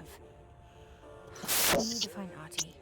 have. We need to find Ahti.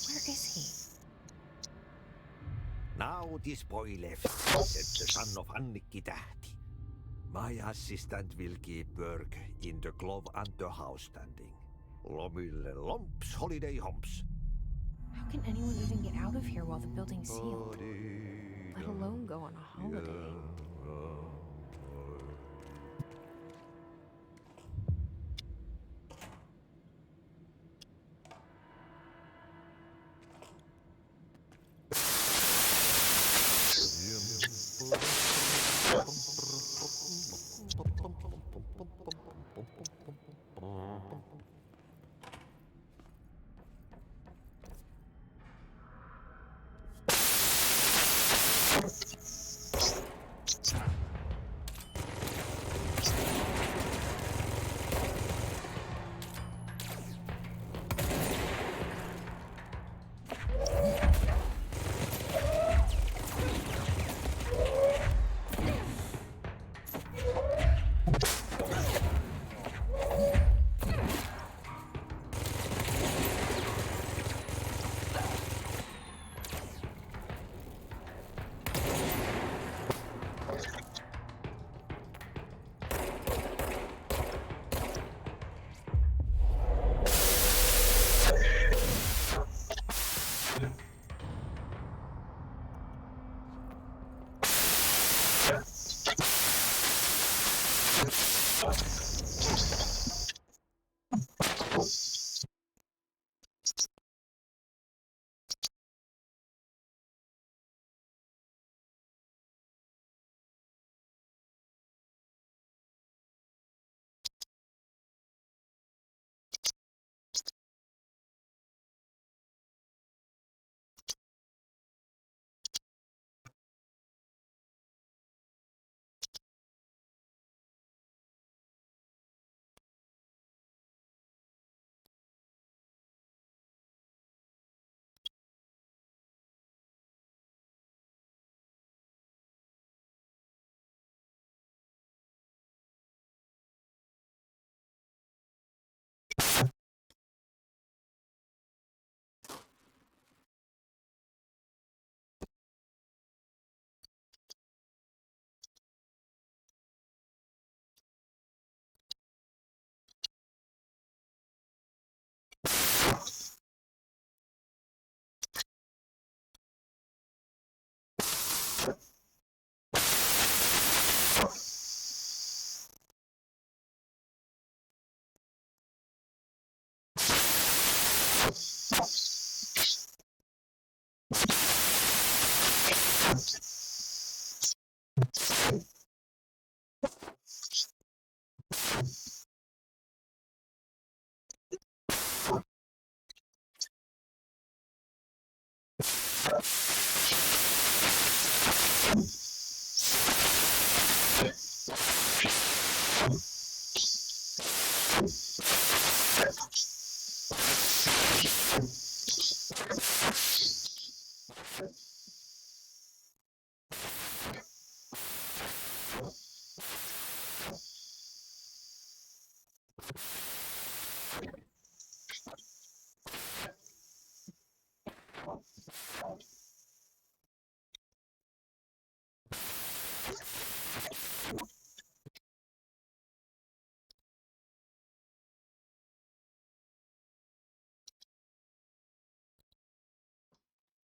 Where is he? Now this boy left, said the son of Annikki Tähti. My assistant will keep work in the glove and the house standing. Lomille lomps, holiday humps. How can anyone even get out of here while the building's sealed? Let alone go on a holiday.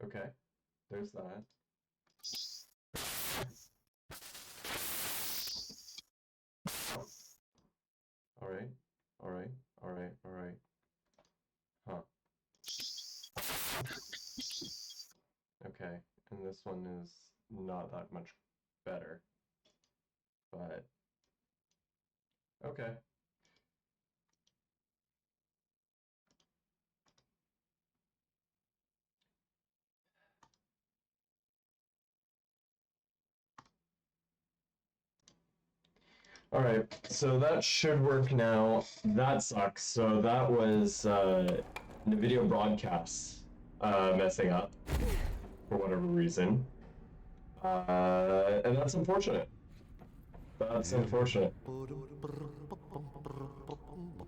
Okay, there's that. Alright, alright, alright, alright. Huh. Okay, and this one is not that much better. But okay. Alright, so that should work now. That sucks. So that was NVIDIA broadcasts messing up for whatever reason. And that's unfortunate. That's unfortunate.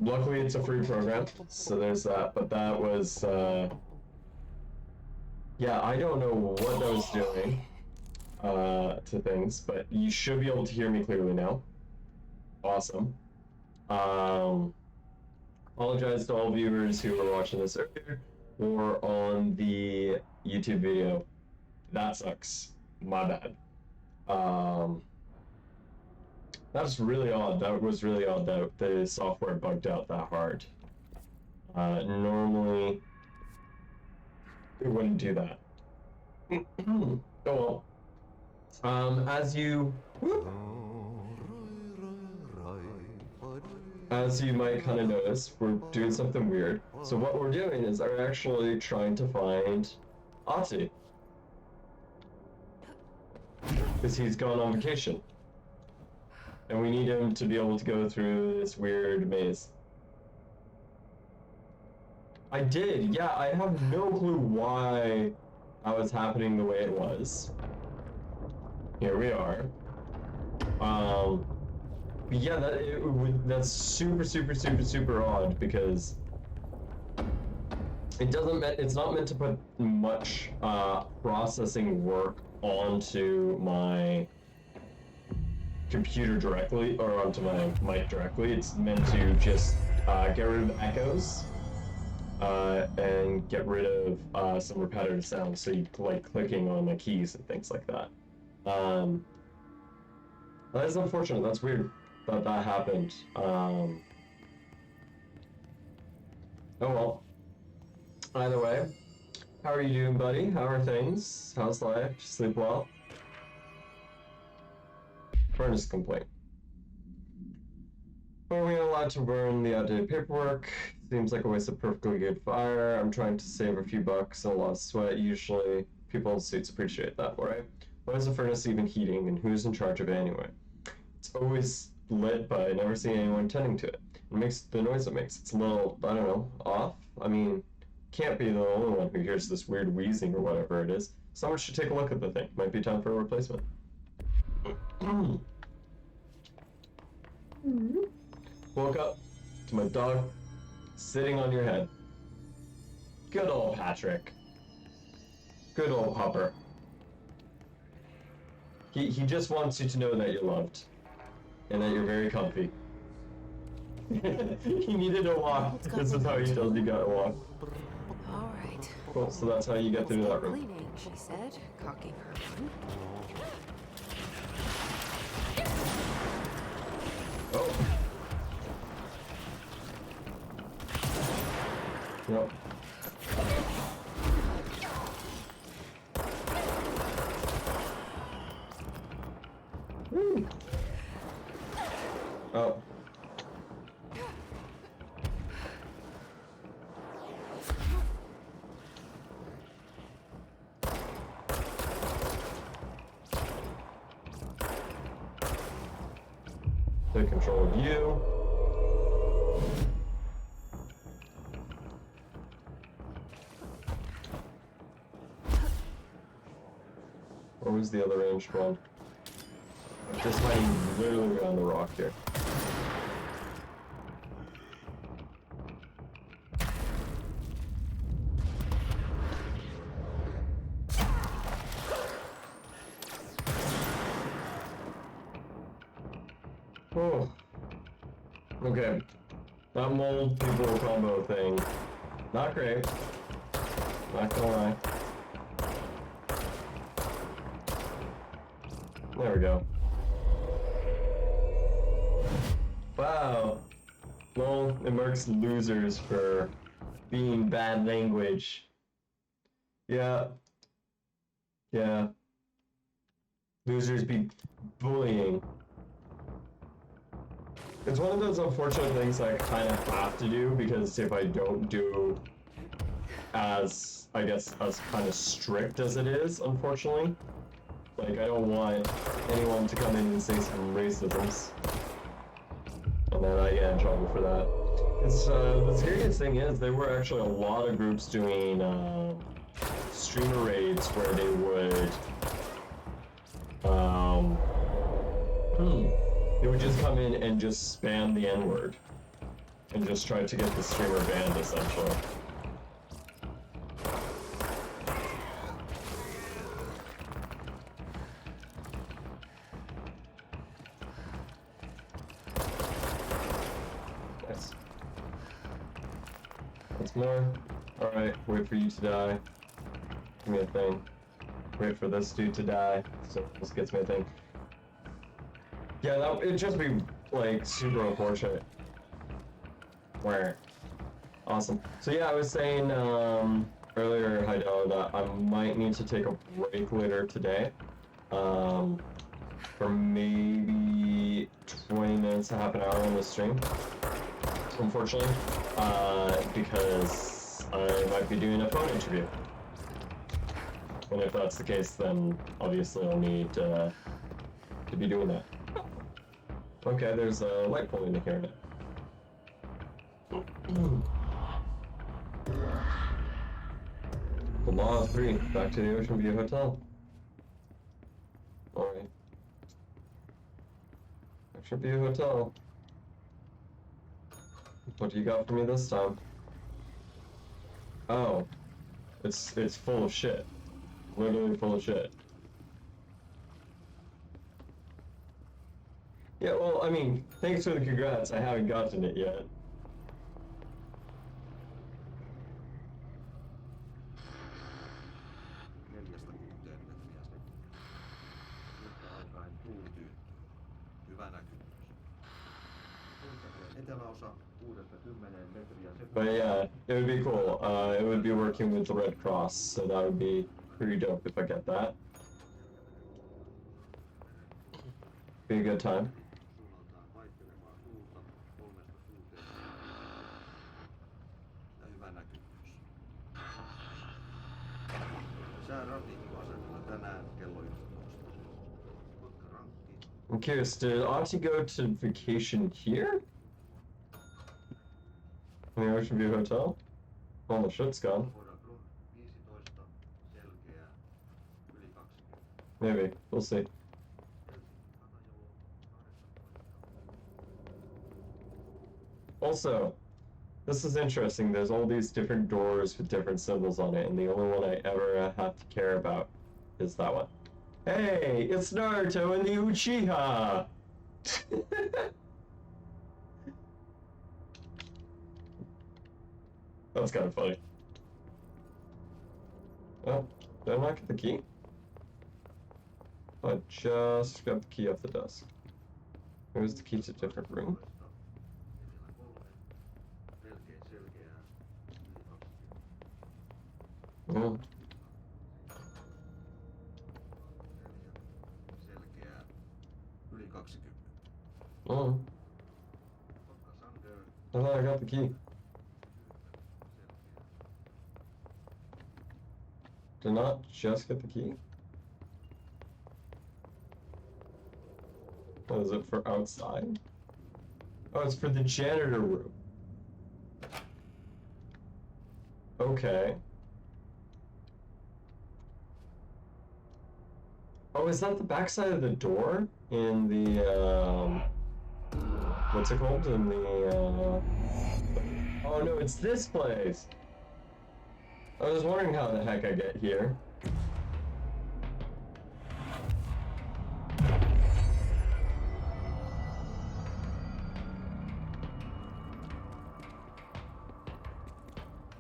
Luckily, it's a free program, so there's that. But that was, yeah, I don't know what that was doing to things, but you should be able to hear me clearly now. Awesome. Apologize to all viewers who were watching this earlier or on the YouTube video. That sucks. My bad. That's really odd. That was really odd that the software bugged out that hard. Normally, it wouldn't do that. Oh well. As you might kind of notice, we're doing something weird. So what we're doing is we're actually trying to find Ati. Because he's gone on vacation. And we need him to be able to go through this weird maze. I did, yeah, I have no clue why that was happening the way it was. Here we are. But yeah, that's super odd because it's not meant to put much processing work onto my computer directly or onto my mic directly. It's meant to just get rid of echoes and get rid of some repetitive sounds, so you like clicking on the keys and things like that. That is unfortunate. That's weird that happened. Oh well. Either way, how are you doing, buddy? How are things? How's life? Sleep well? Furnace complaint. Are we allowed to burn the outdated paperwork? Seems like a waste of perfectly good fire. I'm trying to save a few bucks and a lot of sweat. Usually, people in suits appreciate that, right? Why is the furnace even heating, and who's in charge of it anyway? It's always lit, but I never see anyone tending to it. It makes the noise it makes. It's a little, I don't know, off? I mean, can't be the only one who hears this weird wheezing or whatever it is. Someone should take a look at the thing. Might be time for a replacement. Woke up to my dog sitting on your head. Good old Patrick. Good old Pupper. He just wants you to know that you're loved. And that you're very comfy. He needed a walk. This is how he tells you gotta walk. All right. Cool, so that's how you get through that room. Cleaning, she said, cocking her gun. Oh. Yep. Woo. Oh. take control of you. Where was the other ranged one? Just hiding literally behind the rock here. Oh. Okay. That mold people combo thing. Not great. Not gonna lie. There we go. Wow. Well, it marks losers for being bad language. Yeah. Yeah. Losers be bullying. It's one of those unfortunate things I kind of have to do, because if I don't do as, I guess, as kind of strict as it is, unfortunately, like, I don't want anyone to come in and say some racisms, and then I get in trouble for that. Because the scariest thing is, there were actually a lot of groups doing streamer raids where they would they would just come in and just spam the N-word and just try to get the streamer banned, essentially. Nice. Once more. Alright, wait for you to die. Give me a thing. Wait for this dude to die, so this gets me a thing. Yeah, that it'd just be like super unfortunate. Where? Awesome. So yeah, I was saying earlier, Heidel, that I might need to take a break later today. For maybe 20 minutes, half an hour on the stream. Unfortunately, because I might be doing a phone interview. And if that's the case, then obviously I'll need to be doing that. Okay, there's a light pole in here now. The Law 3, back to the Ocean View Hotel. Alright. Ocean View Hotel. What do you got for me this time? Oh. It's full of shit. Literally full of shit. Yeah, well, I mean, thanks for the congrats. I haven't gotten it yet. But yeah, it would be cool. It would be working with the Red Cross, so that would be pretty dope if I get that. Be a good time. I'm curious, did Auntie go to vacation here? In the Ocean View Hotel? All the shit's gone. Maybe. We'll see. Also, this is interesting. There's all these different doors with different symbols on it, and the only one I ever have to care about is that one. Hey, it's Naruto and the Uchiha! That's kind of funny. Oh, did I not get the key? I just got the key off the desk. Where's the key to a different room? Oh. Oh. I thought I got the key. Did not just get the key? What is it for outside? Oh, it's for the janitor room. Okay. Oh, is that the backside of the door? In the, what's it called? In the, oh no, it's this place! I was wondering how the heck I get here.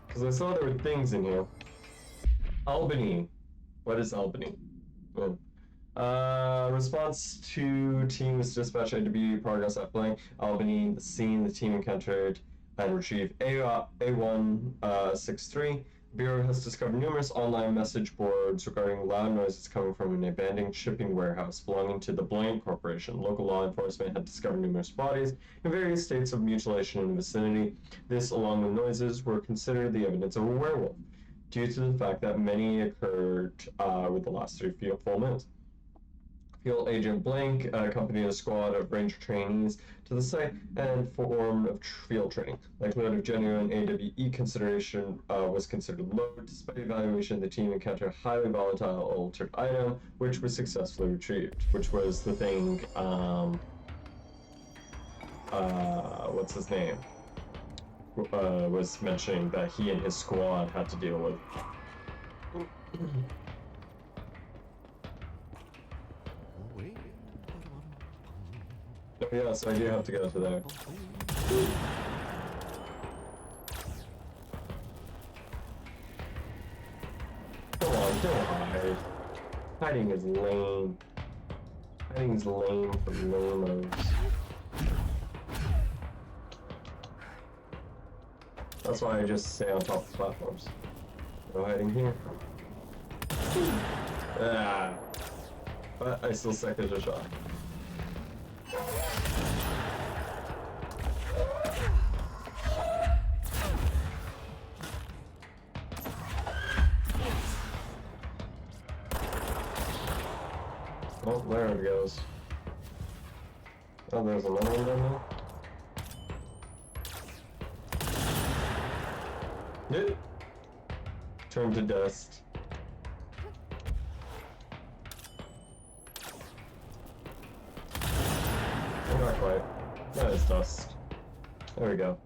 Because I saw there were things in here. Albany. What is Albany? Oh. Response to team was dispatched IWB progress at blank. Albany, the scene, the team encountered and retrieved A163. Bureau has discovered numerous online message boards regarding loud noises coming from an abandoned shipping warehouse belonging to the Blank Corporation. Local law enforcement had discovered numerous bodies in various states of mutilation in the vicinity. This, along with noises, were considered the evidence of a werewolf, due to the fact that many occurred with the last 3 full minutes. Field Agent Blank accompanied a squad of ranger trainees to the site and formed field training. Likelihood of genuine AWE consideration was considered low. Despite evaluation, the team encountered a highly volatile altered item, which was successfully retrieved, which was the thing, what's his name? Was mentioning that he and his squad had to deal with. Oh yeah, so I do have to go to there. Come on, don't hide. Hiding is lame. Hiding is lame for lamos. That's why I just stay on top of platforms. No hiding here. Ah. But I still suck as a shot. Oh, there it goes. Oh, there's another one down there. Yep. Turn to dust. Not quite. That is dust. There we go.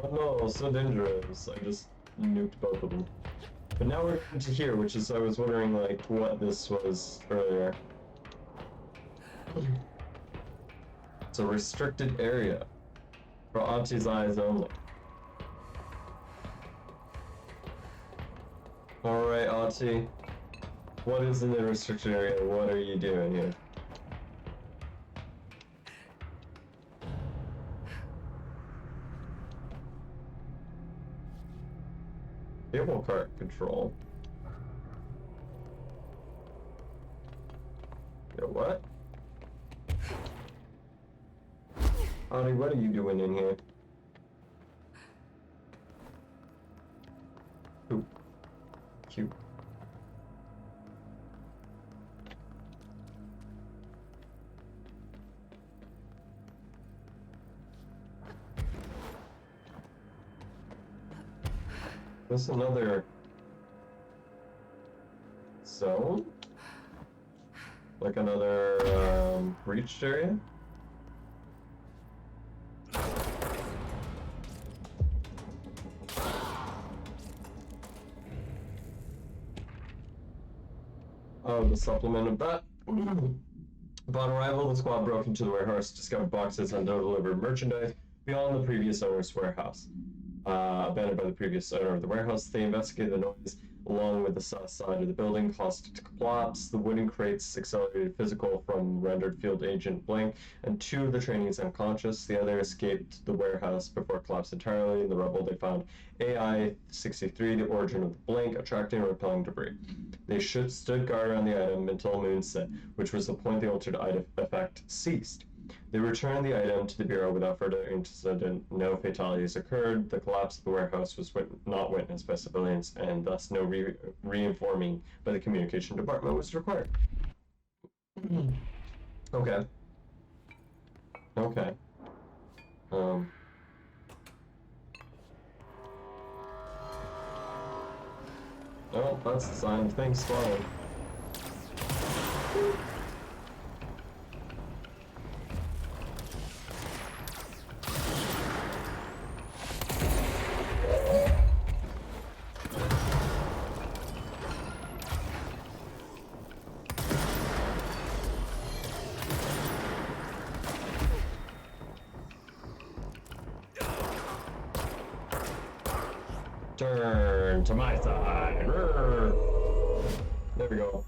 Oh no, so dangerous. I just nuked both of them. But now we're into here, which is, I was wondering, like, what this was earlier. It's a restricted area. For Auntie's eyes only. Alright, Auntie. What is in the restricted area? What are you doing here? Cable cart control. Yo, what? Auntie, what are you doing in here? Ooh. Cute. This is another zone? Like another breached area? Oh, the supplement of that. Upon arrival, the squad broke into the warehouse, discovered boxes and undelivered merchandise beyond the previous owner's warehouse. Abandoned by the previous owner of the warehouse, they investigated the noise along with the south side of the building, caused it to collapse. The wooden crates accelerated physical from rendered field agent Blank, and 2 of the trainees unconscious. The other escaped the warehouse before it collapsed entirely. In the rubble, they found AI-63, the origin of the Blank, attracting and repelling debris. They stood guard around the item until moon set, which was the point the altered item effect ceased. They returned the item to the Bureau without further incident. No fatalities occurred. The collapse of the warehouse was not witnessed by civilians, and thus no reinforming by the communication department was required. Okay. Okay. Um. Oh, that's the sign of things spawning. Turn to my side. Rrr. There we go.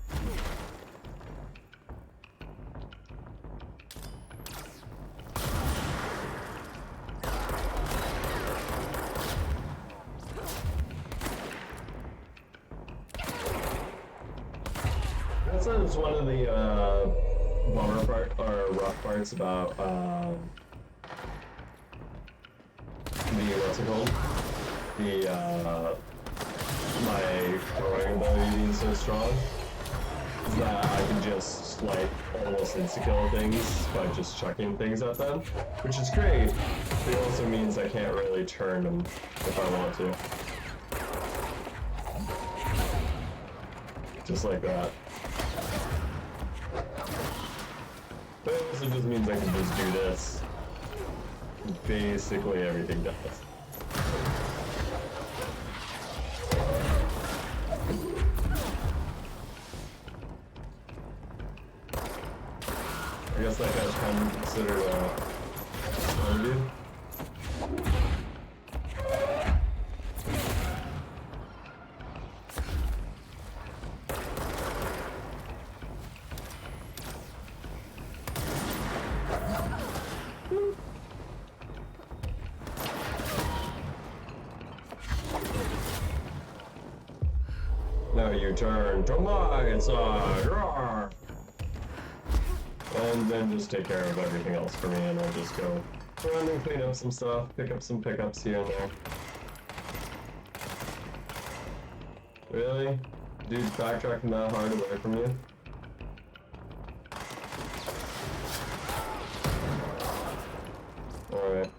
That's one of the bummer part or rough parts about the what's it called? The my throwing ability being so strong is that I can just like almost insta-kill things by just chucking things at them, which is great. But it also means I can't really turn them if I want to. Just like that. But it also just means I can just do this. Basically everything does. I guess that guy's kind of considered a strong dude. Now you turn to my side. Roar. And then just take care of everything else for me, and I'll just go run and clean up some stuff, pick up some pickups here and there. Really? Dude, backtracking that hard away from you? Alright.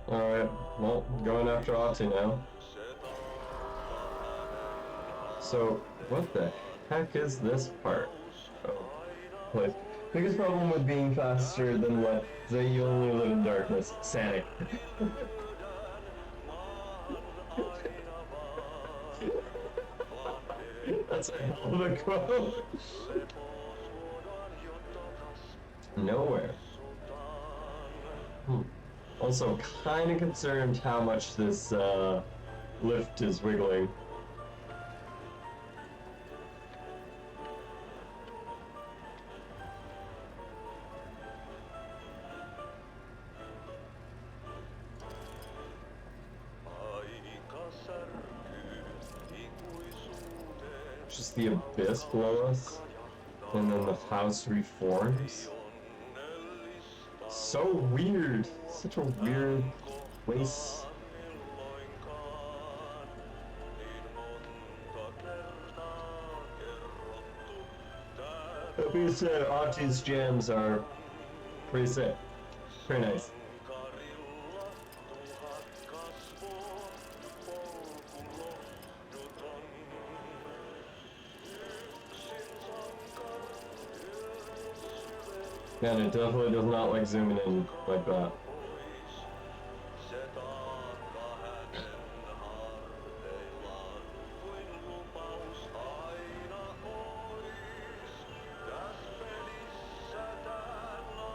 Alright, well, going after Ahti now. So, what the heck is this part? Oh, place. Biggest problem with being faster than what? Is that you only live in darkness. Sanic. That's a hell of a quote. Nowhere. Also, kind of concerned how much this lift is wiggling. Just the abyss below us, and then the house reforms. So weird. Such a weird place. That being said, Ahti's jams are pretty sick. Pretty nice. Man, it definitely does not like zooming in like that.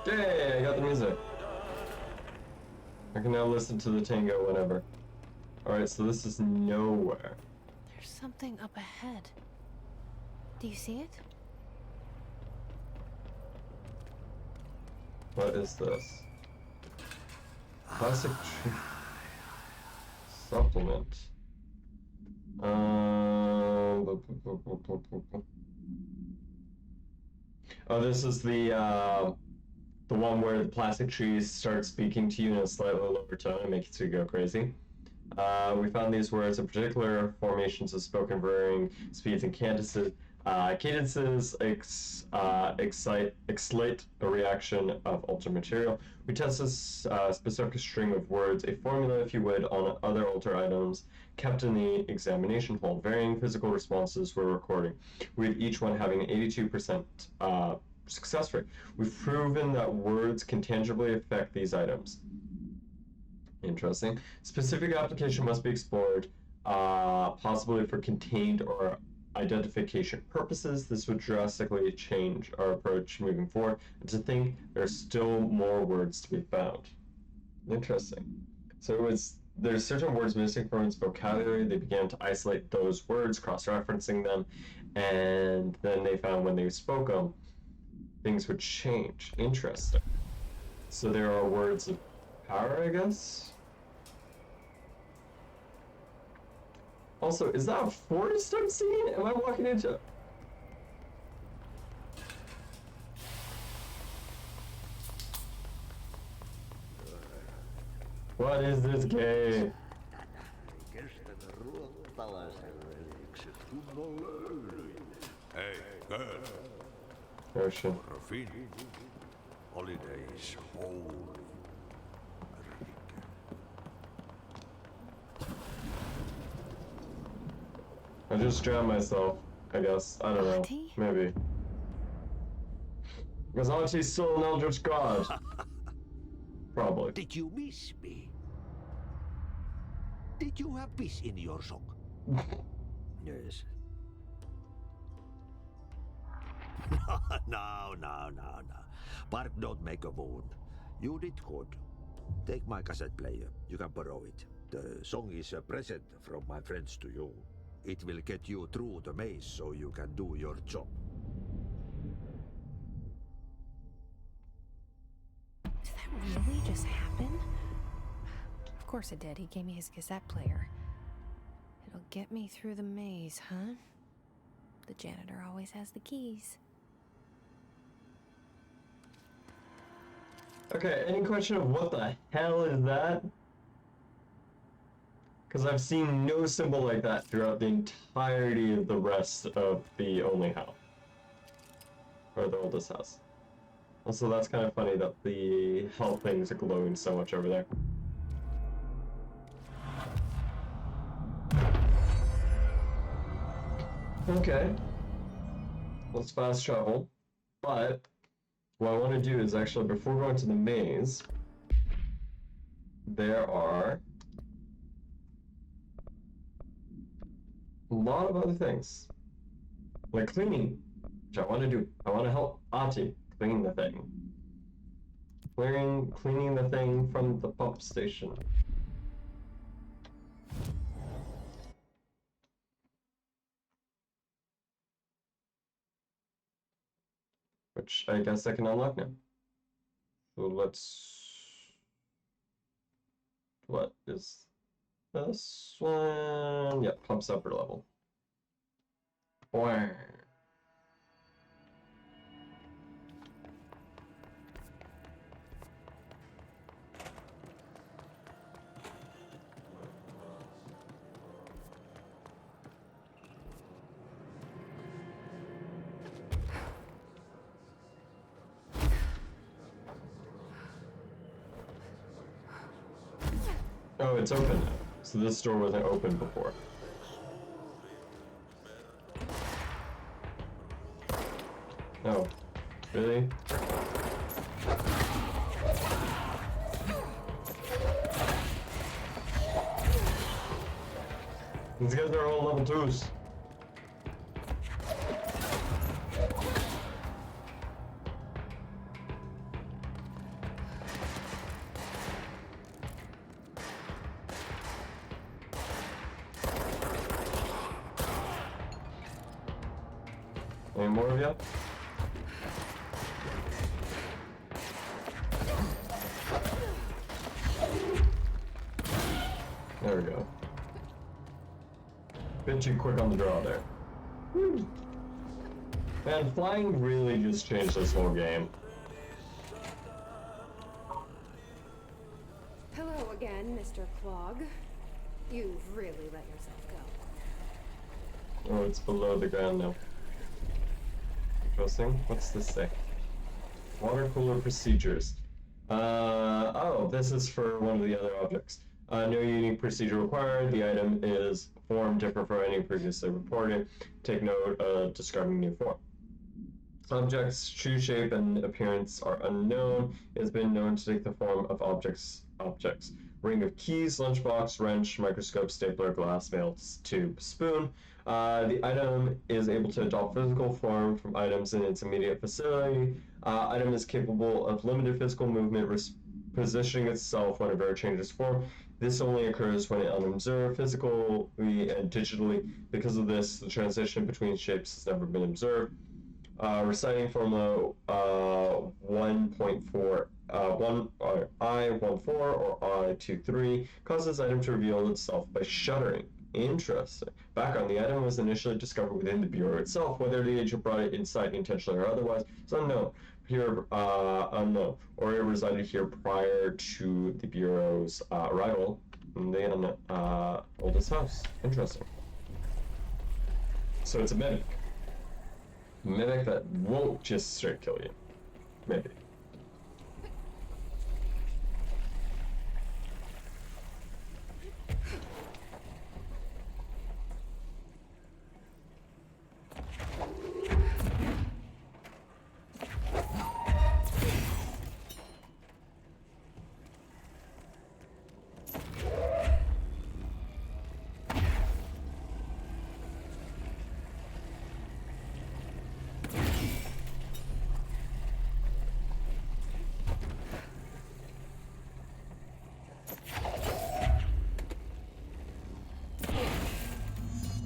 Yay, I got the music. I can now listen to the tango whenever. Alright, so this is nowhere. There's something up ahead. Do you see it? What is this? Classic supplement. Oh, this is the one where the plastic trees start speaking to you in a slightly lower tone and make you go crazy. We found these words in particular formations of spoken varying speeds and cadences excite a reaction of altered material. We test this specific string of words, a formula, if you would, on other alter items kept in the examination hall. Varying physical responses were recording, with each one having an 82% success rate. We've proven that words can tangibly affect these items. Interesting. Specific application must be explored, possibly for contained or identification purposes. This would drastically change our approach moving forward. And to think there's still more words to be found. Interesting. So there's certain words missing from its vocabulary. They began to isolate those words, cross-referencing them, and then they found when they spoke them, things would change. Interesting. So there are words of power, I guess? Also, is that a forest I'm seeing? Am I walking into... What is this game? Hey, girl. Ocean. Rafin. Holidays holy. I just drowned myself, I guess. I don't know. Auntie? Maybe. Because Auntie's still an Eldritch God. Probably. Did you miss me? Did you have peace in your song? Yes. No. Bark don't make a wound. You did good. Take my cassette player. You can borrow it. The song is a present from my friends to you. It will get you through the maze so you can do your job. Did that really just happen? Of course it did. He gave me his cassette player. It'll get me through the maze, huh? The janitor always has the keys. Okay, any question of what the hell is that? Because I've seen no symbol like that throughout the entirety of the rest of the only house. Or the oldest house. Also, that's kind of funny that the health things are glowing so much over there. Okay. Let's fast travel. But what I want to do is actually, before going to the maze, there are a lot of other things. Like cleaning, which I want to do. I want to help Ahti clean the thing. Cleaning the thing from the pump station. Which I guess I can unlock now. So what is this one? Yep, pumps upper level. Boing. Oh, it's open now. So this door wasn't open before. Oh, really? These guys are all level 2s. Any more of you? There we go. Bit too quick on the draw there. Woo. Man, flying really just changed this whole game. Hello again, Mr. Clog. You've really let yourself go. Oh, it's below the ground now. Interesting. What's this say? Water cooler procedures. Oh, this is for one of the other objects. No unique procedure required. The item is form different from any previously reported. Take note of describing new form. Objects, shoe shape, and appearance are unknown. It has been known to take the form of objects. Ring of keys, lunchbox, wrench, microscope, stapler, glass, mail, tube, spoon. The item is able to adopt physical form from items in its immediate vicinity. Item is capable of limited physical movement, positioning itself whenever it changes form. This only occurs when unobserved, physically and digitally. Because of this, the transition between shapes has never been observed. Reciting formula 1.4, I14 or I23 causes item to reveal itself by shuddering. Interesting. Background: the item was initially discovered within the Bureau itself. Whether the agent brought it inside intentionally or otherwise is unknown. Unknown. Or it resided here prior to the Bureau's arrival in the oldest house. Interesting. So it's a mimic. Mimic that won't just straight kill you. Maybe.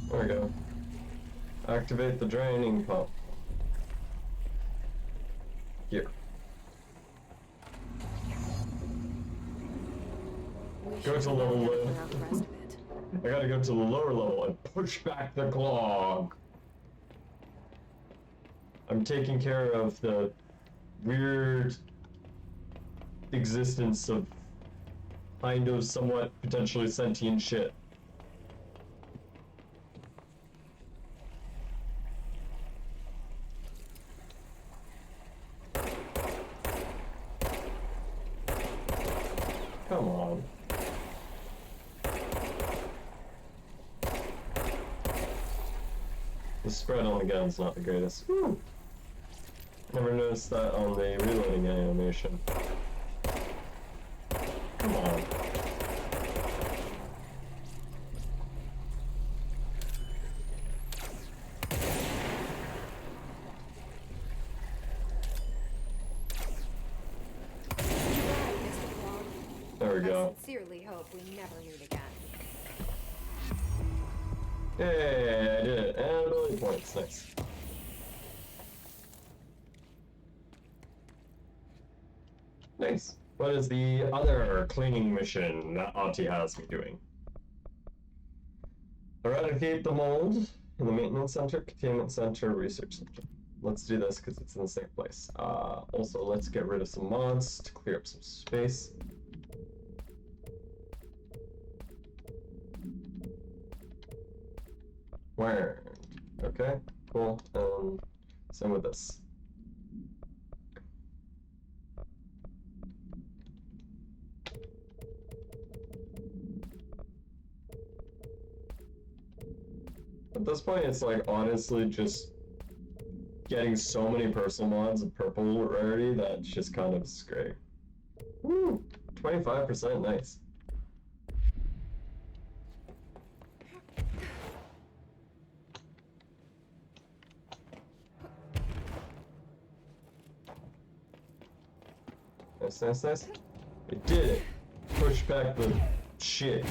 There we go. Activate the draining pump. Here. Go to level one. I gotta go to the lower level and push back the clog. I'm taking care of the weird existence of kind of somewhat potentially sentient shit. Come on. The spread on the gun's not the greatest. Whew. Never noticed that on the reloading animation. Come on. There we go. I sincerely hope we never meet again. Yay, I did it. And ability points. Nice. Nice. What is the other cleaning mission that Auntie has me doing? Eradicate the mold in the maintenance center, containment center, research center. Let's do this because it's in the same place. Also, let's get rid of some mods to clear up some space. Where? Okay, cool. Same with this. At this point, it's like honestly just getting so many personal mods of purple rarity that it's just kind of great. Woo! 25%, nice. Nice, nice, nice. It did it. Push back the shit.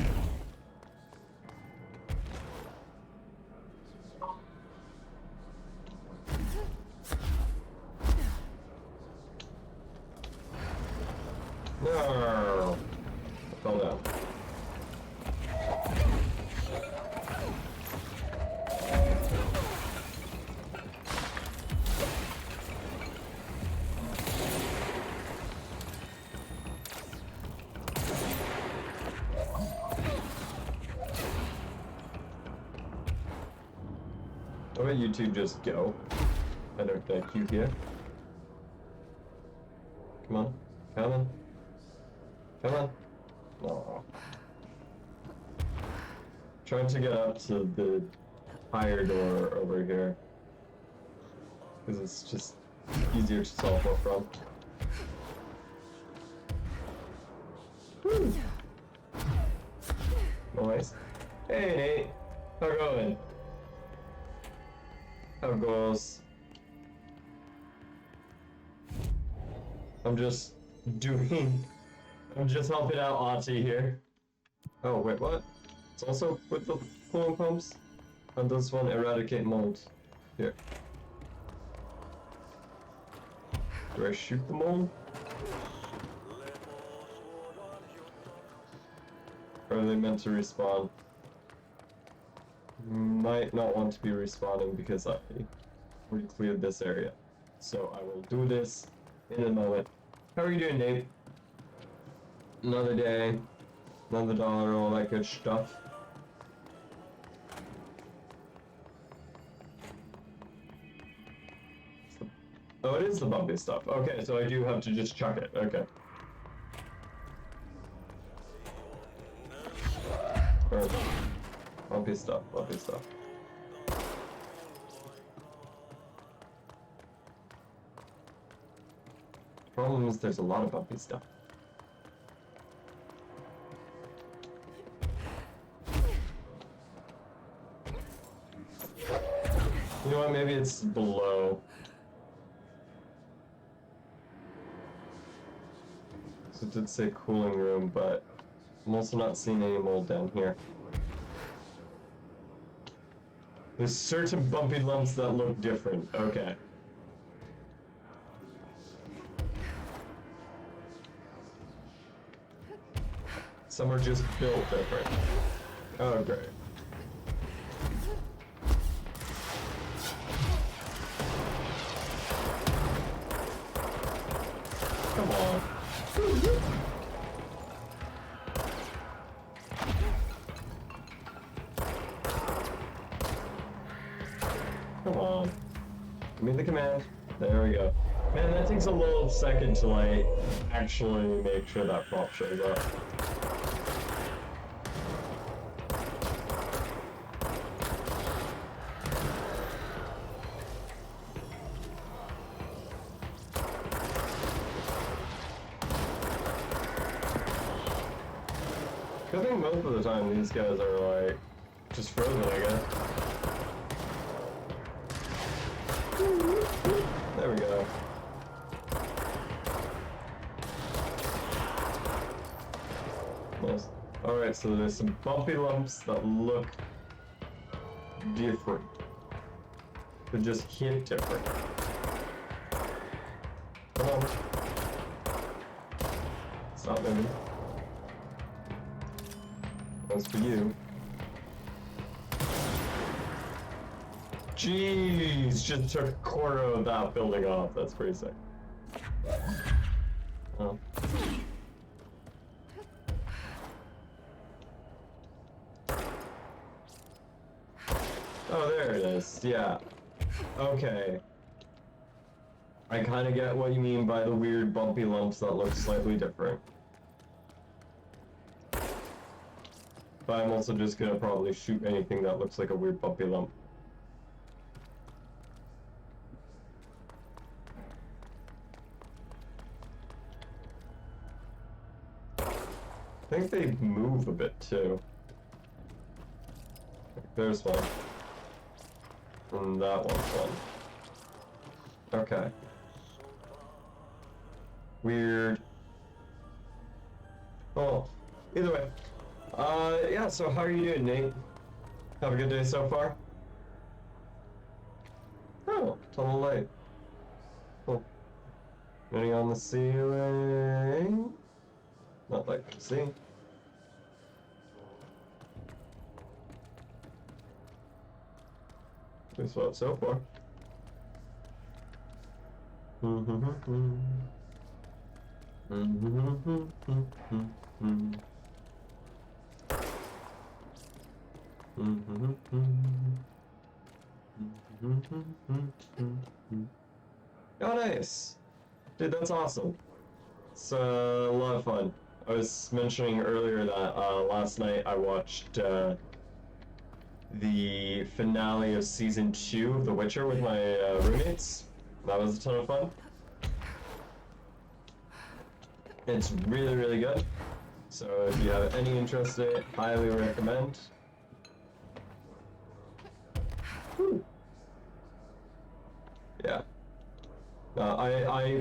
No. I fell down. about you two just go? I don't thank you here. Come on. Come on. Come on. No. Trying to get up to the higher door over here. Because it's just easier to solve more from. Woo. Nice. Hey Nate. How it going? How it goes? I'm just helping out Auntie here. Oh, wait, what? It's also with the cooling pumps? And this one, eradicate mold. Here. Do I shoot the mold? Or are they meant to respawn? Might not want to be respawning because I already cleared this area. So I will do this in a moment. How are you doing, Nate? Another day, another dollar, all that good stuff. Oh, it is the bumpy stuff. Okay, so I do have to just chuck it. Okay. Or bumpy stuff, bumpy stuff. Problem is there's a lot of bumpy stuff. You know what, maybe it's below. So it did say cooling room, but I'm also not seeing any mold down here. There's certain bumpy lumps that look different. Okay. Some are just built different. Oh, great. Come on. Come on. Give me the command. There we go. Man, that takes a little second to, like, actually make sure that prop shows up. I think most of the time these guys are, like, just frozen, I guess. There we go. Nice. Alright, so there's some bumpy lumps that look different. They just hit different. Come on. Stop moving. That's for you. Jeez, just took a quarter of that building off. That's pretty sick. Oh. Oh, there it is. Yeah. Okay. I kind of get what you mean by the weird bumpy lumps that look slightly different. But I'm also just gonna probably shoot anything that looks like a weird bumpy lump. I think they move a bit too. There's one. And that one's one. Okay. Weird. Oh, either way. Yeah, so how are you doing, Nate? Have a good day so far? Oh, tunnel light. Cool. Anything on the ceiling? Not like I can see. At least what so far. Oh, nice. Dude, that's awesome. It's a lot of fun. I was mentioning earlier that last night I watched the finale of season 2 of The Witcher with my roommates. That was a ton of fun. It's really, really good. So if you have any interest in it, highly recommend. Whew. Yeah.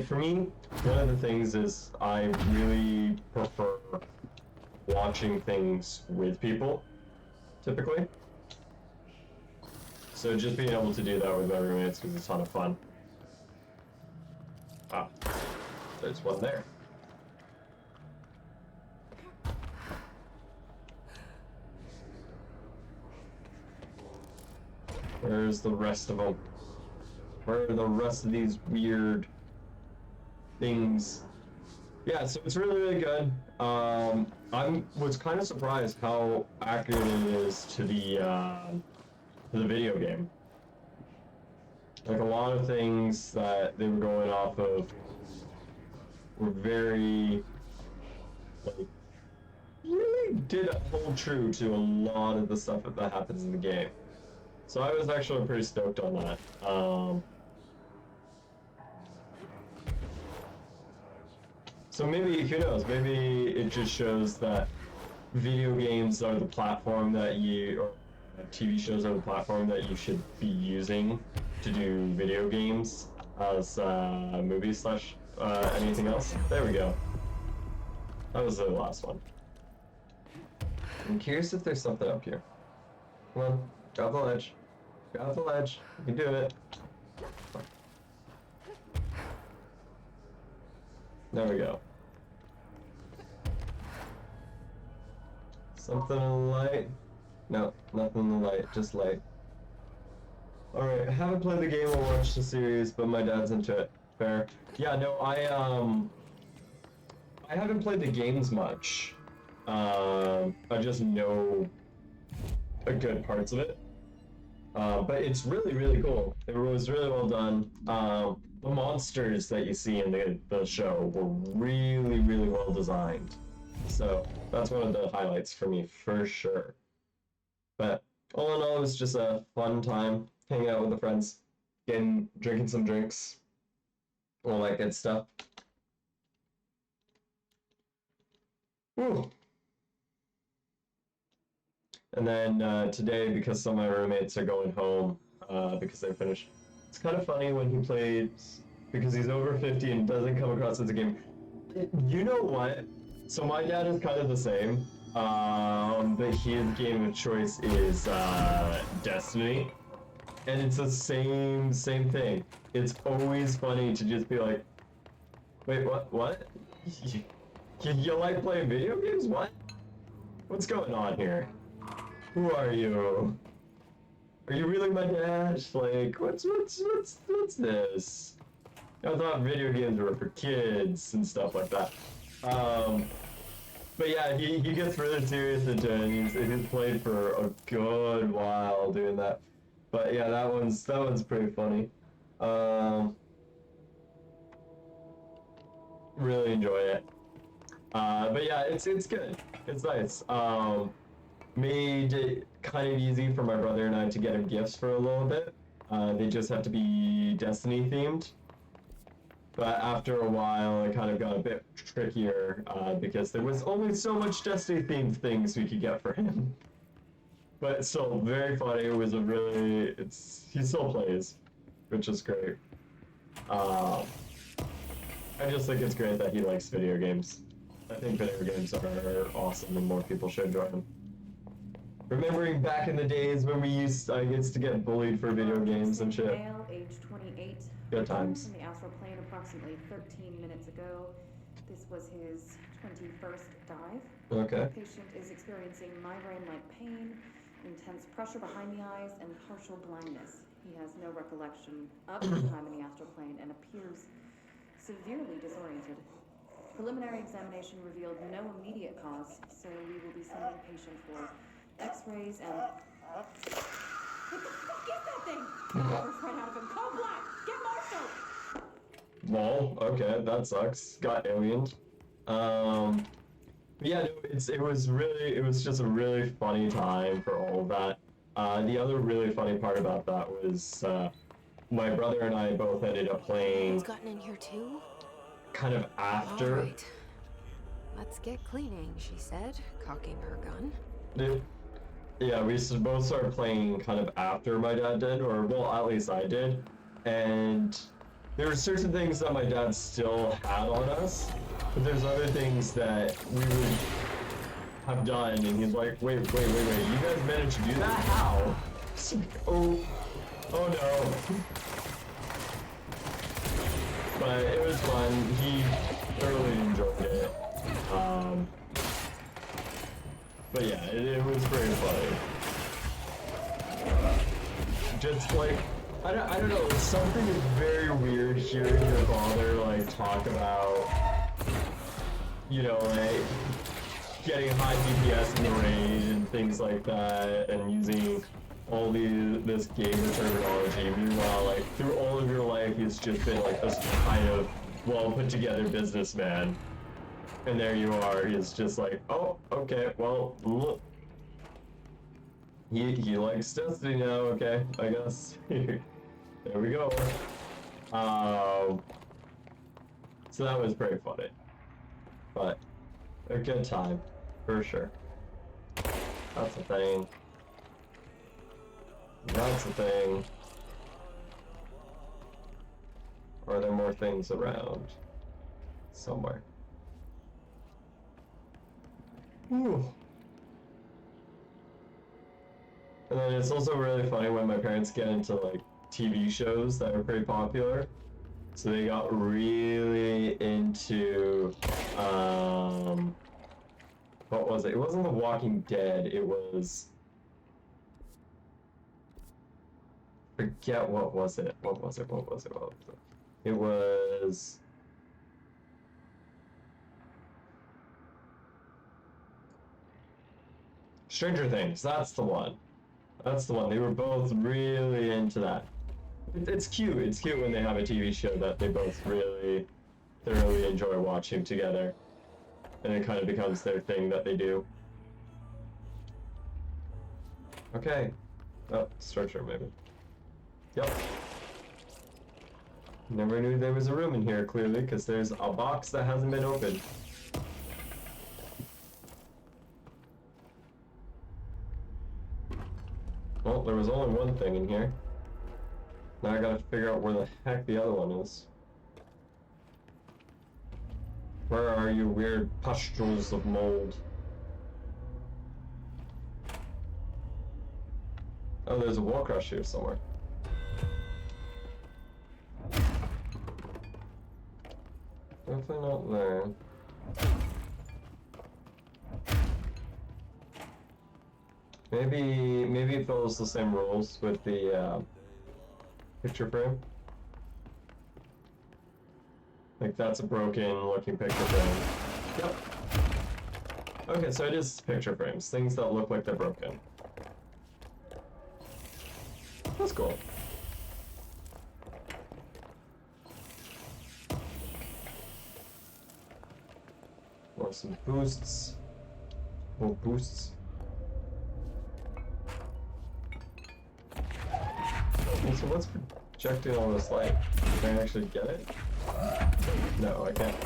For me, one of the things is I really prefer watching things with people, typically. So just being able to do that with my roommates was a ton of fun. Ah, there's one there. Where's the rest of them? Where are the rest of these weird things? Yeah, so it's really, really good. I was kind of surprised how accurate it is to the video game. Like a lot of things that they were going off of were very, like, really did hold true to a lot of the stuff that happens in the game. So I was actually pretty stoked on that. So maybe, who knows, maybe it just shows that video games are the platform that or TV shows are the platform that you should be using to do video games as movies slash anything else. There we go. That was the last one. I'm curious if there's something up here. Come on, grab the ledge. Grab the ledge. You can do it. There we go. Something in the light? No, nothing in the light, just light. Alright, I haven't played the game or watched the series, but my dad's into it. Fair. Yeah, no, I haven't played the games much. I just know good parts of it. But it's really, really cool. It was really well done. The monsters that you see in the show were really, really well designed. So that's one of the highlights for me, for sure. But all in all, it was just a fun time hanging out with the friends, drinking some drinks, all that good stuff. Whew. And then today, because some of my roommates are going home because they're finished, it's kind of funny when he plays, because he's over 50 and doesn't come across as a game. You know what? So my dad is kind of the same, but his game of choice is Destiny, and it's the same thing. It's always funny to just be like, wait, what? You like playing video games? What? What's going on here? Who are you? Are you really my dad? Like, what's this? I thought video games were for kids and stuff like that. But yeah, he gets really serious into it. He's played for a good while doing that. But yeah, that one's pretty funny. Really enjoy it. But yeah, it's good. It's nice. Made it kind of easy for my brother and I to get him gifts for a little bit. They just have to be Destiny themed. But after a while, it kind of got a bit trickier because there was only so much Destiny-themed things we could get for him. But it's still very funny. It was a really, he still plays, which is great. I just think it's great that he likes video games. I think video games are awesome and more people should enjoy them. Remembering back in the days when I used to get bullied for video games and shit. Male, age 28. Good times. From the astral plane approximately 13 minutes ago. This was his 21st dive. Okay. The patient is experiencing migraine-like pain, intense pressure behind the eyes, and partial blindness. He has no recollection of his time in the astral plane and appears severely disoriented. Preliminary examination revealed no immediate cause, so we will be sending patient for x-rays and... What the fuck is that thing? Whoever's right out of him. Call Black. Get Marshall. Lol, okay, that sucks. Got aliened. Yeah, no, it was just a really funny time for all of that. The other really funny part about that was, my brother and I both ended up playing It's gotten in here too? kind of after. All right. Let's get cleaning, she said, cocking her gun. Yeah, we both started playing kind of after my dad did, or well, at least I did. And there were certain things that my dad still had on us, but there's other things that we would have done, and he's like, wait, you guys managed to do that? How? It's like, oh no. But it was fun. He thoroughly enjoyed it. But yeah, it was very funny. Just like, I don't know, it's something very weird hearing your father like talk about, you know, like getting high DPS in the raid and things like that, and using all this gamer terminology. Meanwhile, like through all of your life, he's just been like this kind of well put together businessman. And there you are, he's just like, oh, okay, well, look. He likes Destiny now, okay, I guess. There we go. So that was pretty funny. But, a good time, for sure. That's the thing. That's the thing. Are there more things around? Somewhere. Ooh. And then it's also really funny when my parents get into like TV shows that are pretty popular. So they got really into what was it? It wasn't The Walking Dead, it was, forget what was it? It was Stranger Things, that's the one. That's the one. They were both really into that. It's cute. It's cute when they have a TV show that they both really thoroughly enjoy watching together. And it kind of becomes their thing that they do. Okay. Oh, structure maybe. Yep. Never knew there was a room in here, clearly, because there's a box that hasn't been opened. Well, there was only one thing in here. Now I gotta figure out where the heck the other one is. Where are you, weird pustules of mold? Oh, there's a wall crush here somewhere. Definitely not there. Maybe it follows the same rules with the picture frame. Like that's a broken looking picture frame. Yep. Okay, so it is picture frames, things that look like they're broken. That's cool. Or some boosts. More boosts. Okay, so what's projecting all this light? Can I actually get it? No, I can't.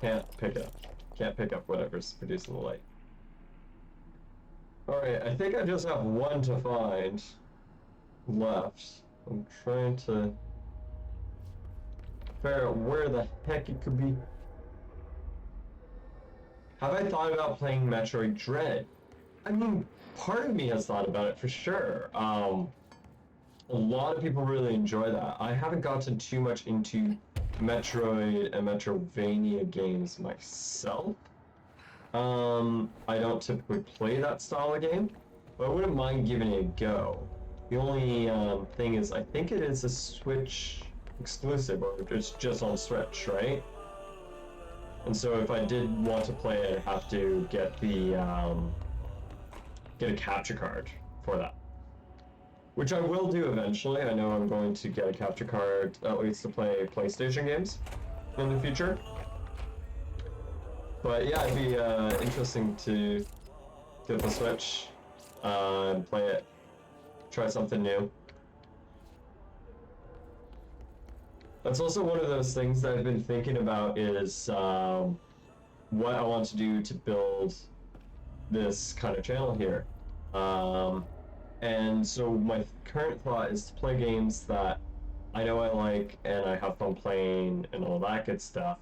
Can't pick it up. Can't pick up whatever's producing the light. Alright, I think I just have one to find left. I'm trying to figure out where the heck it could be. Have I thought about playing Metroid Dread? I mean, part of me has thought about it for sure. A lot of people really enjoy that. I haven't gotten too much into Metroid and Metrovania games myself. I don't typically play that style of game, but I wouldn't mind giving it a go. The only thing is, I think it is a Switch exclusive, or it's just on Switch, right? And so if I did want to play it, I'd have to get the get a capture card for that, which I will do eventually. I know I'm going to get a capture card at least to play PlayStation games in the future. But yeah, it'd be interesting to get the Switch and play it, try something new. That's also one of those things that I've been thinking about is what I want to do to build this kind of channel here. And so my current thought is to play games that I know I like and I have fun playing and all that good stuff.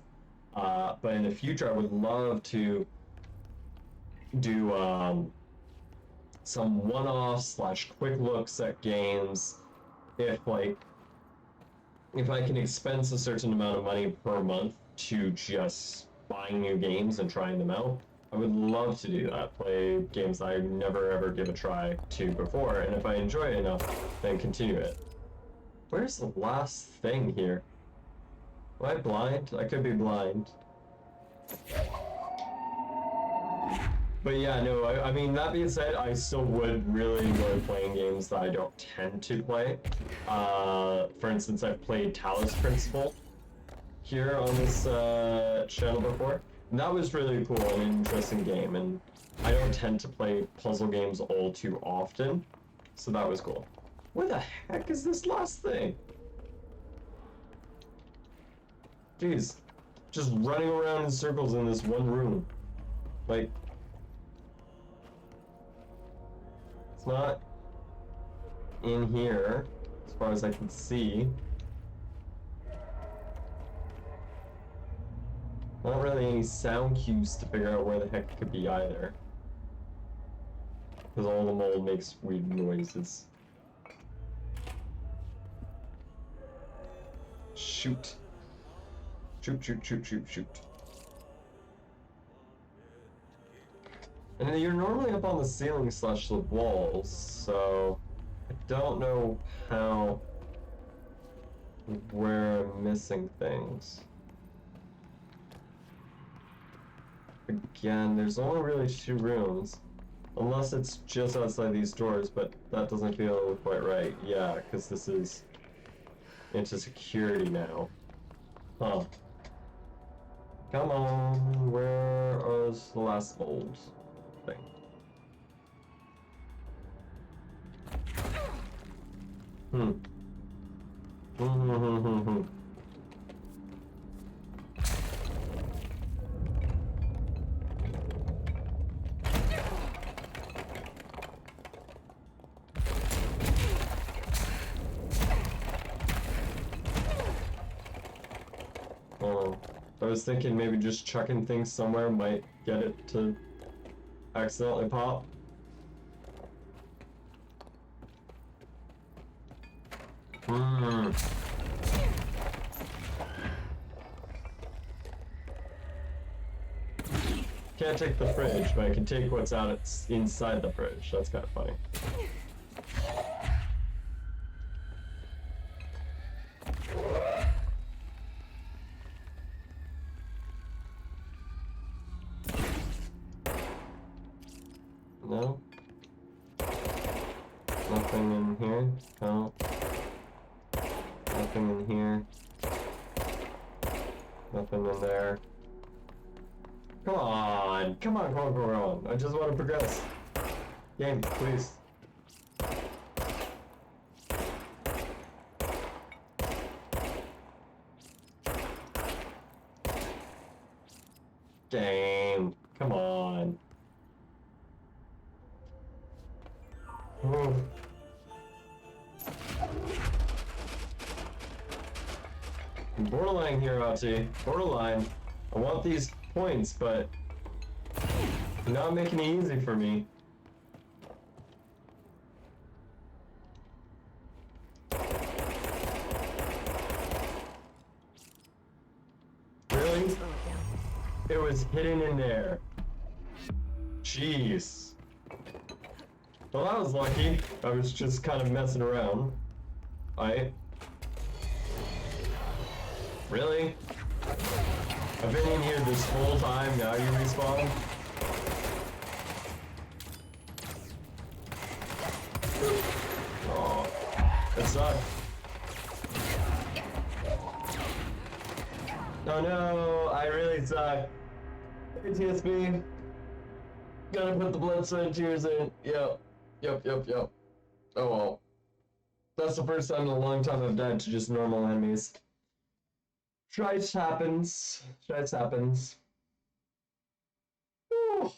But in the future, I would love to do some one-off / quick looks at games if I can expense a certain amount of money per month to just buying new games and trying them out. I would love to do that, play games I never ever give a try to before, and if I enjoy it enough, then continue it. Where's the last thing here? Am I blind? I could be blind. But yeah, no, I mean, that being said, I still would really enjoy playing games that I don't tend to play. For instance, I've played Talos Principle here on this channel before. And that was really cool and an interesting game, and I don't tend to play puzzle games all too often, so that was cool. Where the heck is this last thing? Jeez, just running around in circles in this one room. Like, it's not in here, as far as I can see. Not really any sound cues to figure out where the heck it could be either. Because all the mold makes weird noises. Shoot. Shoot, shoot, shoot, shoot, shoot. And you're normally up on the ceiling / the walls, so I don't know where I'm missing things. Again, there's only really 2 rooms, unless it's just outside these doors, but that doesn't feel quite right. Yeah, because this is into security now. Huh. Come on, where is the last old thing? I was thinking maybe just chucking things somewhere might get it to accidentally pop. Can't take the fridge, but I can take what's inside the fridge. That's kind of funny. No? Nothing in here? No. Nothing in here. Nothing in there. Come on! Come on, come on, come on. I just want to progress. Game, please. Game, come on. Ooh. Borderline here, Oti. Borderline. I want these points, but you're not making it easy for me. Really? It was hidden in there. Jeez. Well, that was lucky. I was just kind of messing around. Really? I've been in here this whole time, now you respawn? Oh. suck. Oh no, I really suck. ATSB. Gotta put the blood, sweat, and tears in. Yep. Oh well. That's the first time in a long time I've died to just normal enemies. Shite happens. Shite happens. Whew.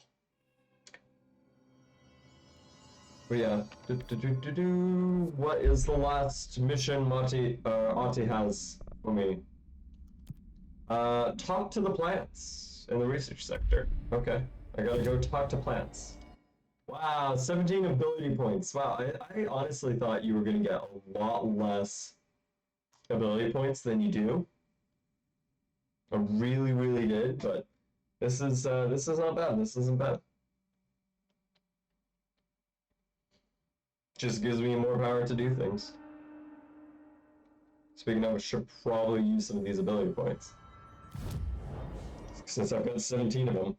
But yeah. What is the last mission Ati has for me? Talk to the plants in the research sector. Okay. I gotta go talk to plants. Wow, 17 ability points. Wow, I honestly thought you were gonna get a lot less ability points than you do. I really, really did, but this is not bad. This isn't bad. Just gives me more power to do things. Speaking of, I should probably use some of these ability points, since I've got 17 of them.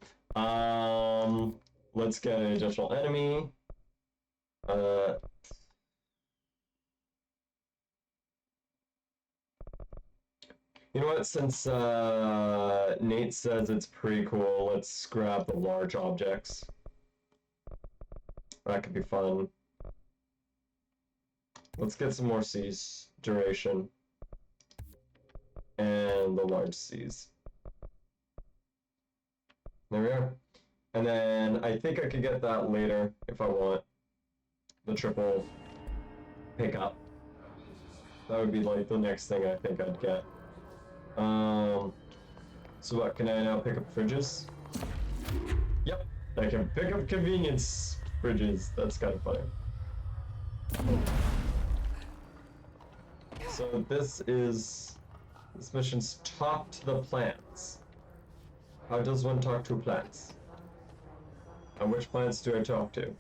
Let's get an additional enemy. You know what, since Nate says it's pretty cool, let's grab the large objects. That could be fun. Let's get some more C's duration. And the large C's. There we are. And then I think I could get that later if I want. The triple pickup. That would be like the next thing I think I'd get. So what, can I now pick up fridges? Yep, I can pick up convenience fridges. That's kind of funny. So this mission's talk to the plants. How does one talk to plants? And which plants do I talk to?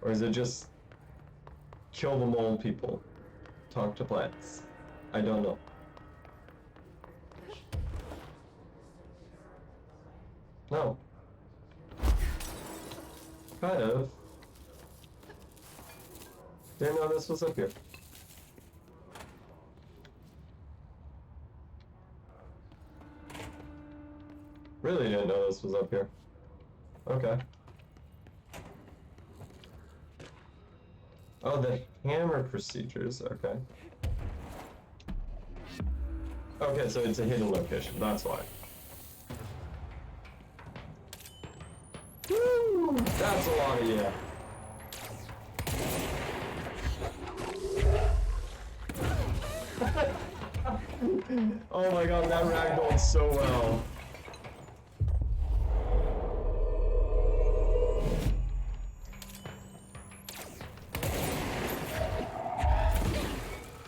Or is it just kill the mold people? Talk to plants. I don't know. No. Kind of. Didn't know this was up here. Really didn't know this was up here. Okay. Oh, the hammer procedures, okay. Okay, so it's a hidden location, that's why. Woo! That's a lot of yeah. Oh my god, that ragdolled so well.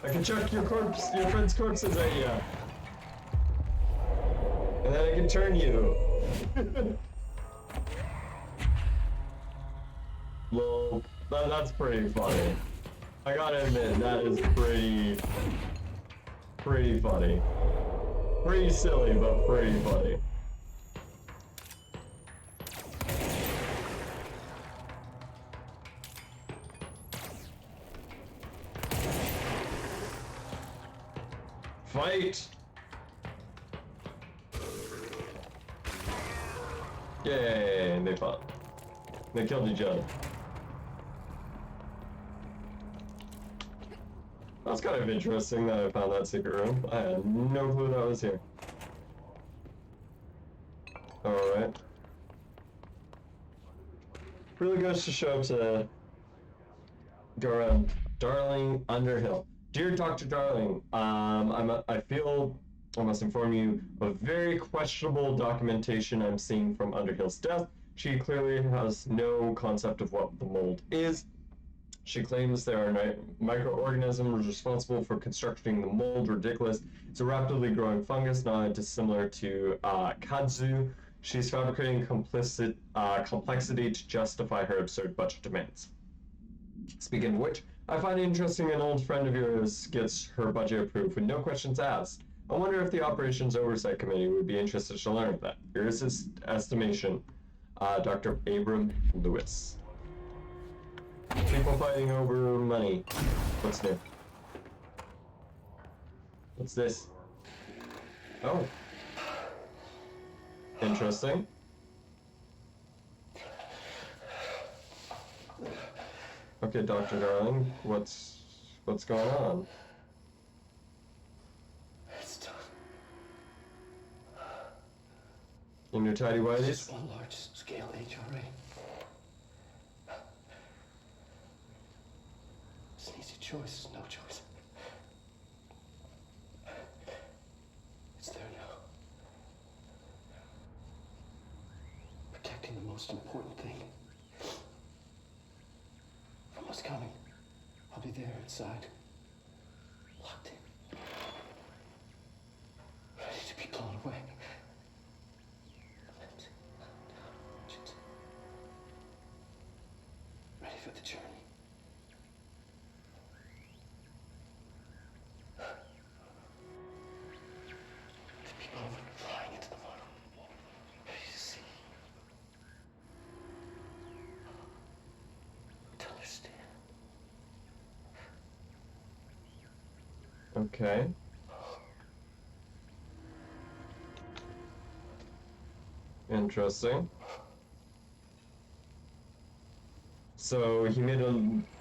I can chuck your friend's corpses at you. And then I can turn you. Lol, that's pretty funny. I gotta admit, that is pretty funny. Pretty silly, but pretty funny. Fight! Yay, they fought. They killed each other. That's kind of interesting that I found that secret room. I had no clue that was here. Alright. Really goes to show to go around Darling Underhill. Dear Dr. Darling, I feel I must inform you of very questionable documentation I'm seeing from Underhill's death. She clearly has no concept of what the mold is. She claims there are microorganisms responsible for constructing the mold. Ridiculous. It's a rapidly growing fungus, not dissimilar to kudzu. She's fabricating complexity to justify her absurd budget demands. Speaking of which, I find it interesting an old friend of yours gets her budget approved with no questions asked. I wonder if the Operations Oversight Committee would be interested to learn of that. Here's his estimation, Dr. Abram Lewis. People fighting over money. What's new? What's this? Oh. Interesting. Okay, Dr. Darling, what's going on? It's done. In your tidy It's whities? just one large-scale HRA. It's an easy choice, no choice. It's there now. Protecting the most important thing. From what's coming. I'll be there inside. Locked in. Ready to be blown away. Ready for the journey. To be over, flying into the water. Ready to see. To understand. Okay. Interesting. So he made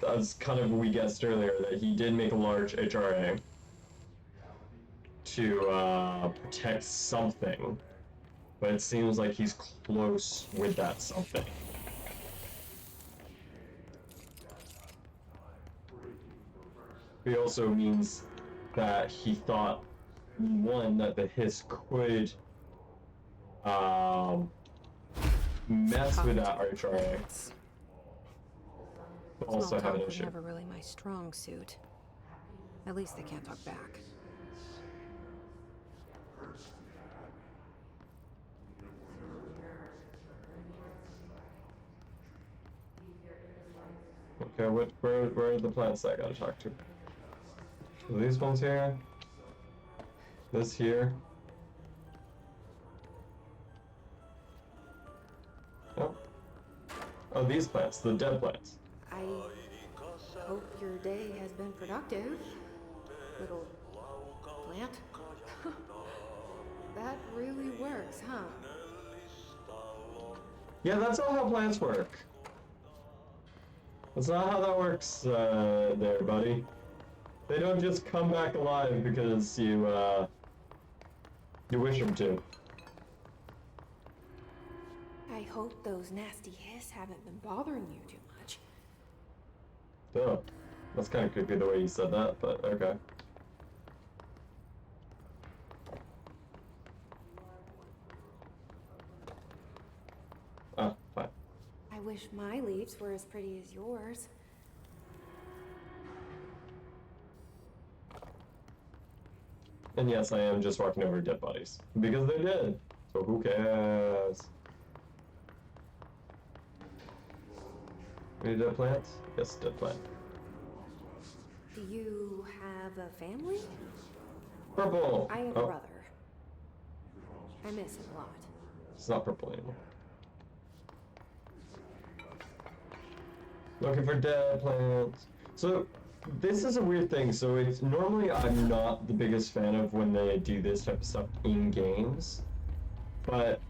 as kind of we guessed earlier, that he did make a large HRA to protect something, but it seems like he's close with that something. It also means that he thought, one, that the hiss could mess with that HRA, but also Small have an talk was issue. never really my strong suit. At least they can't talk back. Okay, where are the plants I gotta talk to? So these ones here. This here. Oh. Oh, these plants, the dead plants. I hope your day has been productive, little plant. That really works, huh? Yeah, that's not how plants work. That's not how that works, there, buddy. They don't just come back alive because you wish them to. I hope those nasty hiss haven't been bothering you too much. Oh, that's kind of creepy the way you said that, but okay. Ah, fine. I wish my leaves were as pretty as yours. And yes, I am just walking over dead bodies. Because they're dead. So who cares? Any dead plants? Yes, dead plant. Do you have a family? Purple! I have a Oh, brother. I miss him a lot. it's not purple anymore. Looking for dead plants. So, this is a weird thing. So, it's normally I'm not the biggest fan of when they do this type of stuff in games. But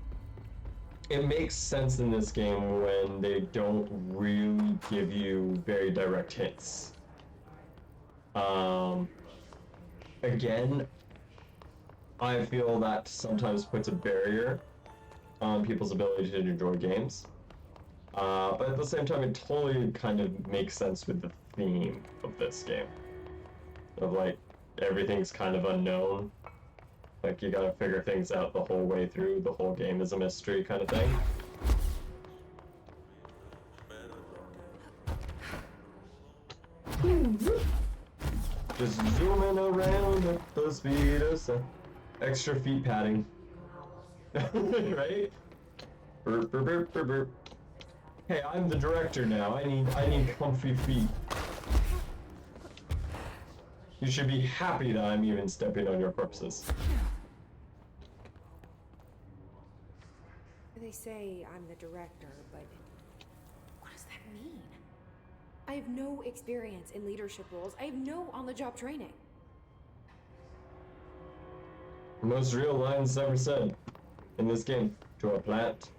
it makes sense in this game when they don't really give you very direct hints. Again, I feel that sometimes puts a barrier on people's ability to enjoy games. But at the same time, it totally kind of makes sense with the theme of this game. Of like, everything's kind of unknown. Like, you gotta figure things out the whole way through, the whole game is a mystery kind of thing. Just zooming around at the speed of sound. Extra feet padding. Right? Burp, burp, burp, burp, burp. Hey, I'm the director now. I need comfy feet. You should be happy that I'm even stepping on your corpses. They say I'm the director, but what does that mean? I have no experience in leadership roles. I have no on-the-job training. The most real lines ever said in this game to a plant.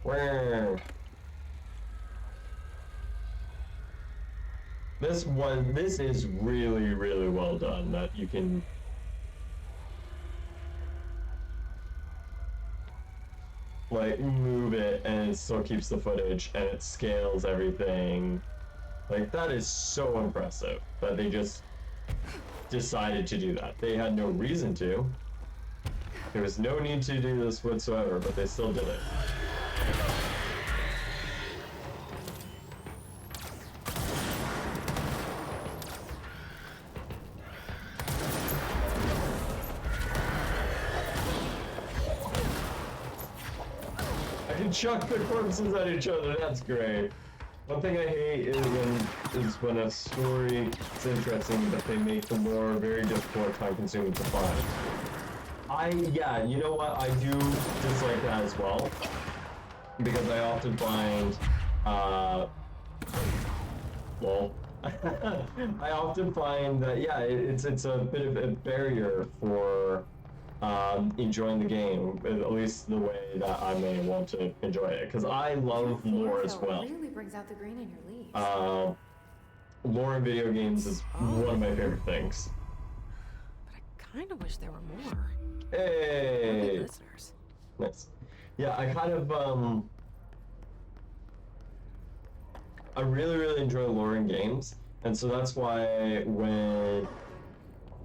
Where? This is really, really well done, that you can like move it and it still keeps the footage and it scales everything. Like, that is so impressive that they just decided to do that. They had no reason to. There was no need to do this whatsoever, but they still did it. I can chuck the corpses at each other, that's great. One thing I hate is when a story is interesting, but they make the lore very difficult or time-consuming to find. Yeah, you know what? I do dislike that as well, because I often find, lol. I often find that, yeah, it's a bit of a barrier for enjoying the game, at least the way that I may want to enjoy it, because I love lore as well. Really brings out the green in your leaves. Lore in video games is one of my favorite things. But I kind of wish there were more. Hey! Listeners. Nice. Yeah, I kind of, I really, really enjoy lore in games, and so that's why when,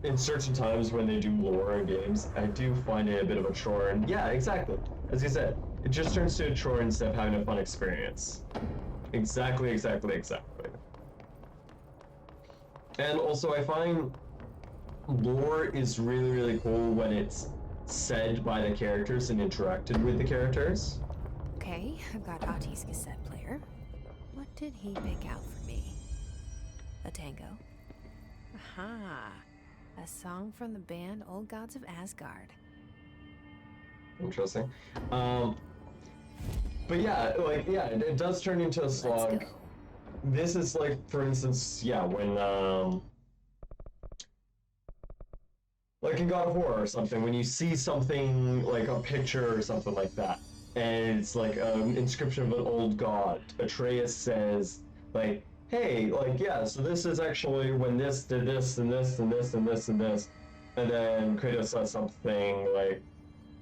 in certain times when they do lore in games, I do find it a bit of a chore, and yeah, exactly. As you said, it just turns to a chore instead of having a fun experience. Exactly. And also, I find lore is really, really cool when it's said by the characters and interacted with the characters. Okay, I've got Ati's cassette player. What did he pick out for me? A tango. Aha! A song from the band Old Gods of Asgard. Interesting. But yeah, like, yeah, it does turn into a slog. Let's go. This is like, for instance, yeah, when, like in God of War or something, when you see something, like a picture or something like that, and it's like an inscription of an old god, Atreus says, like, hey, like, yeah, so this is actually when this did this and this and this and this and this, and then Kratos says something like,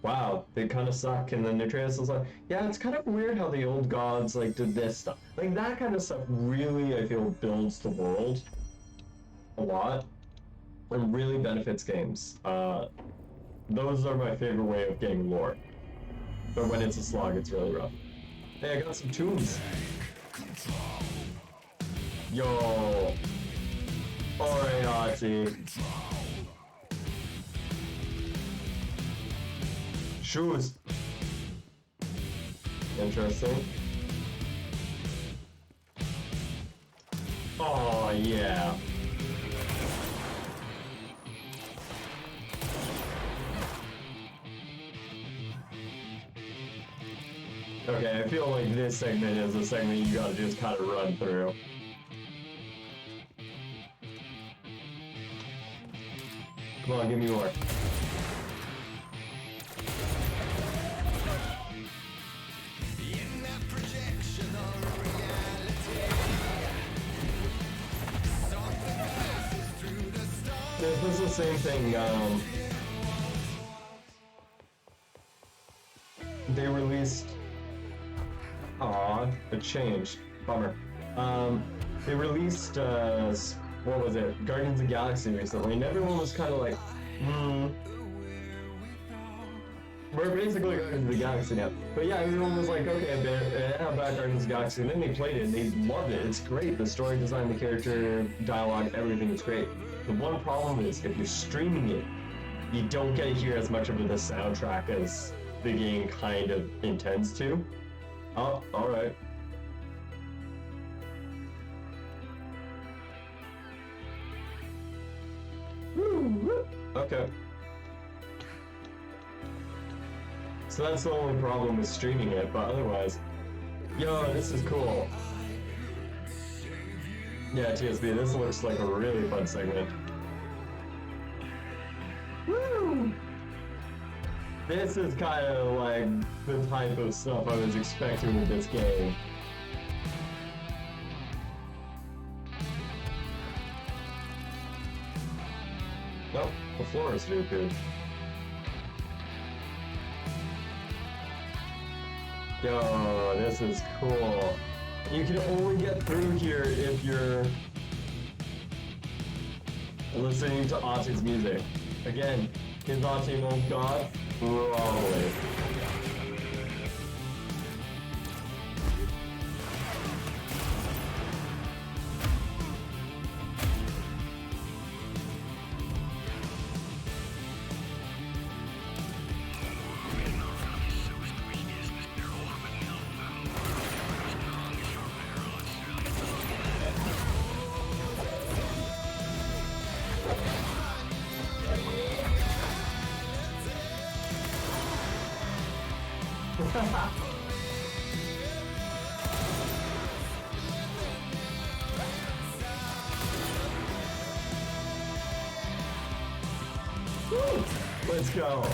wow, they kind of suck, and then Atreus is like, yeah, it's kind of weird how the old gods, like, did this stuff. Like, that kind of stuff really, I feel, builds the world a lot, and really benefits games. Those are my favorite way of getting lore. But when it's a slog, it's really rough. Hey, I got some tunes. Yo. Alright, Ati. Shoes. Interesting. Oh, yeah. Okay, I feel like this segment is a segment you gotta just kind of run through. Come on, give me more. This was the same thing, they released... Aw, it changed. Bummer. They released, what was it? Guardians of the Galaxy recently, and everyone was kind of like, we're basically Guardians of the Galaxy now. But yeah, everyone was like, okay, how about Guardians of the Galaxy? And then they played it, and they loved it. It's great. The story design, the character, dialogue, everything is great. The one problem is, if you're streaming it, you don't get to hear as much of the soundtrack as the game kind of intends to. Oh, alright. Okay. So that's the only problem with streaming it, but otherwise... Yo, this is cool. Yeah, TSB, this looks like a really fun segment. Woo! This is kind of like the type of stuff I was expecting with this game. Nope, the floor is reappeared. Yo, this is cool. You can only get through here if you're listening to Ati's music. Again, is Ati an old god? Probably. Woo! Let's go.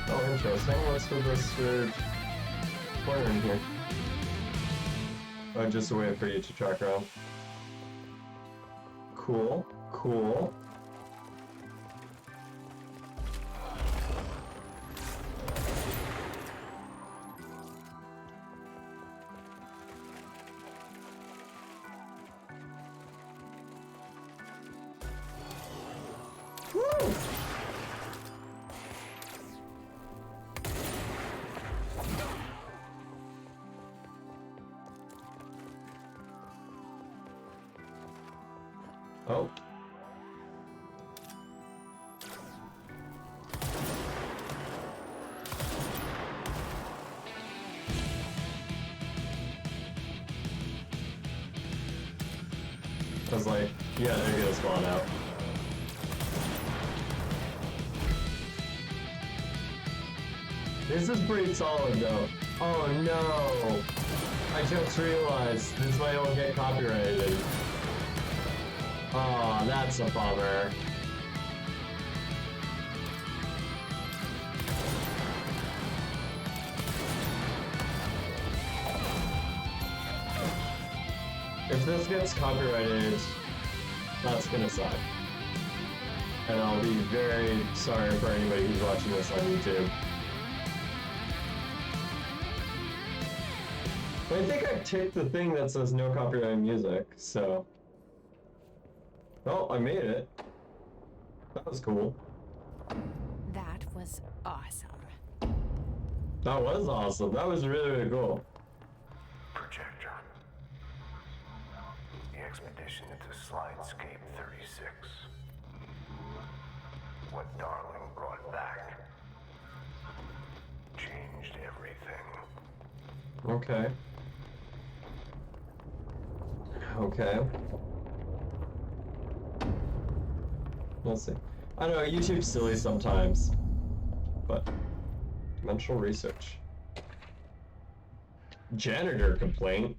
Oh, interesting. What's with this weird corner in here? Oh, just a way for you to track around. Cool, cool. Woo! Oh. I was like, yeah, they're gonna spawn out. This is pretty solid though. Oh no! I just realized this might all get copyrighted. Oh, that's a bummer. If this gets copyrighted, that's gonna suck. And I'll be very sorry for anybody who's watching this on YouTube. But I think I ticked the thing that says no copyright music, so... Well, I made it. That was cool. That was awesome. That was awesome. That was really, really cool. Projector. The expedition into Slidescape 36. What Darling brought back changed everything. Okay. Okay. We'll see. I don't know, YouTube's silly sometimes. But dimensional research. Janitor complaint.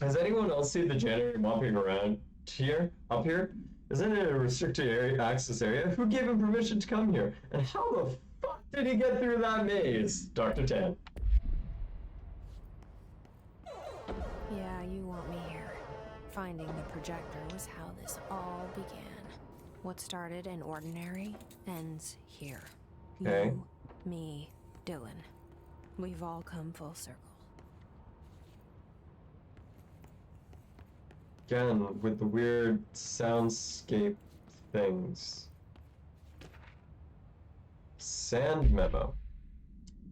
Has anyone else seen the janitor mopping around here? Up here? Isn't it a restricted area, access area? Who gave him permission to come here? And how the fuck did he get through that maze? Dr. Tan. Yeah, you want me here. Finding the projector was how this all began. What started in ordinary ends here. Okay. You, me, Dylan. We've all come full circle. Again, with the weird soundscape things. Sand memo.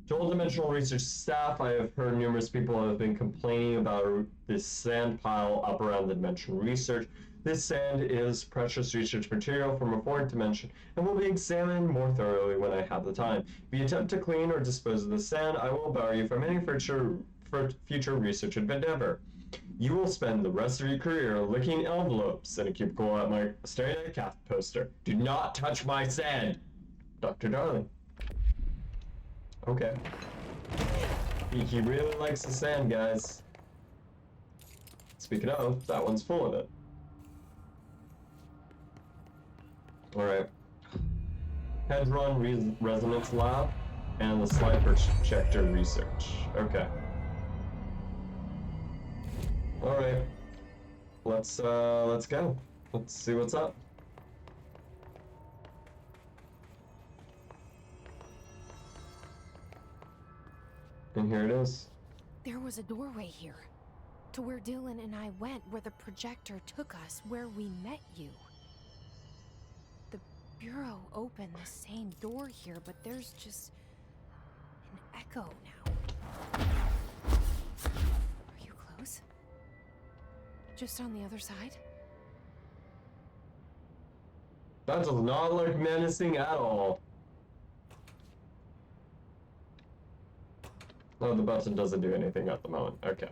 To all Dimensional Research staff, I have heard numerous people have been complaining about this sand pile up around the Dimension Research. This sand is precious research material from a foreign dimension and will be examined more thoroughly when I have the time. If you attempt to clean or dispose of the sand, I will bar you from any future research endeavor. You will spend the rest of your career licking envelopes in a cubicle at my staring at a cat poster. Do not touch my sand, Dr. Darling. Okay. He really likes the sand, guys. Speaking of, that one's full of it. Alright. Hadron Resonance Lab and the slide projector research. Okay. Alright. Let's go. Let's see what's up. And here it is. There was a doorway here. To where Dylan and I went, where the projector took us, where we met you. The Bureau opened the same door here, but there's just an echo now. Are you close? Just on the other side? That does not look menacing at all. Oh, the button doesn't do anything at the moment. Okay.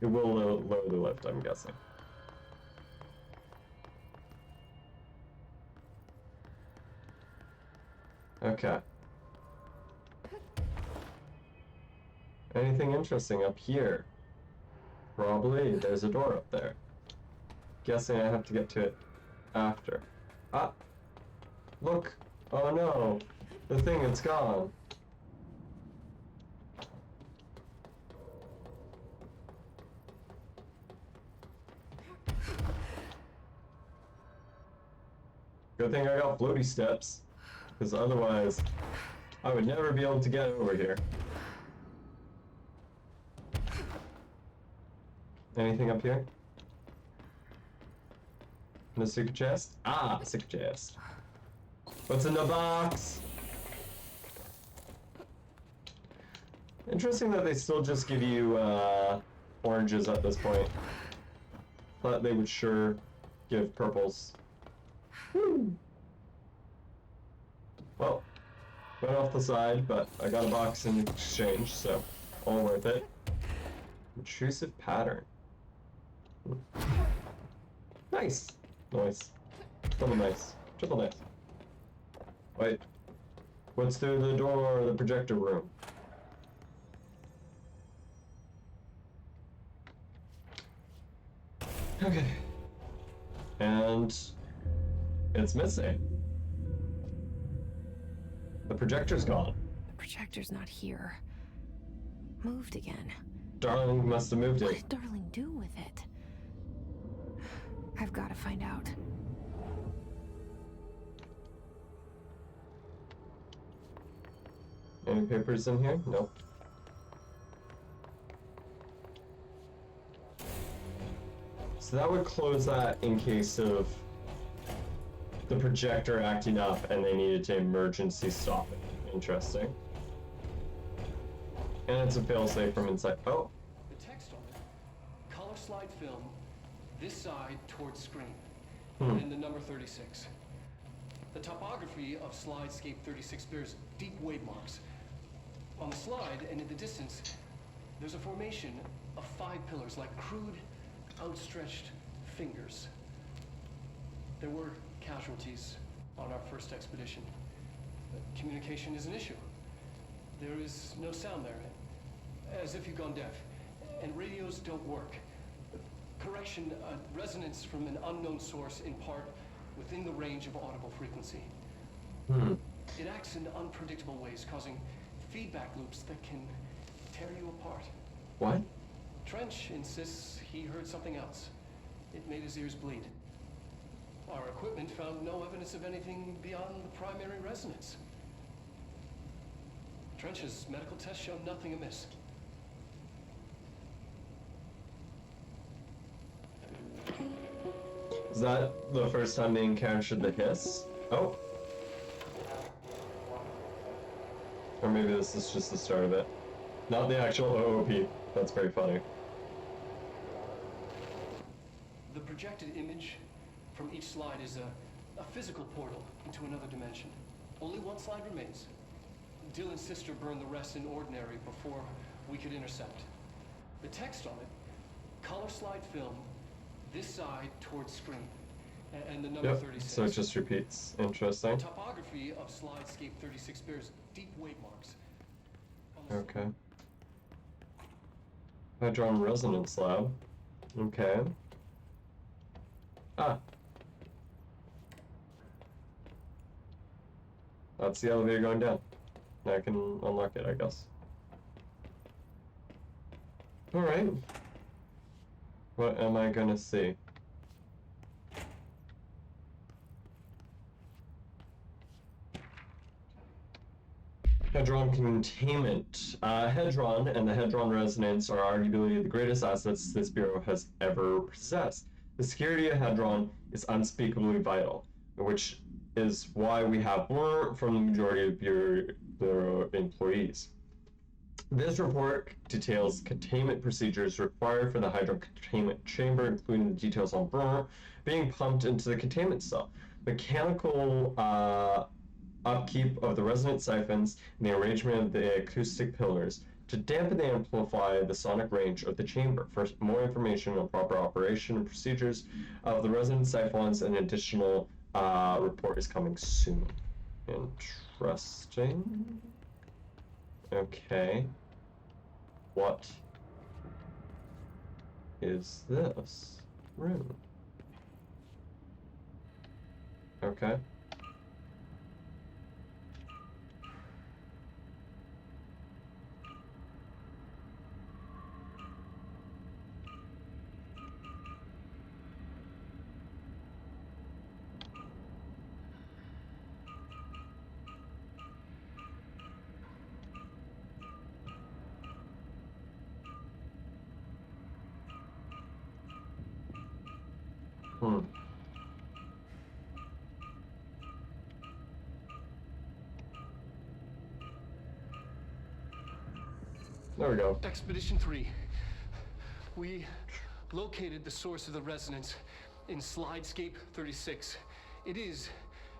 It will lower the lift, I'm guessing. Okay. Anything interesting up here? Probably. There's a door up there. Guessing I have to get to it after. Ah! Look! Oh no! The thing, it's gone. Good thing I got floaty steps, because otherwise I would never be able to get over here. Anything up here? No secret chest? Ah, secret chest. What's in the box? Interesting that they still just give you oranges at this point. Thought they would sure give purples. Well, went off the side, but I got a box in exchange, so all worth it. Intrusive pattern. Nice. Nice. Double nice. Triple nice. Wait. What's through the door of the projector room? Okay. And it's missing. The projector's gone. The projector's not here. Moved again. Darling must have moved What it. did Darling do with it? I've got to find out. Any papers in here? Nope. So that would close that in case of the projector acting up and they needed to emergency stop it. Interesting. And it's a failsafe from inside. Oh, The text on it, color slide film, this side towards screen, and the number 36. The topography of Slidescape 36 bears deep wave marks. On the slide and in the distance, there's a formation of 5 pillars like crude, outstretched fingers. There were casualties on our first expedition. Communication is an issue. There is no sound there, as if you've gone deaf, and radios don't work. Correction, resonance from an unknown source in part within the range of audible frequency. It acts in unpredictable ways, causing feedback loops that can tear you apart. what? Trench insists he heard something else. It made his ears bleed. Our equipment found no evidence of anything beyond the primary resonance. Trench's medical tests showed nothing amiss. Is that the first time they encountered the hiss? Oh. Or maybe this is just the start of it. Not the actual OOP. That's very funny. The projected image from each slide is a physical portal into another dimension. Only one slide remains. Dylan's sister burned the rest in ordinary before we could intercept. The text on it, color slide film, this side towards screen, and the number 36. So it just repeats. Interesting. The topography of Slidescape 36 bears deep wave marks. Okay. Hadron Resonance Lab. Okay. Ah. That's the elevator going down. Now I can unlock it, I guess. Alright. What am I gonna see? Hadron containment. Hadron and the Hadron Resonance are arguably the greatest assets this Bureau has ever possessed. The security of Hadron is unspeakably vital, which is why we have more from the majority of Bureau employees. This report details containment procedures required for the Hadron containment chamber, including the details on Brunner being pumped into the containment cell, mechanical upkeep of the resonant siphons, and the arrangement of the acoustic pillars to dampen and amplify the sonic range of the chamber. For more information on proper operation and procedures of the resonant siphons, an additional report is coming soon. Interesting. Okay. What is this room? Okay. There we go. Expedition 3. We located the source of the resonance in Slidescape 36. It is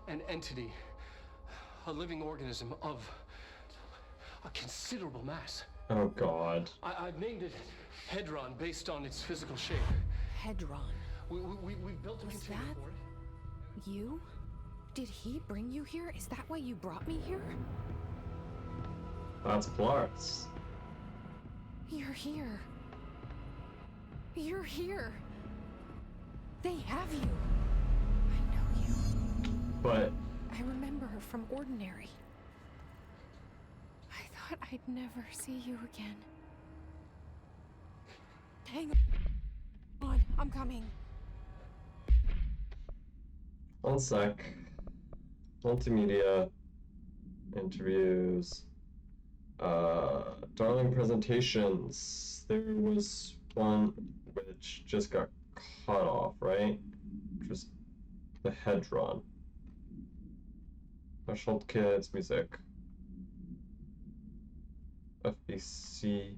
an entity, a living organism of a considerable mass. Oh God. I've named it Hedron based on its physical shape. Hedron. We built a Was container that for it. you? Did he bring you here? Is that why you brought me here? That's Polaris. You're here. You're here. They have you. I know you. But I remember her from Ordinary. I thought I'd never see you again. Hang on, I'm coming. one sec. Multimedia. Interviews. Darling presentations. There was one which just got cut off, right? Which was the Hedron. Threshold Kids, music. FBC.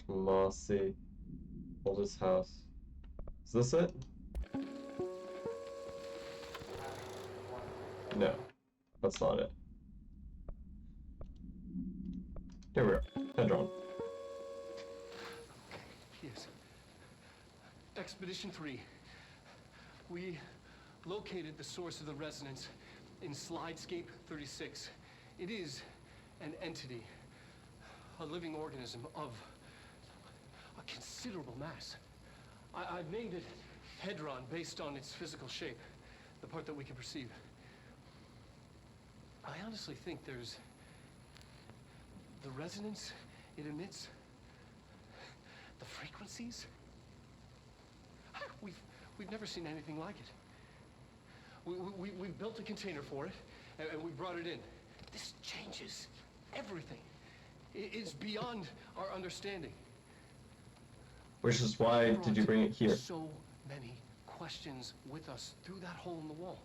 Tomasi. Oldest house. Is this it? No, that's not it. Here we are. Hedron. Yes. Expedition 3. We located the source of the resonance in Slidescape 36. It is an entity, a living organism of a considerable mass. I've named it Hedron based on its physical shape, the part that we can perceive. I honestly think there's the resonance it emits. The frequencies? We've never seen anything like it. We built a container for it, and we brought it in. This changes everything. It's beyond our understanding. Which is why did you bring it here? So many questions with us through that hole in the wall.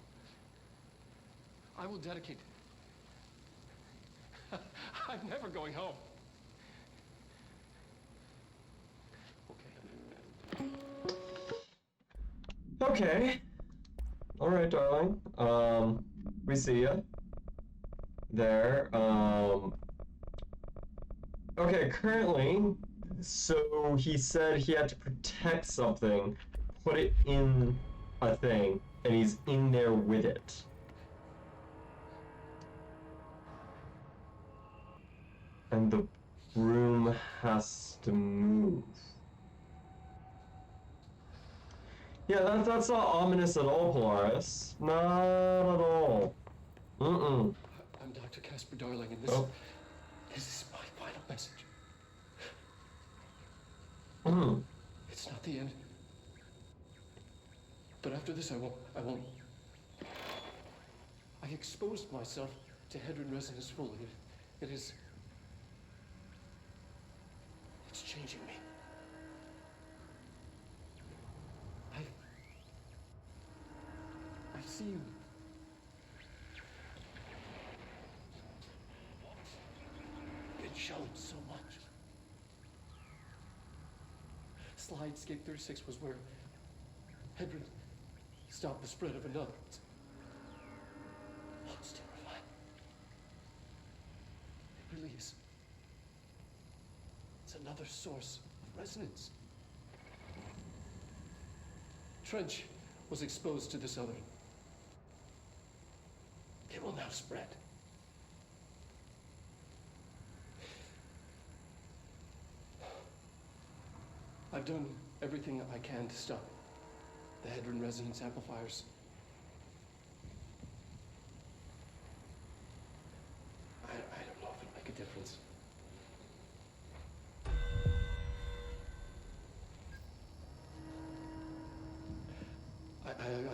I will dedicate. I'm never going home. Okay. Okay. All right, darling. We see ya. There. Okay, currently, so he said he had to protect something, put it in a thing, and he's in there with it. And the broom has to move. Yeah, that's not ominous at all, Polaris. Not at all. Mm-mm. I'm Dr. Casper Darling, and this is my final message. It's not the end. But after this, I won't. I exposed myself to Hedron resonance fully. It's changing me. I've seen been shown so much. Slidescape 36 was where Hedron stopped the spread of another. It's terrifying. It really is. It's another source of resonance. Trench was exposed to this other. It will now spread. I've done everything I can to stop the Hedron resonance amplifiers. I don't know if it'll make a difference. I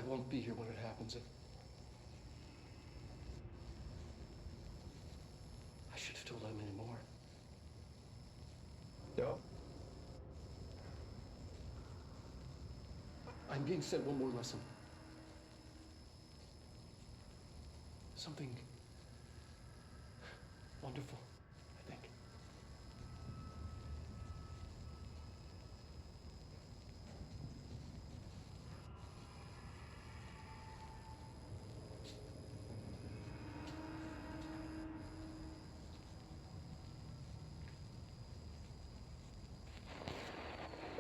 won't be here when it happens. I should have told him anymore. Yeah. I'm being sent one more lesson. Something wonderful, I think.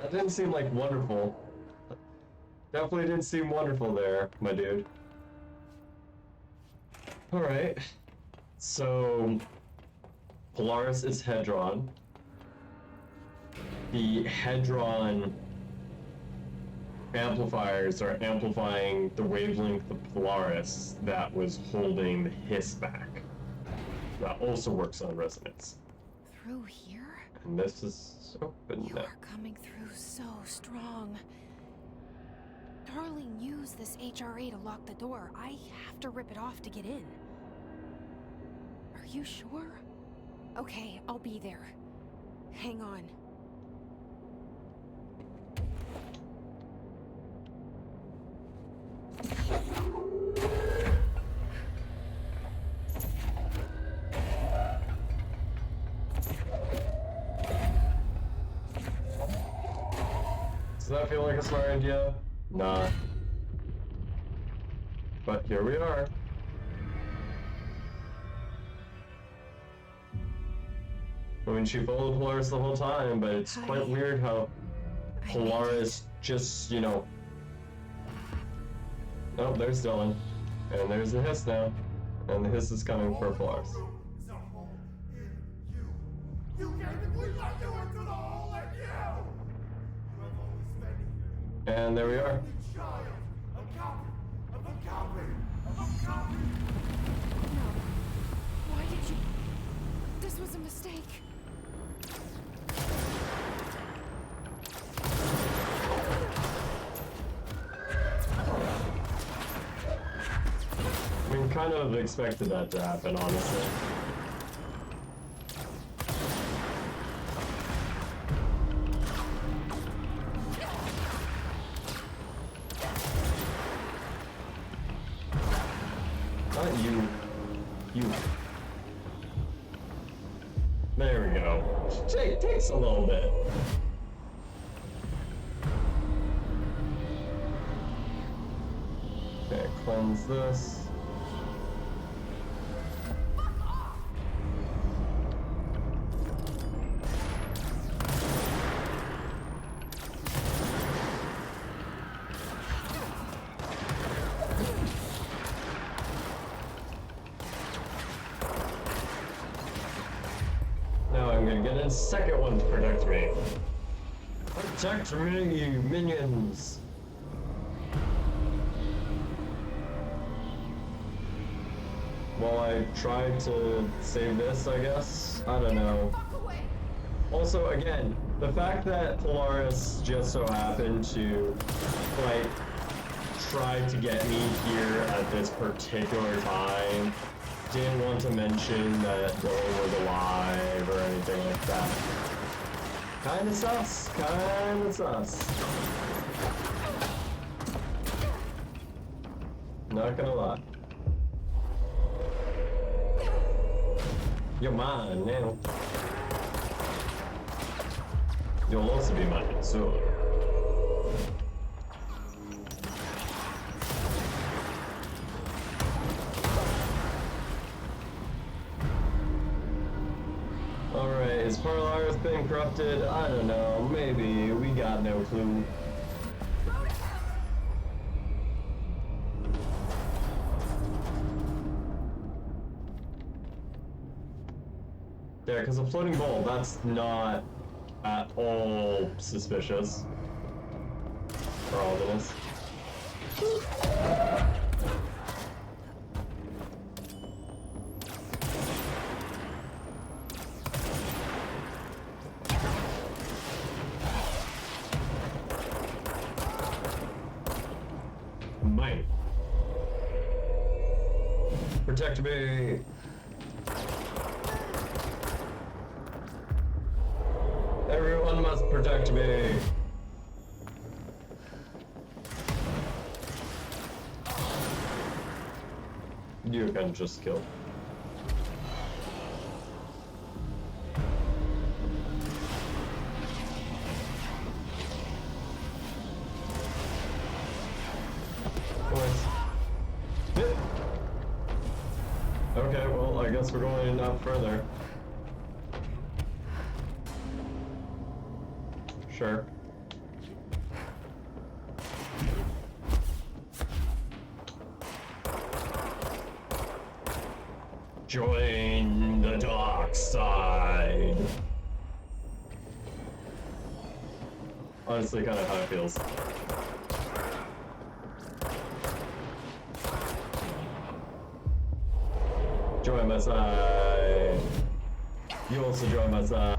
That didn't seem like wonderful. Definitely didn't seem wonderful there, my dude. Alright. So, Polaris is Hedron. The Hedron amplifiers are amplifying the wavelength of Polaris that was holding the hiss back. That also works on resonance. Through here? And this is open You now. are coming through so strong. Darling used this HRA to lock the door. I have to rip it off to get in. Are you sure? Okay, I'll be there. Hang on. Does that feel like a smart idea? Nah. But here we are. I mean, she followed Polaris the whole time, but it's quite weird how Polaris just, you know... Oh, there's Dylan. And there's the hiss now. And the hiss is coming for Polaris. And there we are. Why did you... This was a mistake. kind of expected that to happen, honestly. Not you. You. There we go. Takes a little bit. Okay, cleanse this. Now I'm gonna get a second one to protect me. Protect me, you minions! While I try to save this, I guess? I don't know. Also, again, the fact that Polaris just so happened to, like, try to get me here at this particular time, didn't want to mention that Dylan was alive or anything like that. Kinda sus. Kinda sus. Not gonna lie. You're mine now. You'll also be mine, so. Alright, is Polaris been corrupted? I don't know, maybe, we got no clue. Yeah, because a floating ball, that's not at all suspicious. For all of us. Mine. Protect me. Everyone must protect me. You can just kill. Nice. Hit. Okay, well, I guess we're going up further. Sure. Join the dark side. Honestly, kind of how it feels. Join my side. You also join my side.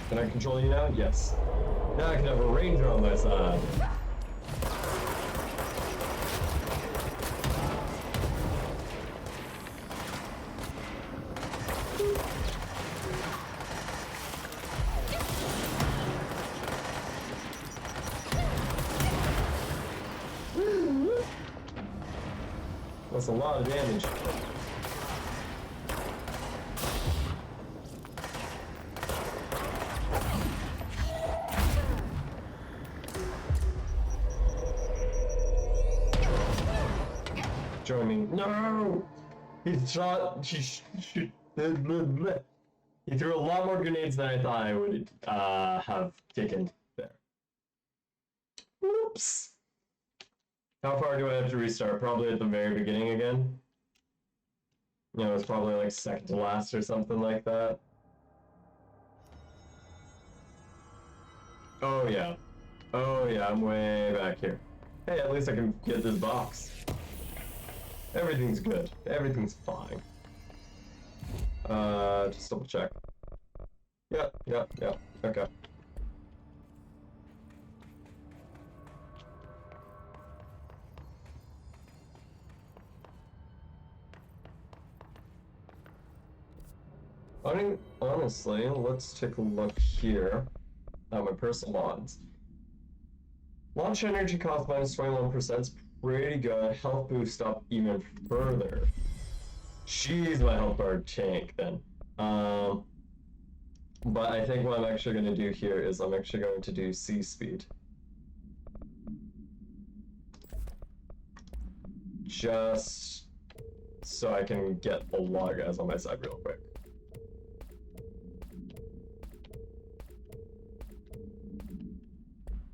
Can I control you now? Yes. Now I can have a ranger on my side. That's a lot of damage. Join me. No! He shot. He threw a lot more grenades than I thought I would have taken there. Oops. How far do I have to restart? Probably at the very beginning again. You know, it's probably like second to last or something like that. Oh yeah. Oh yeah, I'm way back here. Hey, at least I can get this box. Everything's good. Everything's fine. Just double check. Yep. Okay. Honestly, let's take a look here at my personal mods. Launch energy cost minus 21% is pretty good. Health boost up even further. She's my health bar tank then. But I think what I'm actually going to do here is I'm actually going to do C speed. Just so I can get a lot of guys on my side real quick.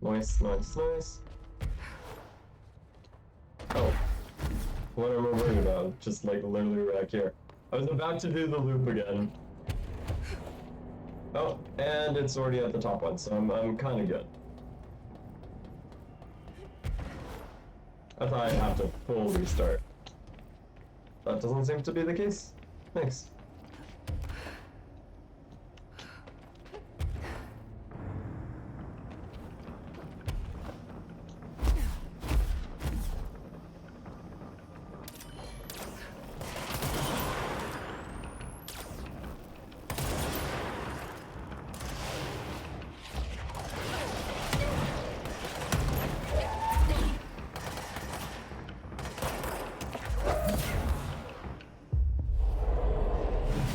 Nice. Oh. What am I worried about? Just like literally back here. I was about to do the loop again. Oh, and it's already at the top one, so I'm kind of good. I thought I'd have to full restart. That doesn't seem to be the case. Thanks.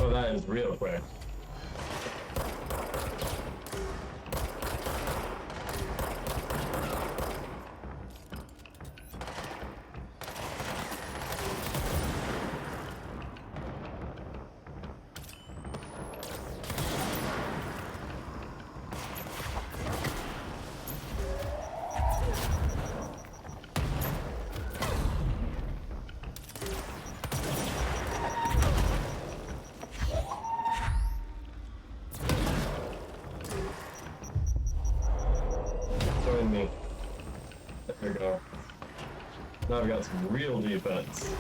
Oh, that is real quick. Join me. There we go. Now I've got some real defense.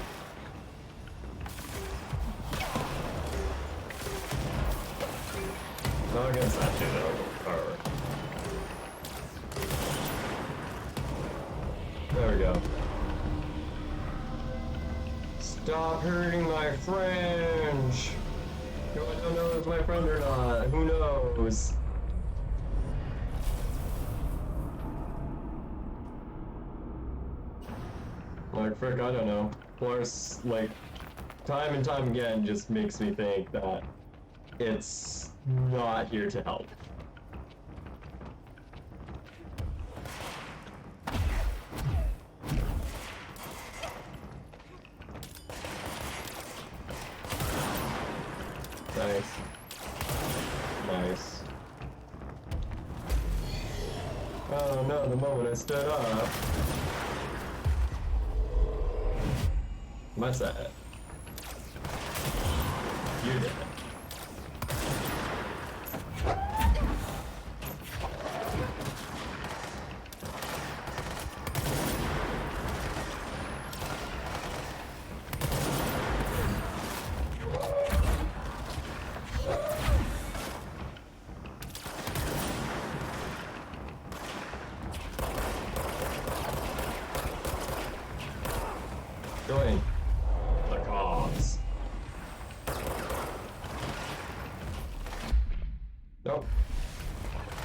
Not against that dude though. Alright. There we go. Stop hurting my fringe! I don't know if it's my friend or not. Who knows? Like, frick, I don't know. Plus, like, time and time again just makes me think that it's not here to help. Nice. Nice. Oh no, the moment I stood up. What's that? You did it. Join the cause. Nope.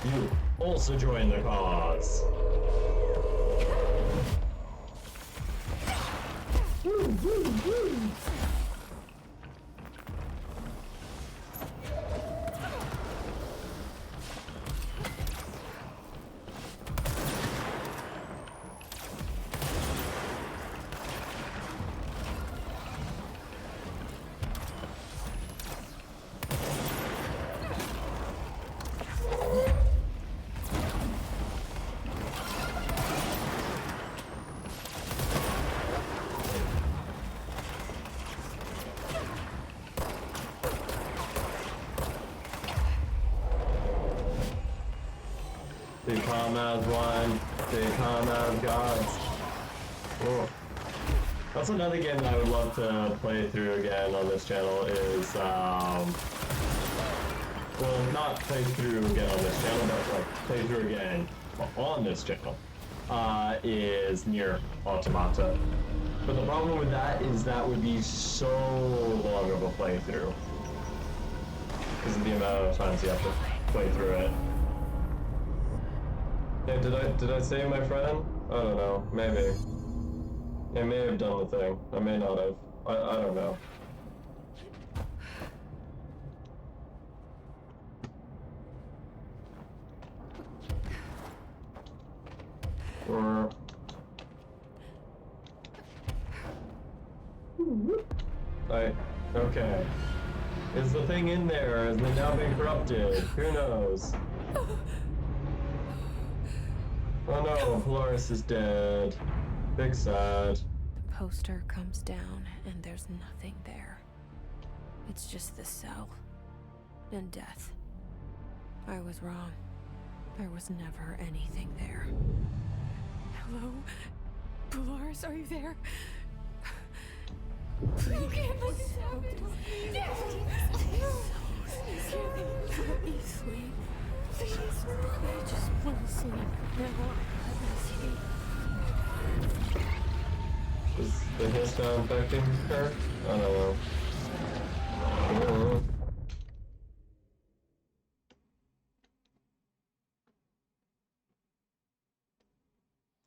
You also join the cause. Woo, woo, woo. They come as one, they come as gods. Oh. That's another game that I would love to play through again on this channel is, well, not play through again on this channel, but like play through again on this channel, is Nier Automata. But the problem with that is that would be so long of a playthrough. Because of the amount of times you have to play through it. Hey, did I save my friend? I don't know, maybe. I may have done the thing. I may not have. I don't know. Or... Okay. Is the thing in there? Has it now been corrupted? Who knows? Oh no, Polaris is dead. Big sad. The poster comes down and there's nothing there. It's just the cell. And death. I was wrong. There was never anything there. Hello? Polaris, are you there? Please. Let me sleep. Please. I just want to sleep. Now, let me sleep. Is the hiss now infecting her? I don't know. I don't know.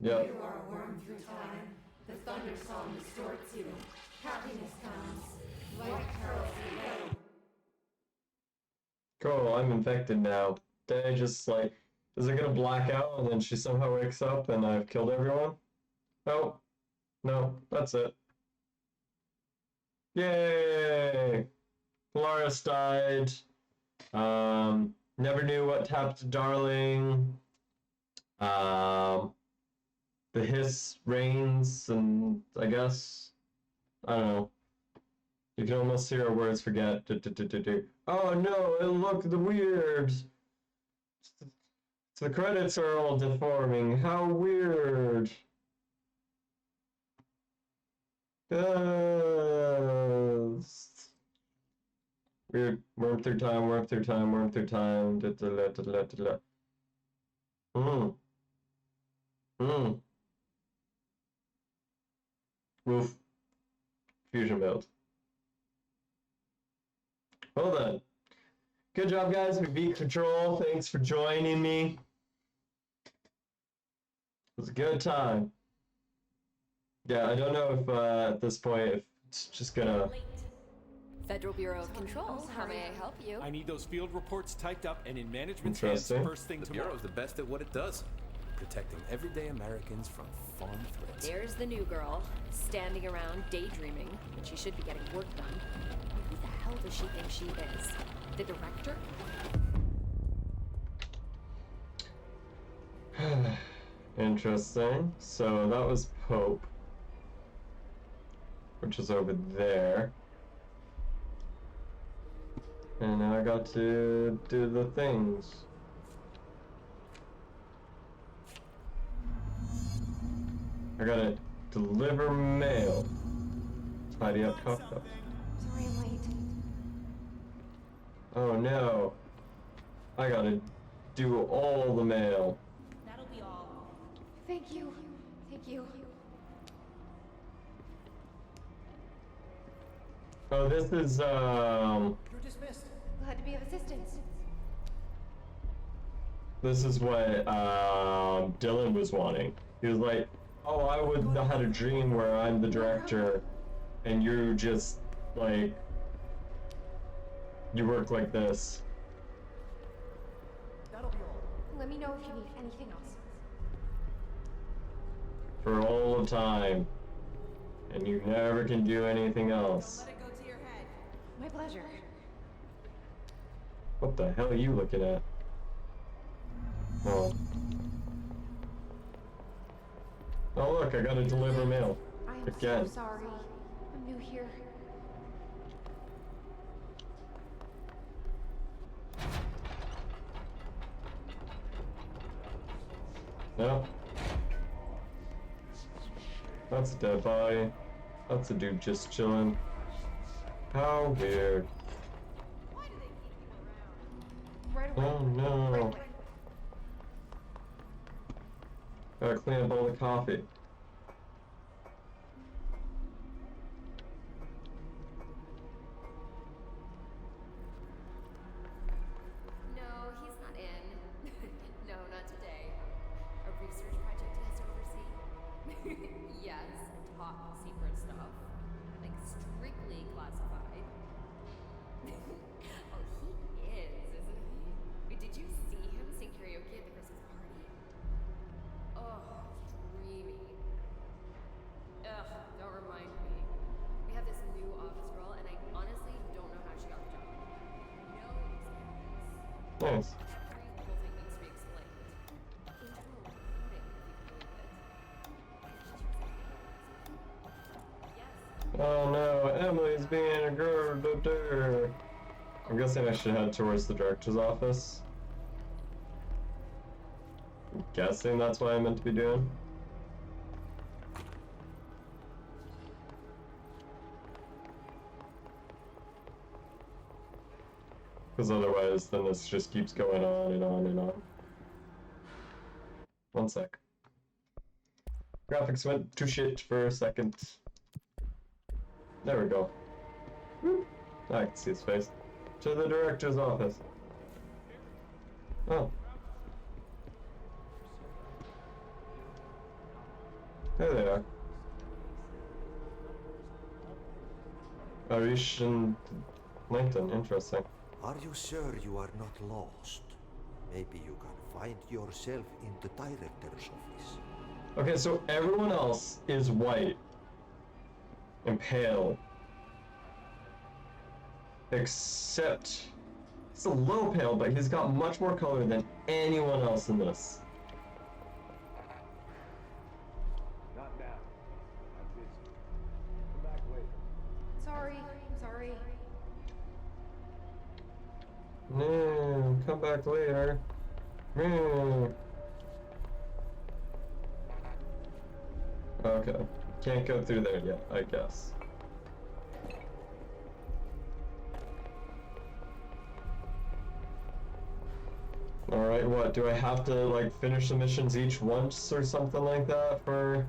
Yep. You are a worm through time. The thunder song distorts you. Happiness comes. White pearls you. Cool, I'm infected now. Did I just like... Is it gonna black out and then she somehow wakes up and I've killed everyone? Oh. No, that's it. Yay! Polaris died. Never knew what tapped to Darling. The hiss reigns, and I guess, I don't know. You can almost hear our words forget. Oh no, and look, the weird. The credits are all deforming. How weird. Weird. Worm through time, worm through time, worm through time. Woof. Fusion build. Well then. Good job, guys. We beat Control. Thanks for joining me. It was a good time. Yeah, I don't know if at this point if it's just gonna... Federal Bureau of Control, how may I help you? I need those field reports typed up and in management's hands Interesting. first thing tomorrow. The Bureau's the best at what it does. Protecting everyday Americans from foreign threats. There's the new girl, standing around daydreaming, but she should be getting work done. Who the hell does she think she is? The director? Interesting. So that was Pope, which is over there. And now I got to do the things. I gotta deliver mail. Tidy up cup cups. Sorry I'm late. Oh no. I gotta do all the mail. That'll be all. Thank you. Thank you. Oh, this is, You're dismissed. Glad to be of assistance. this is what, Dylan was wanting. He was like, oh, I would have had a dream where I'm the director, and you just, like, you work like this. That'll be all. Let me know if you need anything else. For all the time. And you never can do anything else. Let it go to your head. My pleasure. What the hell are you looking at? Oh. Oh look, I gotta deliver mail. I am Again. so sorry. I'm new here. No. That's a dead body. That's a dude just chilling. How weird. Right away. Oh no. Right away. Gotta clean up all the coffee. No, he's not in. No, not today. A research project he has to oversee? Yes, top secret stuff. Like strictly classified. Oh, he is, isn't he? Wait, did you see him sing karaoke at the Christmas party? Oh, dreamy. Ugh, don't remind me. We have this new office girl, and I honestly don't know how she got the job. No excuse. Nice. Every little thing needs to be explained. Into a recording, if you can believe it. Yes. Oh no, Emily's being a girl. I'm guessing I should head towards the director's office. I'm guessing that's what I'm meant to be doing. Because otherwise, then this just keeps going on and on and on. One sec. Graphics went to shit for a second. There we go. Whoop. I can see his face. To the director's office. Oh. There they are. Arish and Langton, interesting. Are you sure you are not lost? Maybe you can find yourself in the director's office. Okay, so everyone else is white and pale. Except, he's a little pale, but he's got much more color than anyone else in this. Not now. I'm busy. Come back later. Sorry. I'm sorry. No, come back later. No. Okay, can't go through there yet, I guess. Alright, what, do I have to, like, finish the missions each once or something like that for...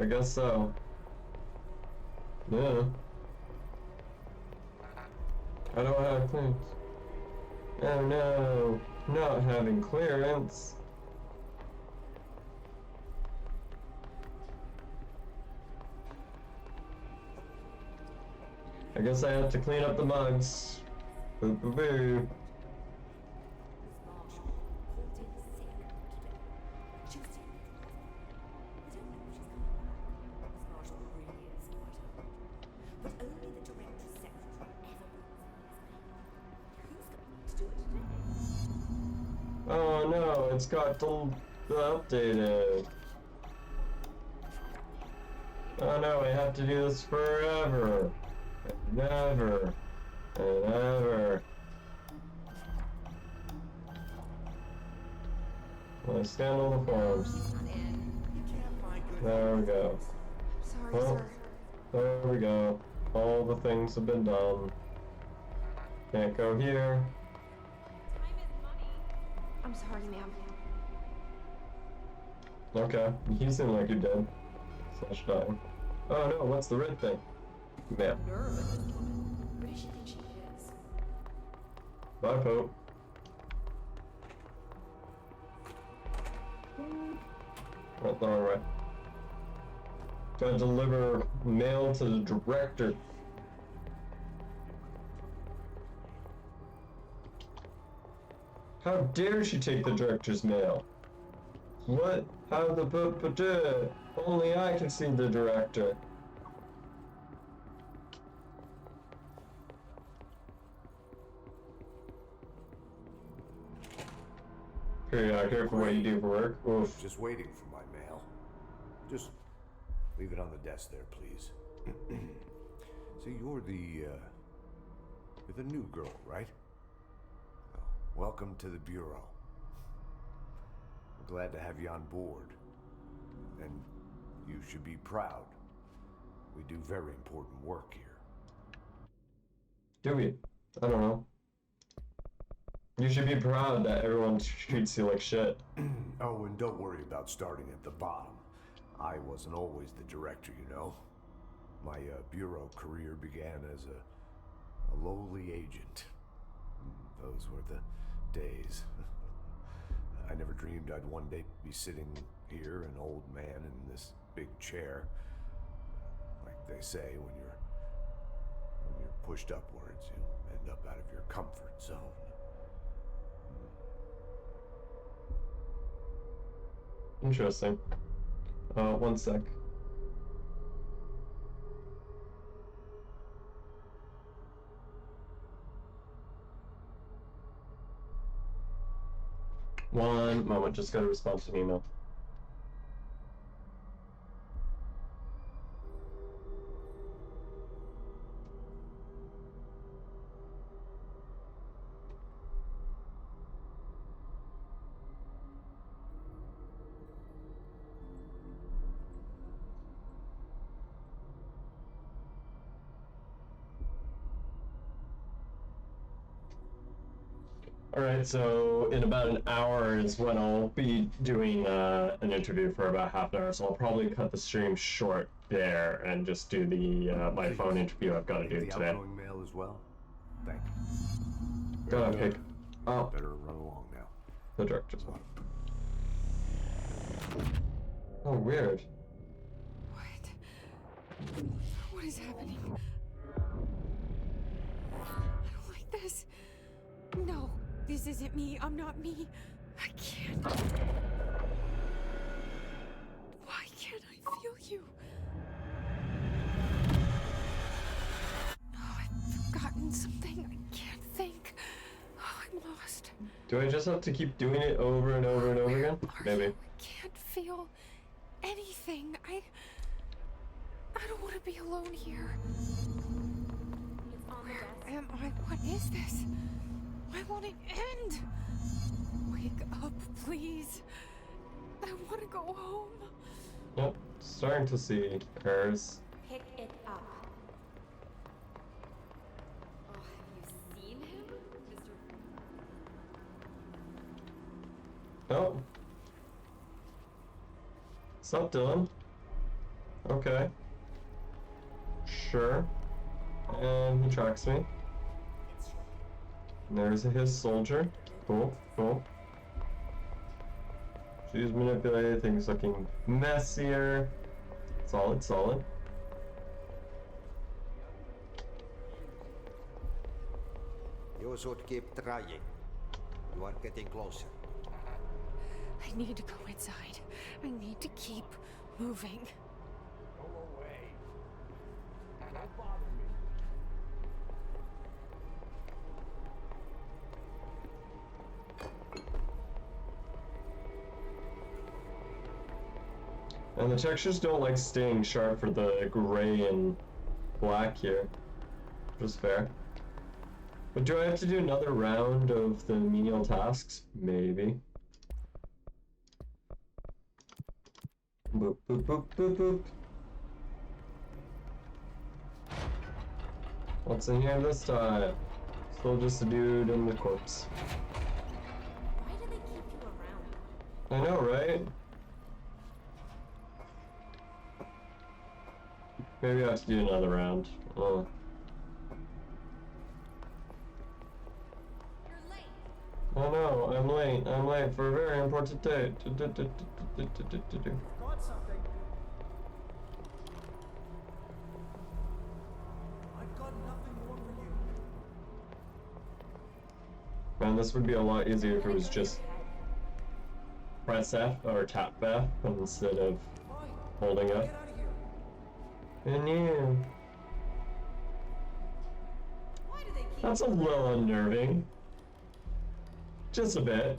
I guess so. Yeah. I don't have clearance. Oh no, not having clearance. I guess I have to clean up the mugs. Boo boo boo. Oh no, it's got updated. Oh no, I have to do this forever. Never. And ever. Let's scan all the forms. There we go. Sorry, Well, sir. there we go. All the things have been done. Can't go here. I'm sorry, ma'am. Okay, you seem like you're dead. Slash dying. Oh no, what's the red thing? Man. Nerve of this woman. What does she think she is? Bye, Pope. Went the wrong way. Gotta deliver mail to the director. How dare she take the director's mail? What? How the do? Only I can see the director. Here, careful what you do for work. Oof. Just waiting for my mail. Just leave it on the desk there, please. So you're the new girl, right? Well, welcome to the Bureau. glad to have you on board. And you should be proud. We do very important work here. Do we? I don't know. You should be proud that everyone treats you like shit. Oh, and don't worry about starting at the bottom. I wasn't always the director, you know. My bureau career began as a lowly agent. Those were the days. I never dreamed I'd one day be sitting here, an old man in this big chair. Like they say, when you're pushed upwards, you end up out of your comfort zone. Interesting. One sec. One moment, just gotta respond to an email. Alright, so in about an hour is when I'll be doing an interview for about half an hour, so I'll probably cut the stream short there and just do the my phone interview I've got to do The today. outgoing mail as well? Thank you. Gotta pick up Better run along now. the director's one. Oh, weird. What is happening? I don't like this. No, this isn't me. I'm not me. I can't. Why can't I feel you? Oh, I've forgotten something. I can't think. Oh, I'm lost. Do I just have to keep doing it over and over and over again? Maybe. I can't feel anything. I don't want to be alone here. Where am I? What is this? Why won't it end? Wake up, please. I want to go home. Yep, starting to see errors. Pick it up. Oh, have you seen him, Mr. Oh. What's up, Dylan? Okay. Sure. And he tracks me. And there's his soldier. Cool, cool. She's manipulated, things looking messier. Solid, solid. You should keep trying. You are getting closer. I need to go inside. I need to keep moving. Go away. Don't bother me. And the textures don't like staying sharp for the gray and black here. Which is fair. But do I have to do another round of the menial tasks? Maybe. Boop, boop, boop, boop, boop. What's in here this time? Still just a dude and the corpse. Why do they keep you around? I know, right? Maybe I have to do another round. You're late. Oh no, I'm late. I'm late for a very important date. Got something. I've got nothing more for you. Man, this would be a lot easier if it was just press F or tap F instead of holding up. Get out of here. And you. Why do they keep That's a little unnerving. Just a bit.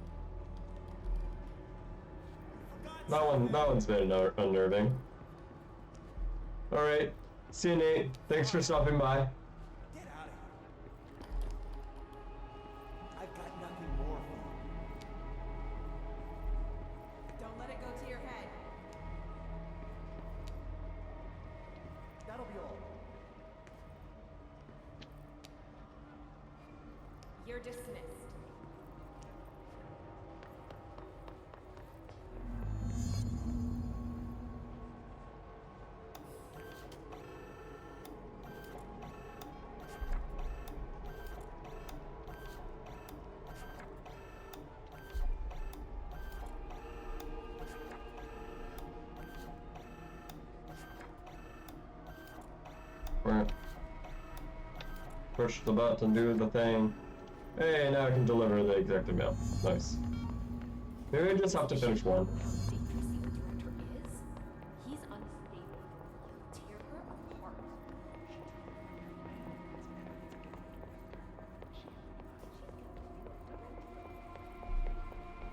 That one's been unnerving. Alright. See you, Nate. Thanks for stopping by. Get out of here. I've got nothing more for you. You're dismissed. Right. Push the button, do the thing. Hey, now I can deliver the executive mail. Nice. Maybe I just have to finish one. How dangerous the director is? He's unstable. He'll tear her apart.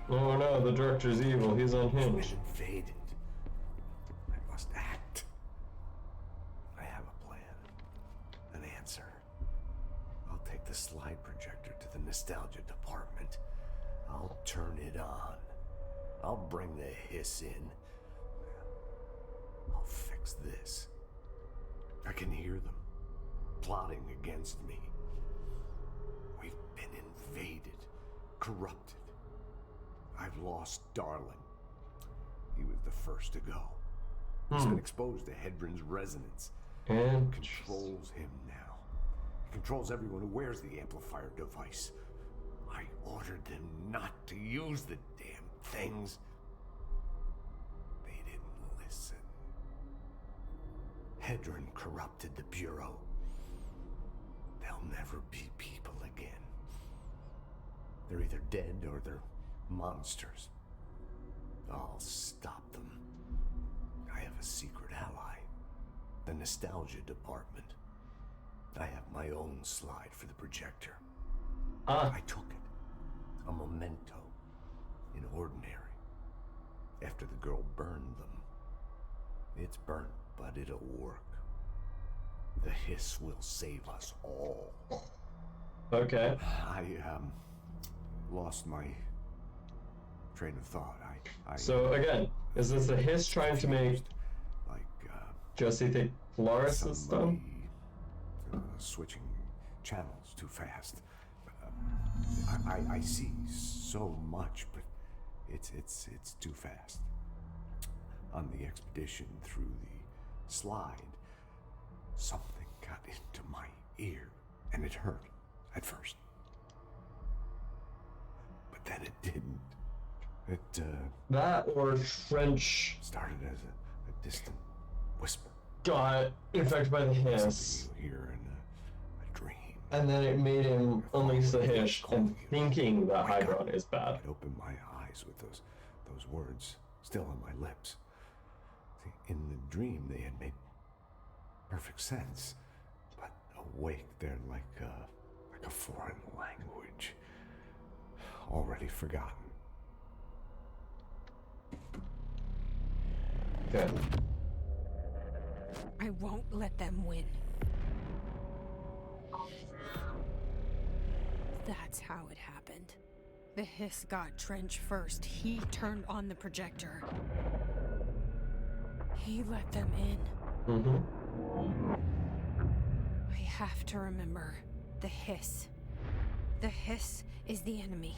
Oh no, the director's evil. He's unhinged. Invaded. I must act. I have a plan. An answer. I'll take the slide projector to the nostalgia department. I'll turn it on. I'll bring the hiss in. I'll fix this. I can hear them plotting against me. We've been invaded, corrupted. I've lost Darling. He was the first to go. He's been exposed to Hedron's resonance. And Controls him now. He controls everyone who wears the amplifier device. I ordered them not to use the damn things. They didn't listen. Hedron corrupted the Bureau. They'll never be people again. They're either dead or they're monsters. I'll stop them. I have a secret ally. The Nostalgia Department. I have my own slide for the projector. I took it. A memento. In ordinary. After the girl burned them. It's burnt, but it'll work. The hiss will save us all. okay. I, lost my train of thought. So again, is this a hiss trying to make like Jesse think Polaris is somebody, dumb? Switching channels too fast. I see so much, but it's too fast. On the expedition through the slide, something got into my ear, and it hurt at first. But then it didn't. It That or Trench started as a distant whisper. got infected by the hiss. Something you hear in a dream. And then it made him unleash the hiss and thinking that Hydron is bad. I opened my eyes with those words still on my lips. See, in the dream they had made perfect sense, but awake they're like a foreign language, already forgotten. Okay. I won't let them win. That's how it happened. The hiss got Trench first. He turned on the projector. He let them in. Mm-hmm. I have to remember the hiss. The hiss is the enemy.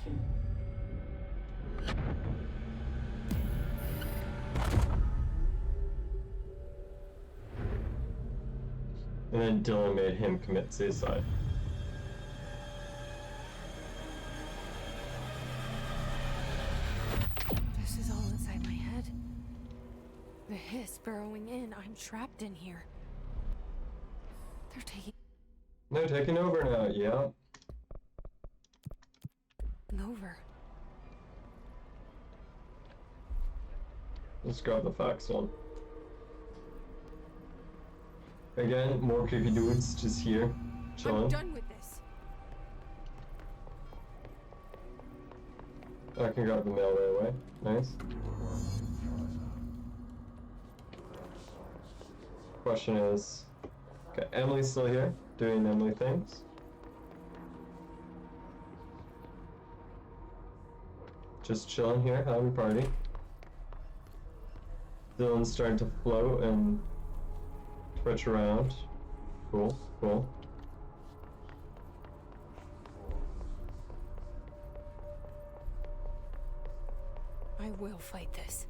And then Dylan made him commit suicide. This is all inside my head. The hiss burrowing in. I'm trapped in here. They're taking over now, yeah. over. Let's grab the fax one. Again, more creepy dudes just here, chilling. I'm done with this. I can grab the mail right away. Nice. Question is, okay, Emily's still here, doing Emily things. Just chilling here, having a party. Dylan's starting to float and twitch around. Cool, cool. I will fight this.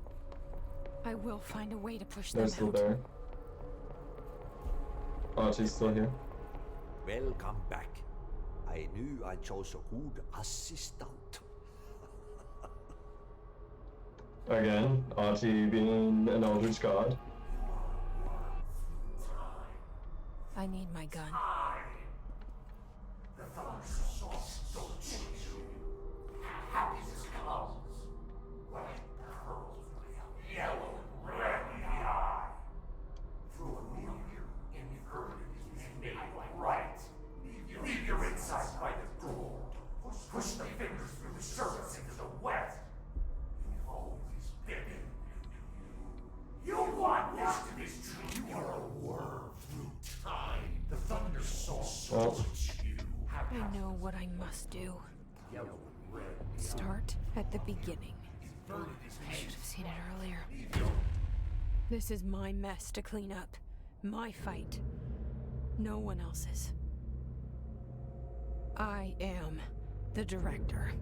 I will find a way to push them They're still out. there. Archie's still here. Welcome back. I knew I chose a good assistant. Again, Archie being an Eldritch God. I need my gun. Leave your insides by the door. Push the fingers through the surface into the wet. You've always been in. You want this to be true. You are a worm through time. The Thunder Soul sorts you. I know what I must do. Start at the beginning. I should have seen it earlier. This is my mess to clean up. My fight. No one else's. I am the director.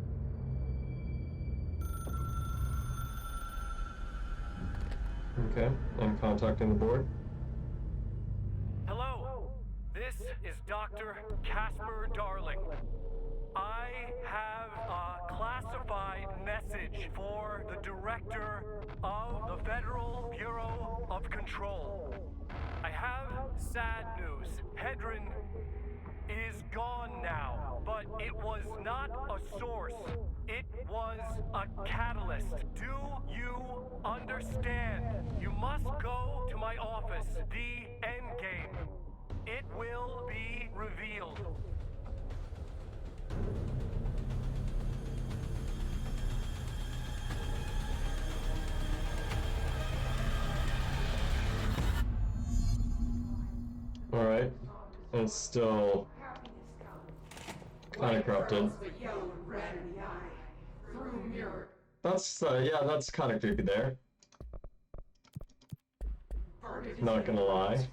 Okay, I'm contacting the board. Hello, this is Dr. Casper Darling. I have a classified message for the director of the Federal Bureau of Control. I have sad news. Hedron is gone now, but it was not a source. It was a catalyst. Do you understand? You must go to my office, the Endgame. It will be revealed. Alright. And it's still kind of corrupted. That's, yeah, that's kind of creepy there. Not gonna lie.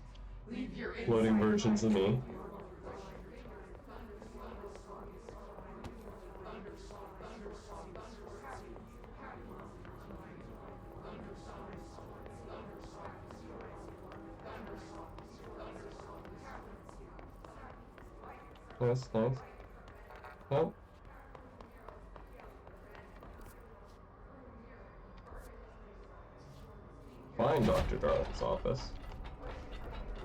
Floating versions of me. Nice, nice. Oh. Find Dr. Darling's office.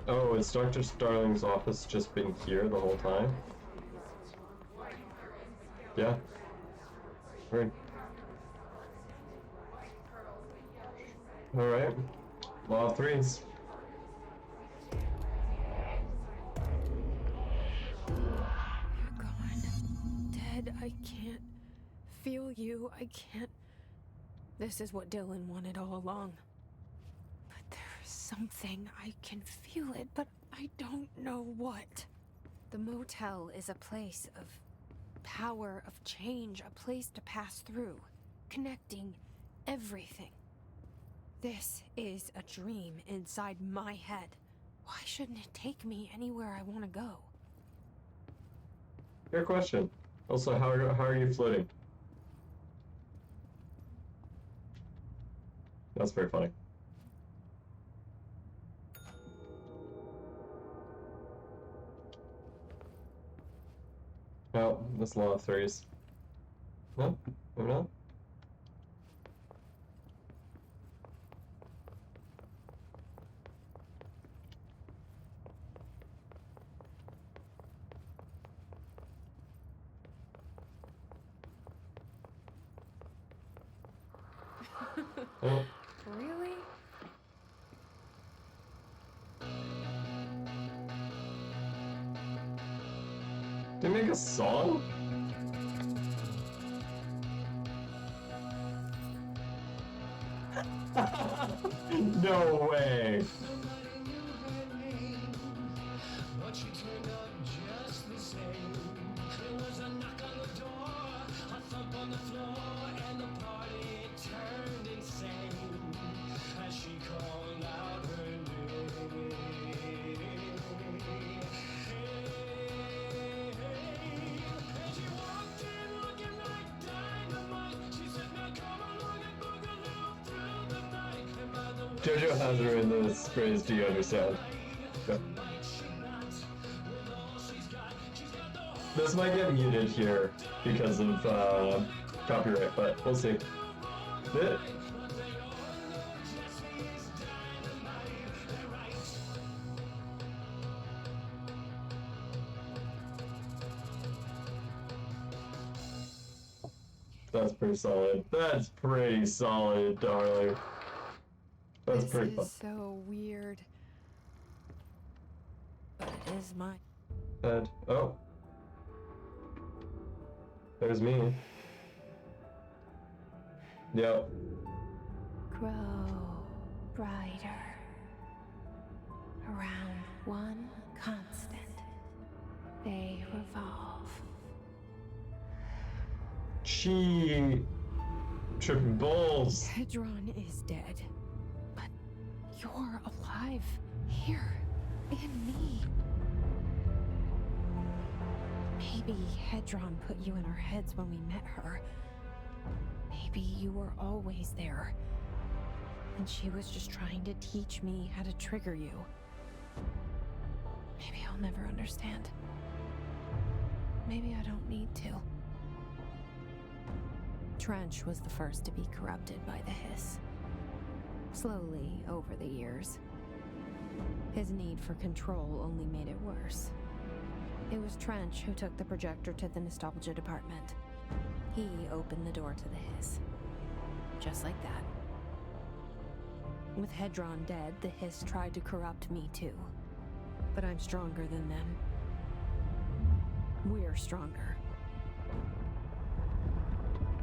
Oh, has Dr. Darling's office just been here the whole time? Yeah. Weird. Alright. Law of threes. You're gone. Dead. I can't feel you. I can't. This is what Dylan wanted all along. But there's something. I can feel it, but I don't know what. The motel is a place of power, of change, a place to pass through, connecting everything. This is a dream inside my head. Why shouldn't it take me anywhere I want to go? Fair question. Also, how are you floating? That's very funny. Oh, this law of threes. No? Maybe not? Oh. Really? Did they make a song? No way. But she turned up just the same. There was a knock on the door, a thump on the floor, and the party turned insane as she called out her name. And she walked in looking like dynamite. She said, "Now come along and boogie Jojo has ruined this phrase, do you understand? Okay. This might get muted here because of copyright, but we'll see. That's pretty solid. That's pretty solid, darling. That's pretty fun. This is so weird. But it is my Head. Oh. There's me. Yep. Grow brighter. Around one constant, they revolve. She tripping balls. Hedron is dead. But you're alive here in me. Maybe Hedron put you in our heads when we met her. Maybe you were always there. And she was just trying to teach me how to trigger you. Maybe I'll never understand. Maybe I don't need to. Trench was the first to be corrupted by the hiss. Slowly, over the years. His need for control only made it worse. It was Trench who took the projector to the nostalgia department. He opened the door to the hiss. Just like that. With Hedron dead, the hiss tried to corrupt me too. But I'm stronger than them. We're stronger.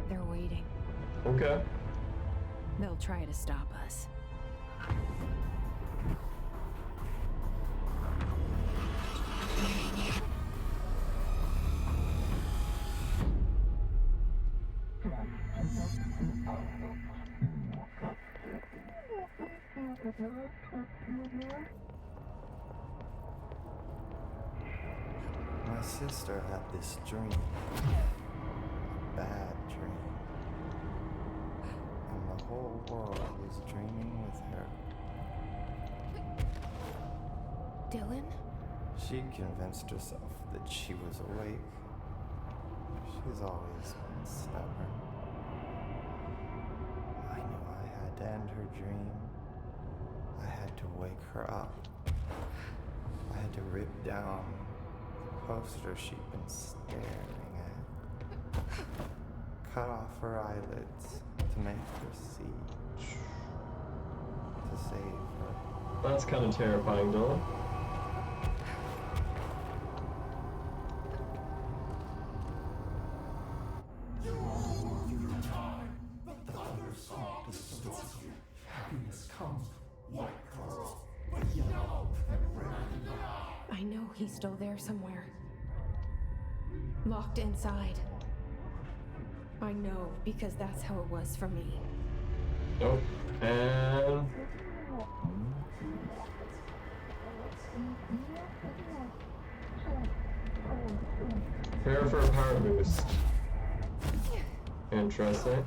They're waiting. Okay. They'll try to stop us. My sister had this dream. A bad dream. And the whole world was dreaming with her. Dylan? She convinced herself that she was awake. She's always been stubborn. I knew I had to end her dream. I had to wake her up. I had to rip down the poster she'd been staring at. Cut off her eyelids to make her see. To save her. That's kind of terrifying, Dylan. I know he's still there somewhere. Locked inside. I know, because that's how it was for me. Nope. And... prepare for a power boost. Interesting.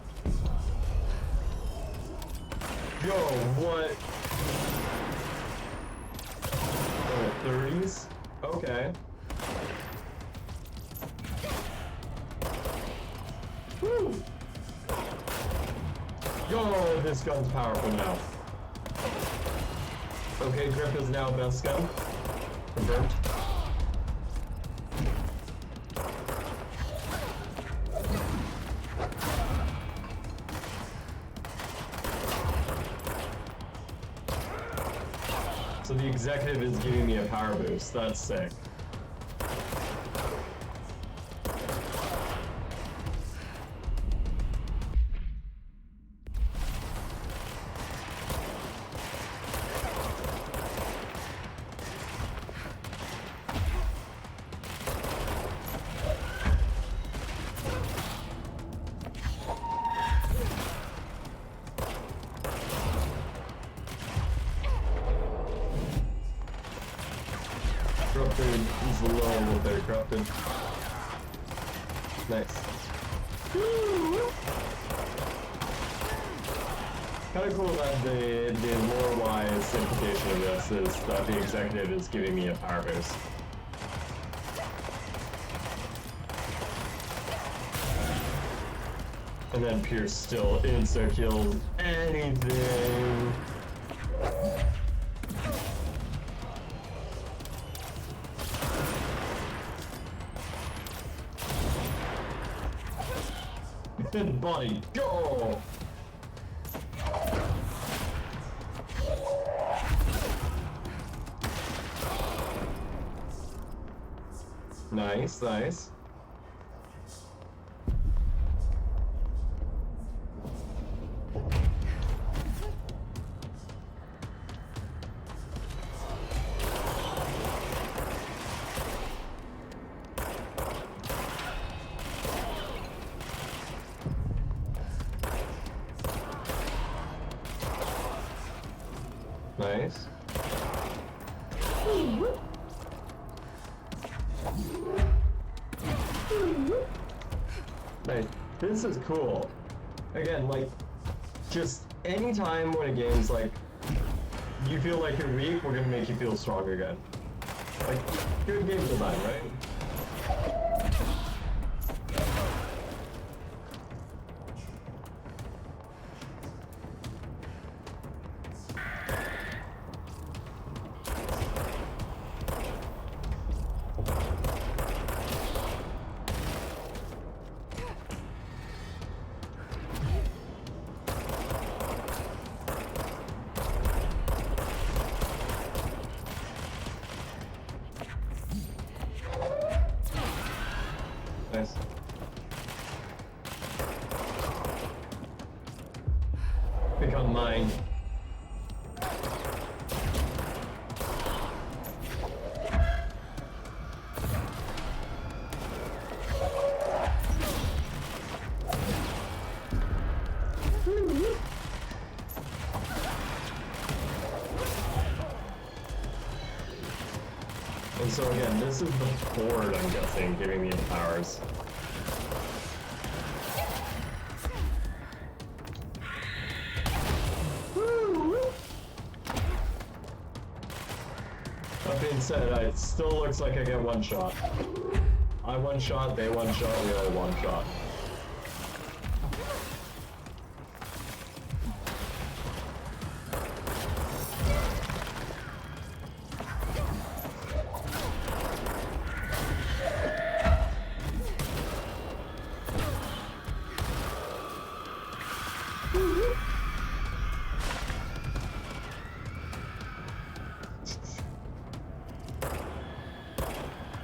Yo, what? 30s? Okay. Woo! Yo, this gun's powerful now. Okay, grip is now best gun. Confirmed. So the executive is giving me a power boost. That's sick. Corrupted. He's low a little bit. Corrupted. Nice. Kind of cool that the lore-wise implication of this is that the executive is giving me a power boost. And then Pierce still insta-kills anything. Good body, go! Nice, nice. Nice. Nice. This is cool. Again, like, just anytime when a game's like, you feel like you're weak, we're gonna make you feel strong again. Like, good game design, right? Nice. Become mine. And so again, this is the board, I'm guessing, giving me the powers. That being said, it still looks like I get one shot. I one shot, they one shot, we all one shot.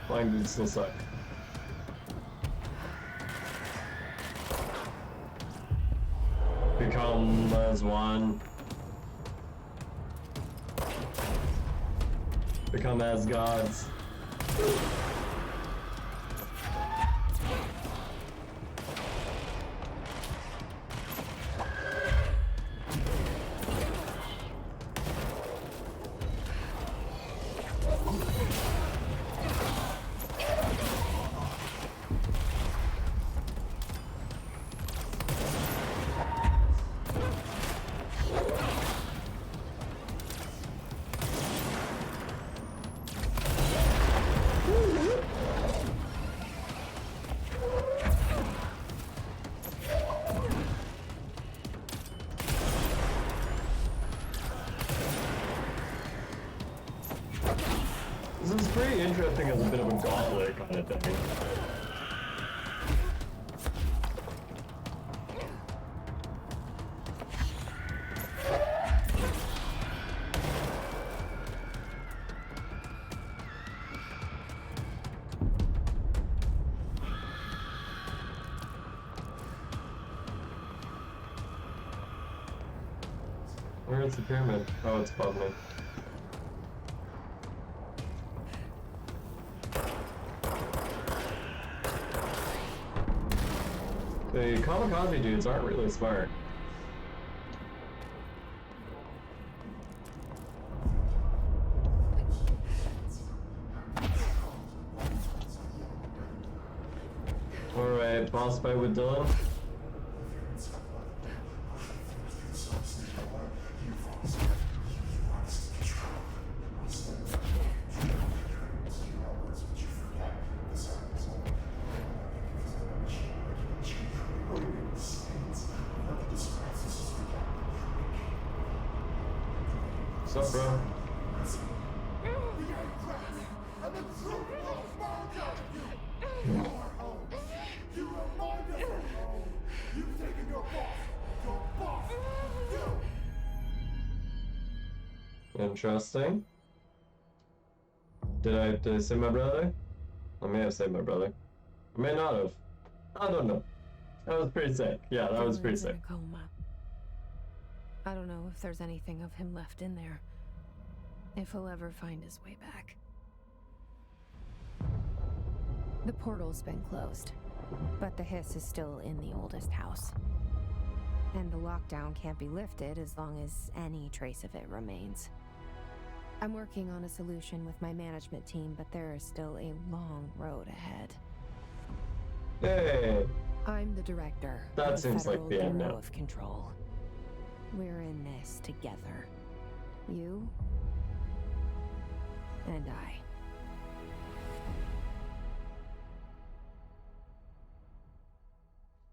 Flying dudes still suck. Become as one. Become as gods. This is pretty interesting as a bit of a gauntlet kind of thing. Where is the pyramid? Oh, it's above me. The kamikaze dudes aren't really smart. Alright, boss fight with Dylan. What's up, bro? Interesting. Did I say my brother? I may have said my brother. I may not have. I don't know. That was pretty sick. Yeah, that was pretty Dylan's in sick. a coma. I don't know if there's anything of him left in there. If he'll ever find his way back. The portal's been closed, but the hiss is still in the oldest house. And the lockdown can't be lifted as long as any trace of it remains. I'm working on a solution with my management team, but there is still a long road ahead. Hey! I'm the director That of the seems like Federal the end Bureau now. of Control. We're in this together. You and I.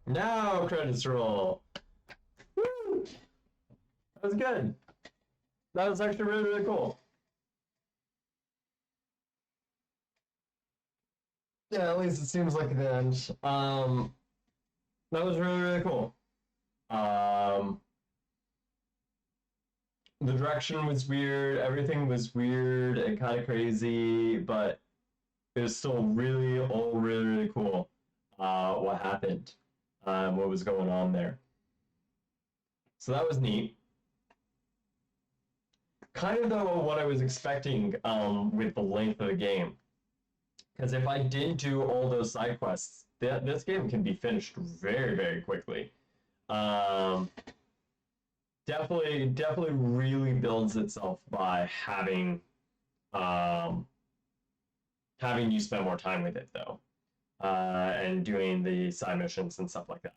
Now credits roll. Woo! That was good. That was actually really, really cool. Yeah, at least it seems like the end. That was really, really cool. The direction was weird, everything was weird and kind of crazy, but it was still really, all really, really cool. What happened, what was going on there. So that was neat. Kind of though what I was expecting with the length of the game. Because if I didn't do all those side quests, this game can be finished very, very quickly. Definitely really builds itself by having you spend more time with it though, and doing the side missions and stuff like that.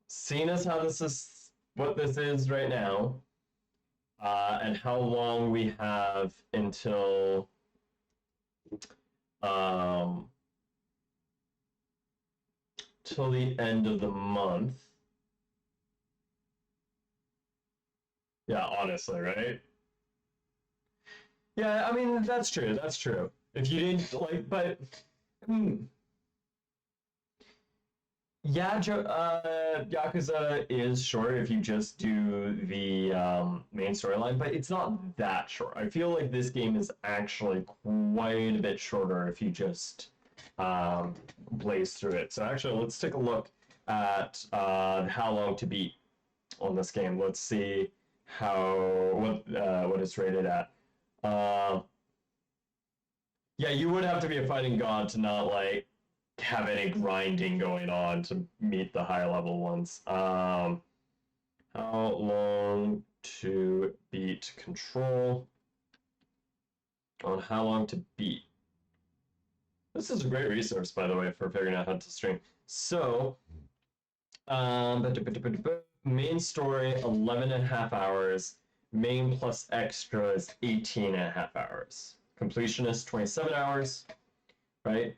Seeing as how this is what this is right now, and how long we have until till the end of the month. Yeah, honestly, right? Yeah, I mean, that's true, that's true. If you didn't, like, but, yeah, Yakuza is short if you just do the main storyline, but it's not that short. I feel like this game is actually quite a bit shorter if you just blaze through it. So actually, let's take a look at how long to beat on this game. Let's see what it's rated at. Yeah, you would have to be a fighting god to not like have any grinding going on to meet the higher level ones. How long to beat Control? On how long to beat. This is a great resource, by the way, for figuring out how to stream. So, main story 11.5 hours. Main plus extras 18.5 hours. Completionist 27 hours, right?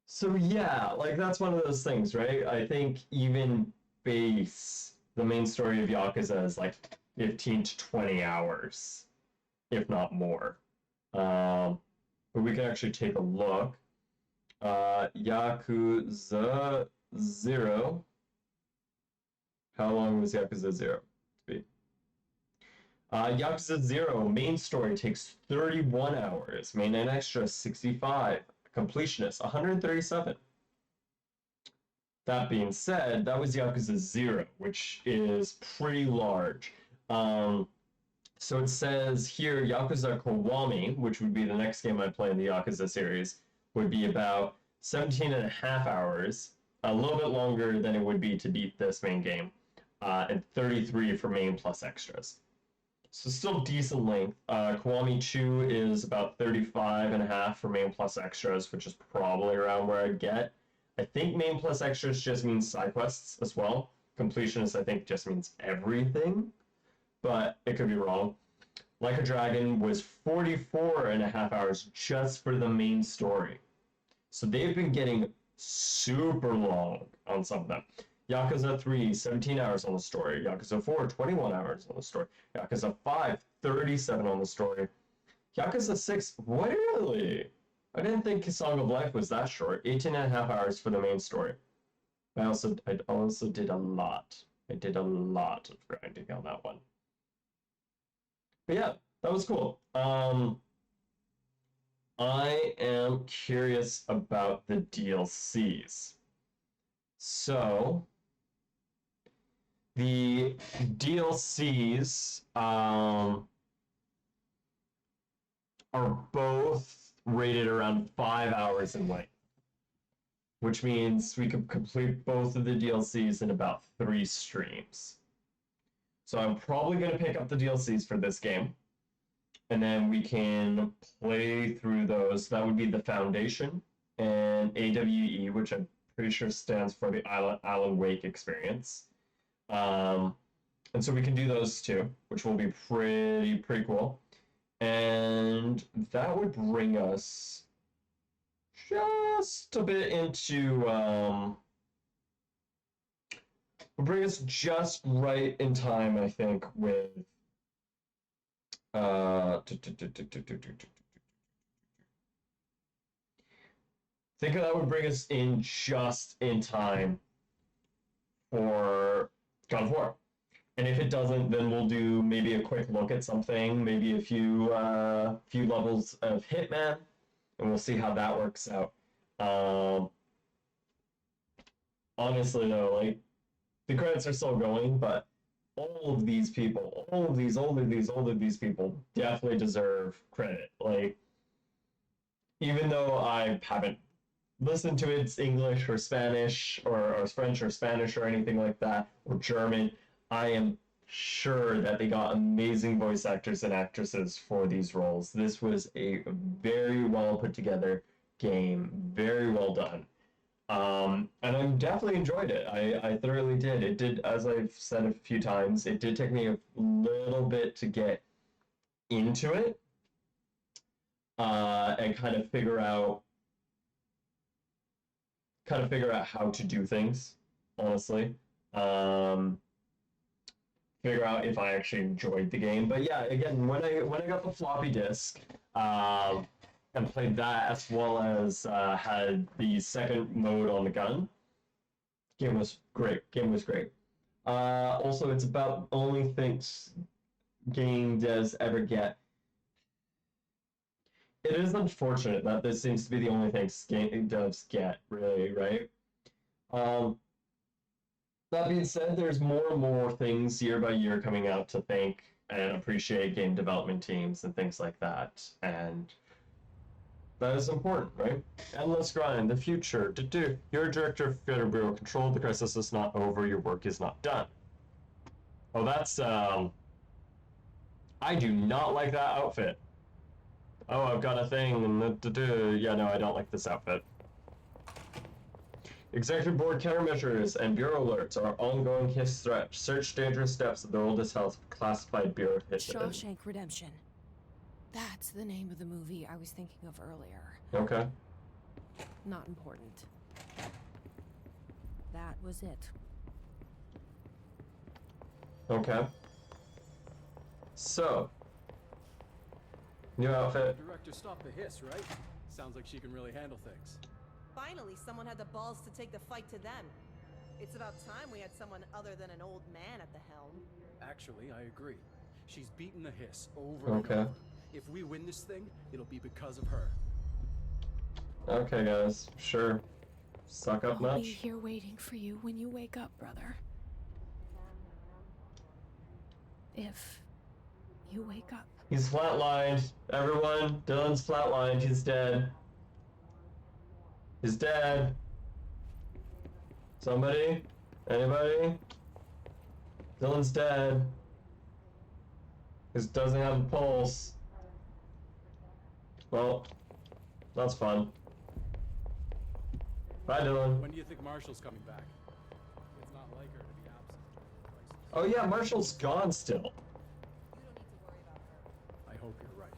So yeah, like that's one of those things, right? I think even base, the main story of Yakuza is like 15 to 20 hours, if not more. But we can actually take a look. Yakuza 0. How long was Yakuza 0 to be? Yakuza 0 main story takes 31 hours. Main and extra 65. Completionist 137. That being said, that was Yakuza 0, which is pretty large. So it says here Yakuza Kiwami, which would be the next game I play in the Yakuza series, would be about 17.5 hours, a little bit longer than it would be to beat this main game, and 33 for main plus extras. So still decent length. Kiwami 2 is about 35.5 for main plus extras, which is probably around where I'd get. I think main plus extras just means side quests as well. Completionist, I think, just means everything, but it could be wrong. Like a Dragon was 44.5 hours just for the main story. So they've been getting super long on some of them. Yakuza 3, 17 hours on the story. Yakuza 4, 21 hours on the story. Yakuza 5, 37 on the story. Yakuza 6, really? I didn't think Song of Life was that short. 18 and a half hours for the main story. I also did a lot. I did a lot of grinding on that one. But yeah, that was cool. I am curious about the DLCs. So, the DLCs are both rated around 5 hours in length, which means we could complete both of the DLCs in about 3 streams. So I'm probably going to pick up the DLCs for this game, and then we can play through those. That would be the Foundation and AWE, which I'm pretty sure stands for the Alan Wake experience. And so we can do those two, which will be pretty cool. And that would bring us just a bit into, will bring us just right in time, I think, with, think that would bring us in just in time for God of War. And if it doesn't, then we'll do maybe a quick look at something, maybe a few levels of Hitman, and we'll see how that works out. Honestly though, like, the credits are still going, but all of these people, all of these people definitely deserve credit. Like, even though I haven't listened to its English or Spanish or French or Spanish or anything like that, or German, I am sure that they got amazing voice actors and actresses for these roles. This was a very well put together game, very well done. And I definitely enjoyed it. I thoroughly did. It did, as I've said a few times, it did take me a little bit to get into it and kind of figure out how to do things, honestly. Figure out if I actually enjoyed the game. But yeah, again, when I got the floppy disk, and played that, as well as had the second mode on the gun, game was great. Also, it's about the only things game devs ever get. It is unfortunate that this seems to be the only things game devs get, really, right? That being said, there's more and more things year by year coming out to thank and appreciate game development teams and things like that, and that is important, right? Endless grind, the future. You're a director of Federal Bureau Control. The crisis is not over. Your work is not done. Oh, that's I do not like that outfit. Oh, I've got a thing. And yeah, no, I don't like this outfit. Executive Board countermeasures and Bureau alerts are ongoing his threat. Search dangerous steps of the oldest health classified Bureau hit. Shawshank Redemption. That's the name of the movie I was thinking of earlier. Okay. Not important. That was it. Okay. So, new outfit. The director stopped the hiss, right? Sounds like she can really handle things. Finally, someone had the balls to take the fight to them. It's about time we had someone other than an old man at the helm. Actually, I agree. She's beaten the hiss over and over. If we win this thing, it'll be because of her. Okay, guys. Sure. Suck up I'll much? be here waiting for you when you wake up, brother. If you wake up. He's flatlined. Everyone, Dylan's flatlined. He's dead. He's dead. Somebody? Anybody? Dylan's dead. He doesn't have a pulse. Well, that's fun. Bye, Dylan. When do you think Marshall's coming back? It's not like her to be absent. Oh yeah, Marshall's gone still. I hope you're right.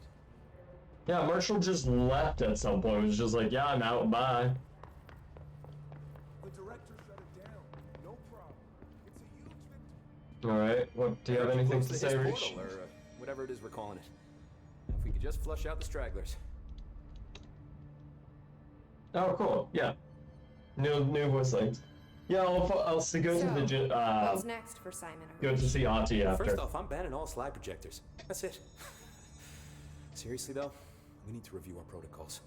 Yeah, Marshall just left at some point. It was just like, yeah, I'm out, bye. The director shut it down. No problem. It's a huge victory. All right. What do you have anything to say, His Reach? portal, or whatever it is we're calling it. If we could just flush out the stragglers. Oh, cool. Yeah. New voice lines. Yeah, I'll see, go to the what's next for Simon? go to see Auntie after. First off, I'm banning all slide projectors. That's it. Seriously though, we need to review our protocols.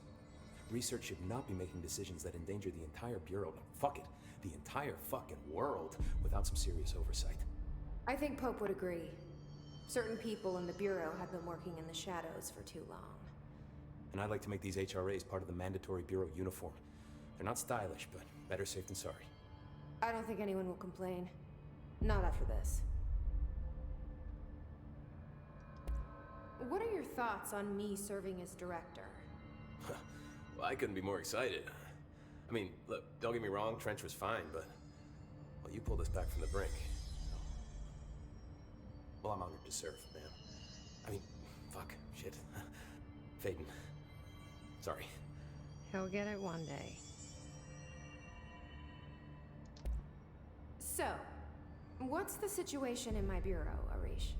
Research should not be making decisions that endanger the entire Bureau, fuck it, the entire fucking world, without some serious oversight. I think Pope would agree. Certain people in the Bureau have been working in the shadows for too long. And I'd like to make these HRAs part of the mandatory Bureau uniform. They're not stylish, but better safe than sorry. I don't think anyone will complain. Not after this. What are your thoughts on me serving as director? Well, I couldn't be more excited. I mean, look, don't get me wrong, Trench was fine, but... well, you pulled us back from the brink. Well, I'm honored to serve, man. I mean, fuck, shit. Faden. Sorry. He'll get it one day. So, what's the situation in my bureau, Arish?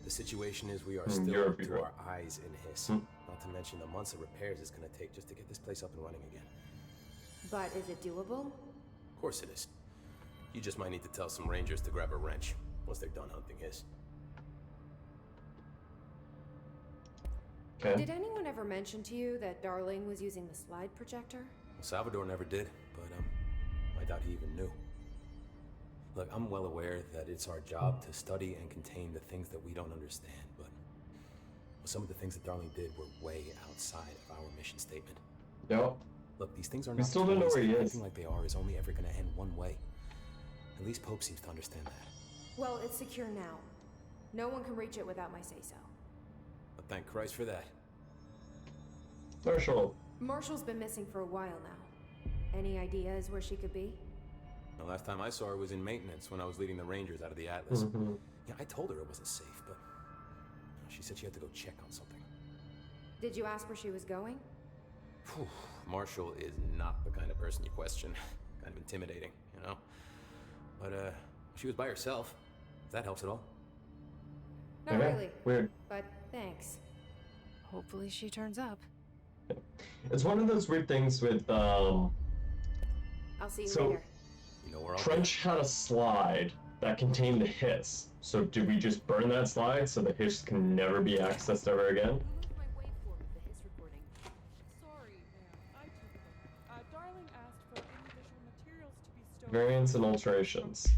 The situation is we are your still up to bureau. our eyes in Hiss. Not to mention the months of repairs it's gonna take just to get this place up and running again. But is it doable? Of course it is. You just might need to tell some rangers to grab a wrench once they're done hunting Hiss. Okay. Did anyone ever mention to you that Darling was using the slide projector? Well, Salvador never did, but I doubt he even knew. Look, I'm well aware that it's our job to study and contain the things that we don't understand, but some of the things that Darling did were way outside of our mission statement. Yep. Look, these things are We not still don't know toys, where he and is. acting like they are is only ever gonna end one way. At least Pope seems to understand that. Well, it's secure now. No one can reach it without my say-so. But thank Christ for that. Marshall. Marshall's been missing for a while now. Any ideas where she could be? The last time I saw her was in maintenance when I was leading the Rangers out of the Atlas. Yeah, I told her it wasn't safe, but she said she had to go check on something. Did you ask where she was going? Whew. Marshall is not the kind of person you question. Kind of intimidating, you know? But, she was by herself. If that helps at all. Not Okay, really. weird. But thanks. Hopefully she turns up. It's one of those weird things with I'll see you So- later. You know where I'll Trench had a slide that contained the Hiss. So did we just burn that slide so the Hiss can never be accessed ever again? Sorry, ma'am. I took them. Darling asked for any visual materials to be stowed. Variants and alterations.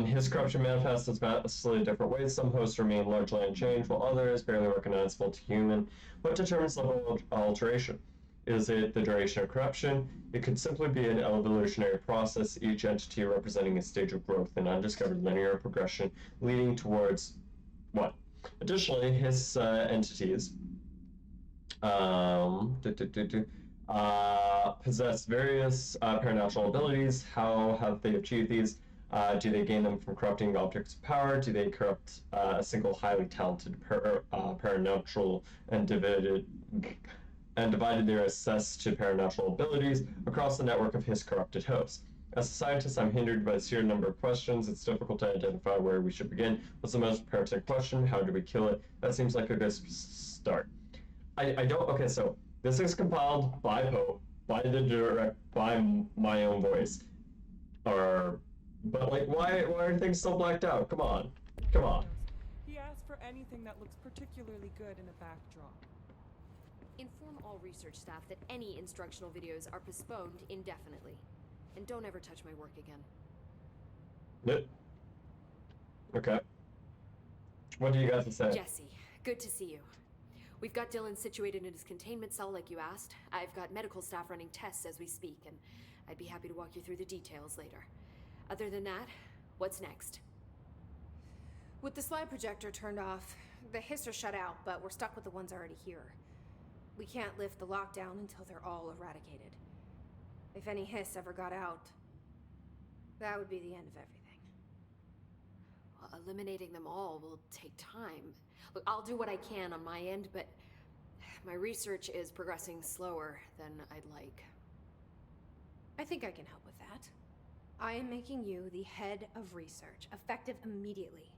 His corruption manifests in vastly different ways. Some hosts remain largely unchanged, while others barely recognizable to human. What determines level of alteration? Is it the duration of corruption? It could simply be an evolutionary process, each entity representing a stage of growth in undiscovered linear progression leading towards what? Additionally, his entities possess various paranatural abilities. How have they achieved these? Do they gain them from corrupting objects of power? Do they corrupt a single highly talented paranatural and divided their access to paranatural abilities across the network of his corrupted hosts? As a scientist, I'm hindered by the sheer number of questions. It's difficult to identify where we should begin. What's the most pertinent question? How do we kill it? That seems like a good start. I don't. Okay, so this is compiled by Pope, by my own voice, but like, why are things still blacked out? Come on. He asked for anything that looks particularly good in a backdrop. Inform all research staff that any instructional videos are postponed indefinitely. And don't ever touch my work again. Okay. What do you guys have to say? Jesse, good to see you. We've got Dylan situated in his containment cell like you asked. I've got medical staff running tests as we speak, and I'd be happy to walk you through the details later. Other than that, what's next? With the slide projector turned off, the Hiss are shut out, but we're stuck with the ones already here. We can't lift the lockdown until they're all eradicated. If any Hiss ever got out, that would be the end of everything. Well, eliminating them all will take time. Look, I'll do what I can on my end, but my research is progressing slower than I'd like. I think I can help with that. I am making you the head of research, effective immediately.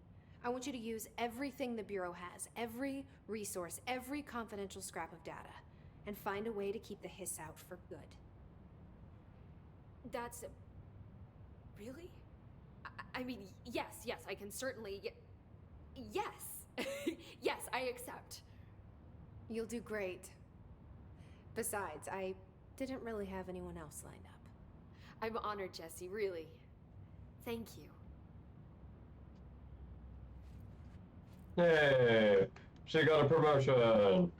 I want you to use everything the Bureau has, every resource, every confidential scrap of data, and find a way to keep the Hiss out for good. That's... really? I mean, yes, I can certainly... Yes! Yes, I accept. You'll do great. Besides, I didn't really have anyone else lined up. I'm honored, Jesse, really. Thank you. Hey, she got a promotion.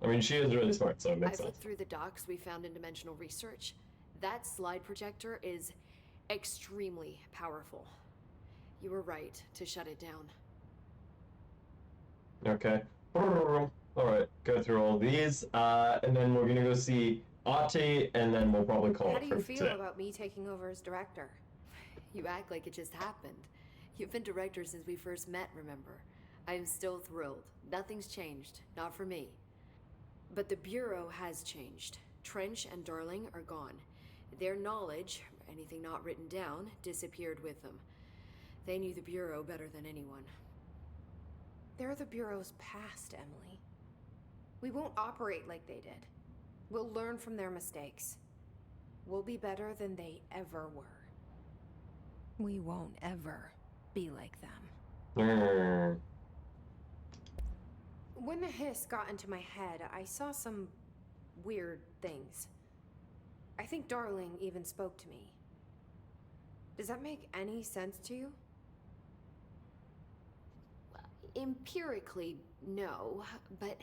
I mean, she is really smart, so it I makes sense. looked through the docs we found in Dimensional Research. That slide projector is extremely powerful. You were right to shut it down. Okay. Alright, go through all these, and then we're gonna go see Ati, and then we'll probably call How it do for you feel today. about me taking over as director? You act like it just happened. You've been director since we first met, remember? I am still thrilled. Nothing's changed. Not for me. But the Bureau has changed. Trench and Darling are gone. Their knowledge, anything not written down, disappeared with them. They knew the Bureau better than anyone. They're the Bureau's past, Emily. We won't operate like they did. We'll learn from their mistakes. We'll be better than they ever were. We won't ever be like them. When the Hiss got into my head, I saw some weird things. I think Darling even spoke to me. Does that make any sense to you? Empirically, no, but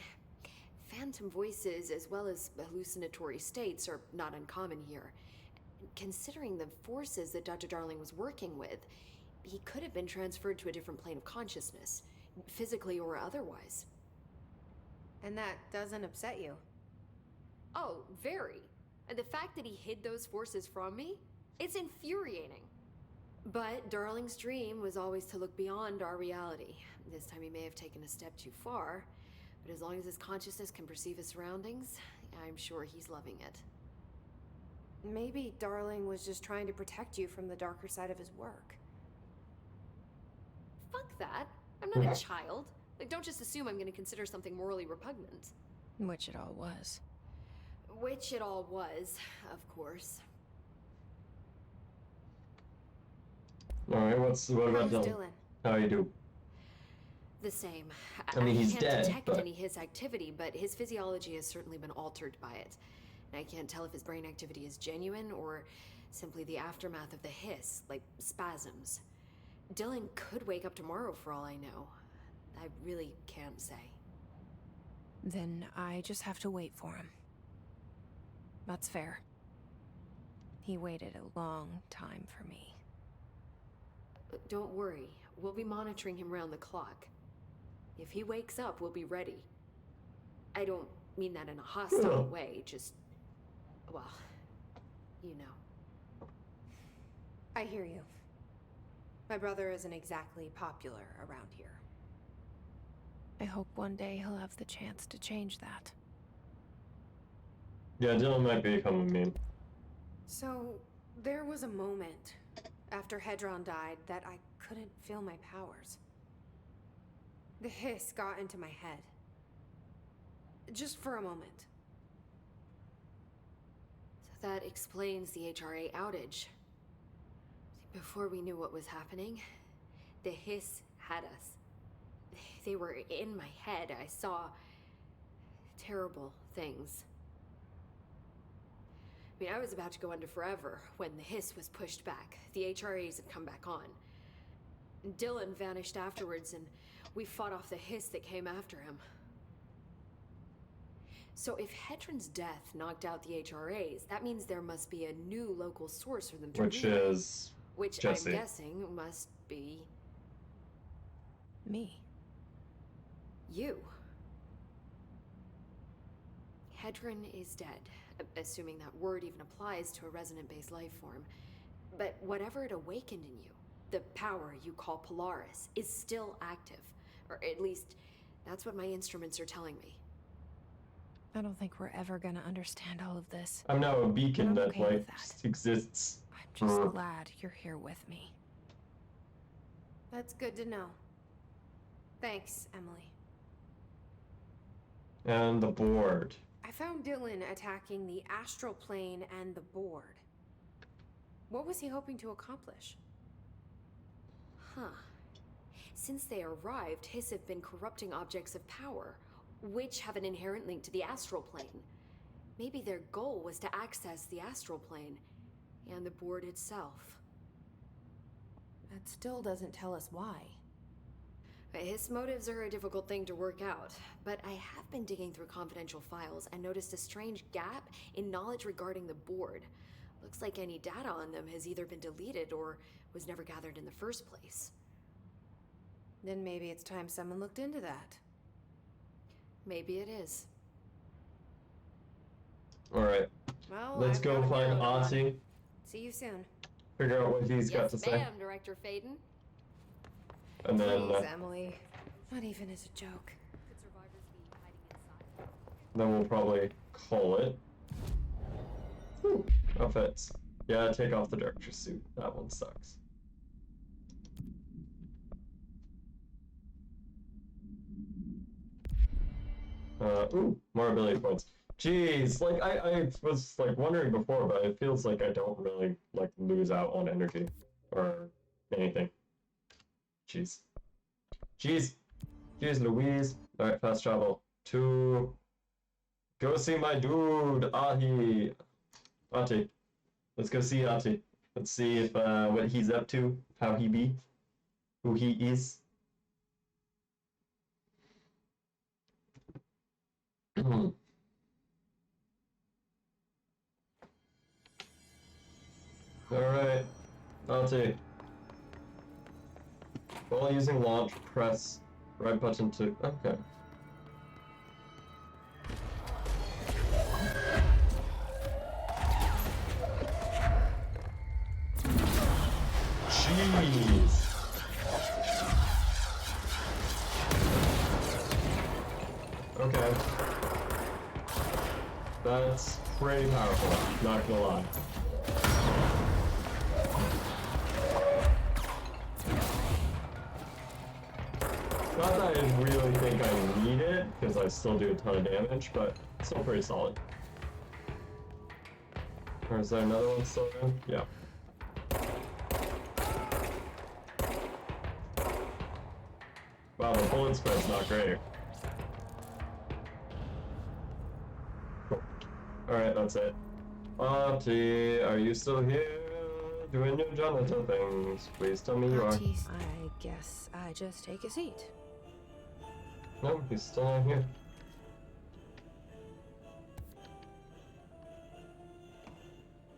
phantom voices as well as hallucinatory states are not uncommon here. Considering the forces that Dr. Darling was working with, he could have been transferred to a different plane of consciousness, physically or otherwise. And that doesn't upset you? Oh, very. And the fact that he hid those forces from me, it's infuriating. But Darling's dream was always to look beyond our reality. This time he may have taken a step too far, but as long as his consciousness can perceive his surroundings, I'm sure he's loving it. Maybe Darling was just trying to protect you from the darker side of his work. Fuck that. I'm not a child. Like, don't just assume I'm gonna consider something morally repugnant. Which it all was. Which it all was, of course. Alright, what about How's Dylan? Dylan? How you do? The same. I mean, he's can't dead, detect but... any Hiss activity, but his physiology has certainly been altered by it. And I can't tell if his brain activity is genuine or simply the aftermath of the Hiss, like spasms. Dylan could wake up tomorrow for all I know. I really can't say. Then I just have to wait for him. That's fair. He waited a long time for me. Don't worry. We'll be monitoring him round the clock. If he wakes up, we'll be ready. I don't mean that in a hostile way, just... well, you know. I hear you. My brother isn't exactly popular around here. I hope one day he'll have the chance to change that. Yeah, Dylan might become a meme. So, there was a moment after Hedron died that I couldn't feel my powers. The Hiss got into my head. Just for a moment. So that explains the HRA outage. Before we knew what was happening, the Hiss had us. They were in my head. I saw terrible things. I mean, I was about to go under forever when the Hiss was pushed back. The HRAs had come back on. Dylan vanished afterwards, and we fought off the Hiss that came after him. So if Hedron's death knocked out the HRAs, that means there must be a new local source for them to Which relay. is... Which Jesse. I'm guessing must be... Me. you. Hedron is dead, assuming that word even applies to a resonant-based life form. But whatever it awakened in you, the power you call Polaris, is still active. Or at least, that's what my instruments are telling me. I don't think we're ever gonna understand all of this. I'm now a beacon But I'm that okay with like exists. I'm just glad you're here with me. That's good to know. Thanks, Emily. And the board. I found Dylan attacking the astral plane and the board. What was he hoping to accomplish? Huh. Since they arrived, Hiss have been corrupting objects of power, which have an inherent link to the astral plane. Maybe their goal was to access the astral plane and the board itself. That still doesn't tell us why. His motives are a difficult thing to work out, but I have been digging through confidential files and noticed a strange gap in knowledge regarding the board. Looks like any data on them has either been deleted or was never gathered in the first place. Then maybe it's time someone looked into that. Maybe it is. Alright. Well, Let's I've go gotta find go. Ati. See you soon. Figure out what he's got Yes, to say. ma'am, Director Faden. And then, Please, Emily. Not even as a joke. then we'll probably call it. Whew, outfits. Yeah, take off the director's suit. That one sucks. Ooh, more ability points. Jeez, like I was like wondering before, but it feels like I don't really like lose out on energy or anything. Jeez. Jeez Louise. Alright, fast travel to go see my dude, Ati. Let's go see Ati. Let's see if what he's up to, how he be, who he is. Alright, Ati. While using launch, press right button to... Okay. Jeez. Okay. That's pretty powerful, not gonna lie. Not that I really think I need it, because I still do a ton of damage, but still pretty solid. Or is there another one still in? Yeah. Wow, the bullet spread's not great. Cool. Alright, that's it. Ati, are you still here? Doing your janitor things? Please tell me you are. I guess I just take a seat. No, he's still not here.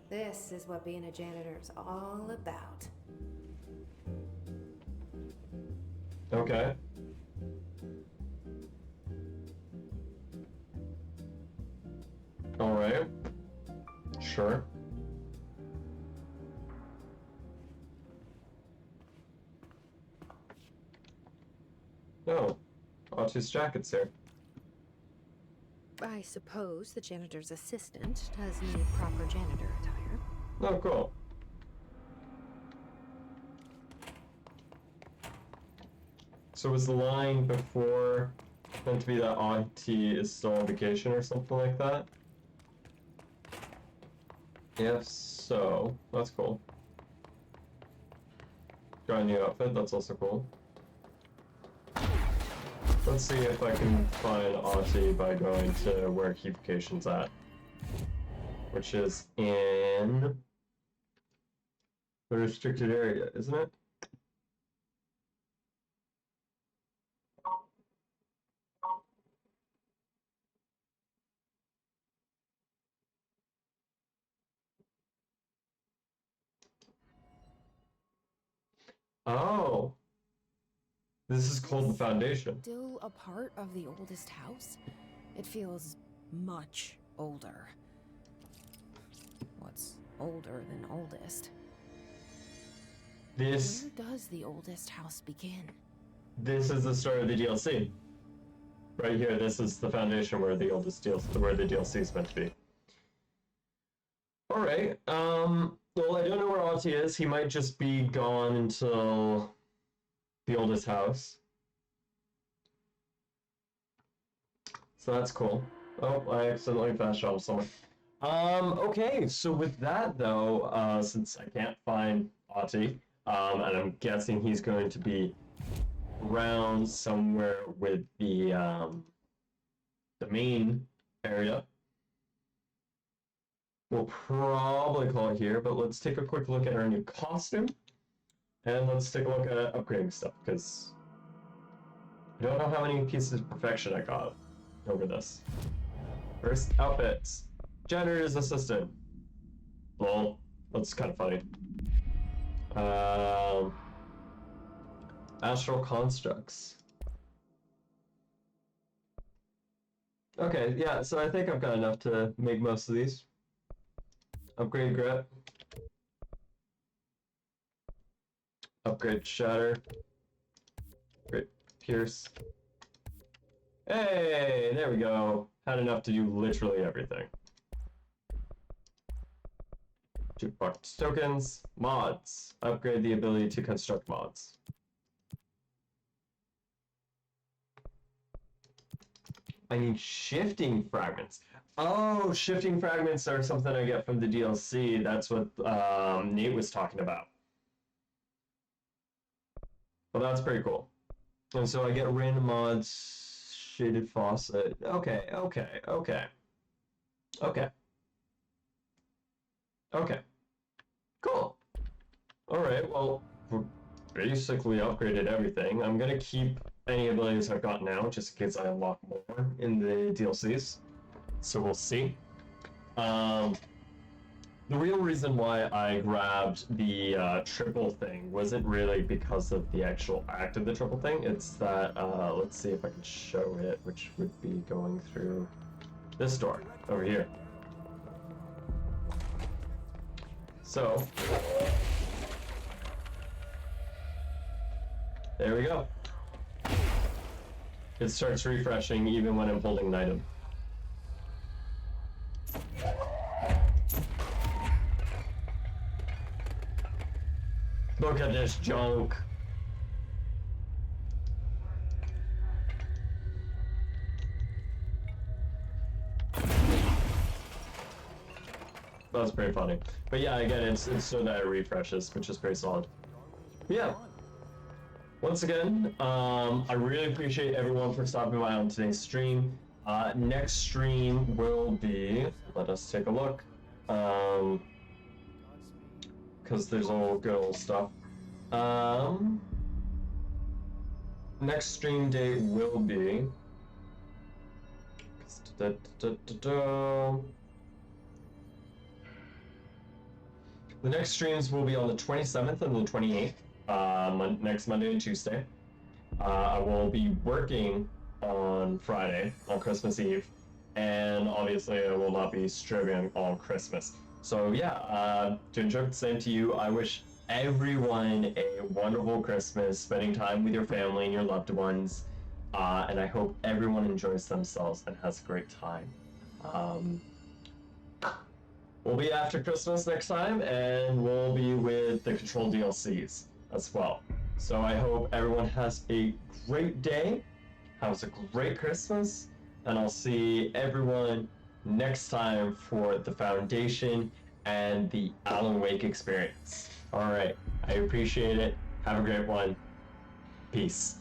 This is what being a janitor is all about. Okay. Alright. Sure. No. Ati's jacket's here. I suppose the janitor's assistant does need proper janitor attire. Oh, cool. So was the line before meant to be that Ati is still on vacation or something like that? If so, that's cool. Got a new outfit, that's also cool. Let's see if I can find Ati by going to where Key Vacation's at. Which is in the restricted area, isn't it? Oh. This is called the Foundation. Still a part of the oldest house? It feels much older. What's older than oldest? Where does the oldest house begin? This is the start of the DLC. Right here, this is the foundation where the DLC is meant to be. Alright, well, I don't know where Ahti is. He might just be gone until the oldest house. So that's cool. Oh, I accidentally fast traveled somewhere. Okay, so with that though, since I can't find Ahti, and I'm guessing he's going to be around somewhere with the main area. We'll probably call it here, but let's take a quick look at our new costume. And let's take a look at upgrading stuff, because I don't know how many pieces of perfection I got over this. First, outfits. Janitor's assistant. Lol, that's kind of funny. Astral constructs. Okay, yeah, so I think I've got enough to make most of these. Upgrade grip. Upgrade shatter. Upgrade pierce. Hey, there we go. Had enough to do literally everything. Jukebox tokens. Mods. Upgrade the ability to construct mods. I need shifting fragments. Oh, shifting fragments are something I get from the DLC. That's what Nate was talking about. Well, that's pretty cool. And so I get random mods, shaded faucet. Okay. Cool. Alright, well, we're basically upgraded everything. I'm gonna keep any abilities I've got now, just in case I unlock more in the DLCs. So we'll see. The real reason why I grabbed the triple thing wasn't really because of the actual act of the triple thing. It's that, let's see if I can show it, which would be going through this door over here. So, there we go. It starts refreshing even when I'm holding an item. Look at this junk. That's pretty funny. But yeah, again, it's so that it refreshes, which is pretty solid. But yeah. Once again, I really appreciate everyone for stopping by on today's stream. Next stream will be, let us take a look. Because there's all good old stuff. Next stream date will be the next streams will be on the 27th and the 28th, next Monday and Tuesday. I will be working on Friday, on Christmas Eve, and obviously I will not be streaming on Christmas. So yeah, Ginger, same to you. I wish everyone a wonderful Christmas, spending time with your family and your loved ones, and I hope everyone enjoys themselves and has a great time. We'll be after Christmas next time, and we'll be with the Control DLCs as well. So I hope everyone has a great day, has a great Christmas, and I'll see everyone next time for the Foundation and the Alan Wake experience. Alright, I appreciate it. Have a great one. Peace.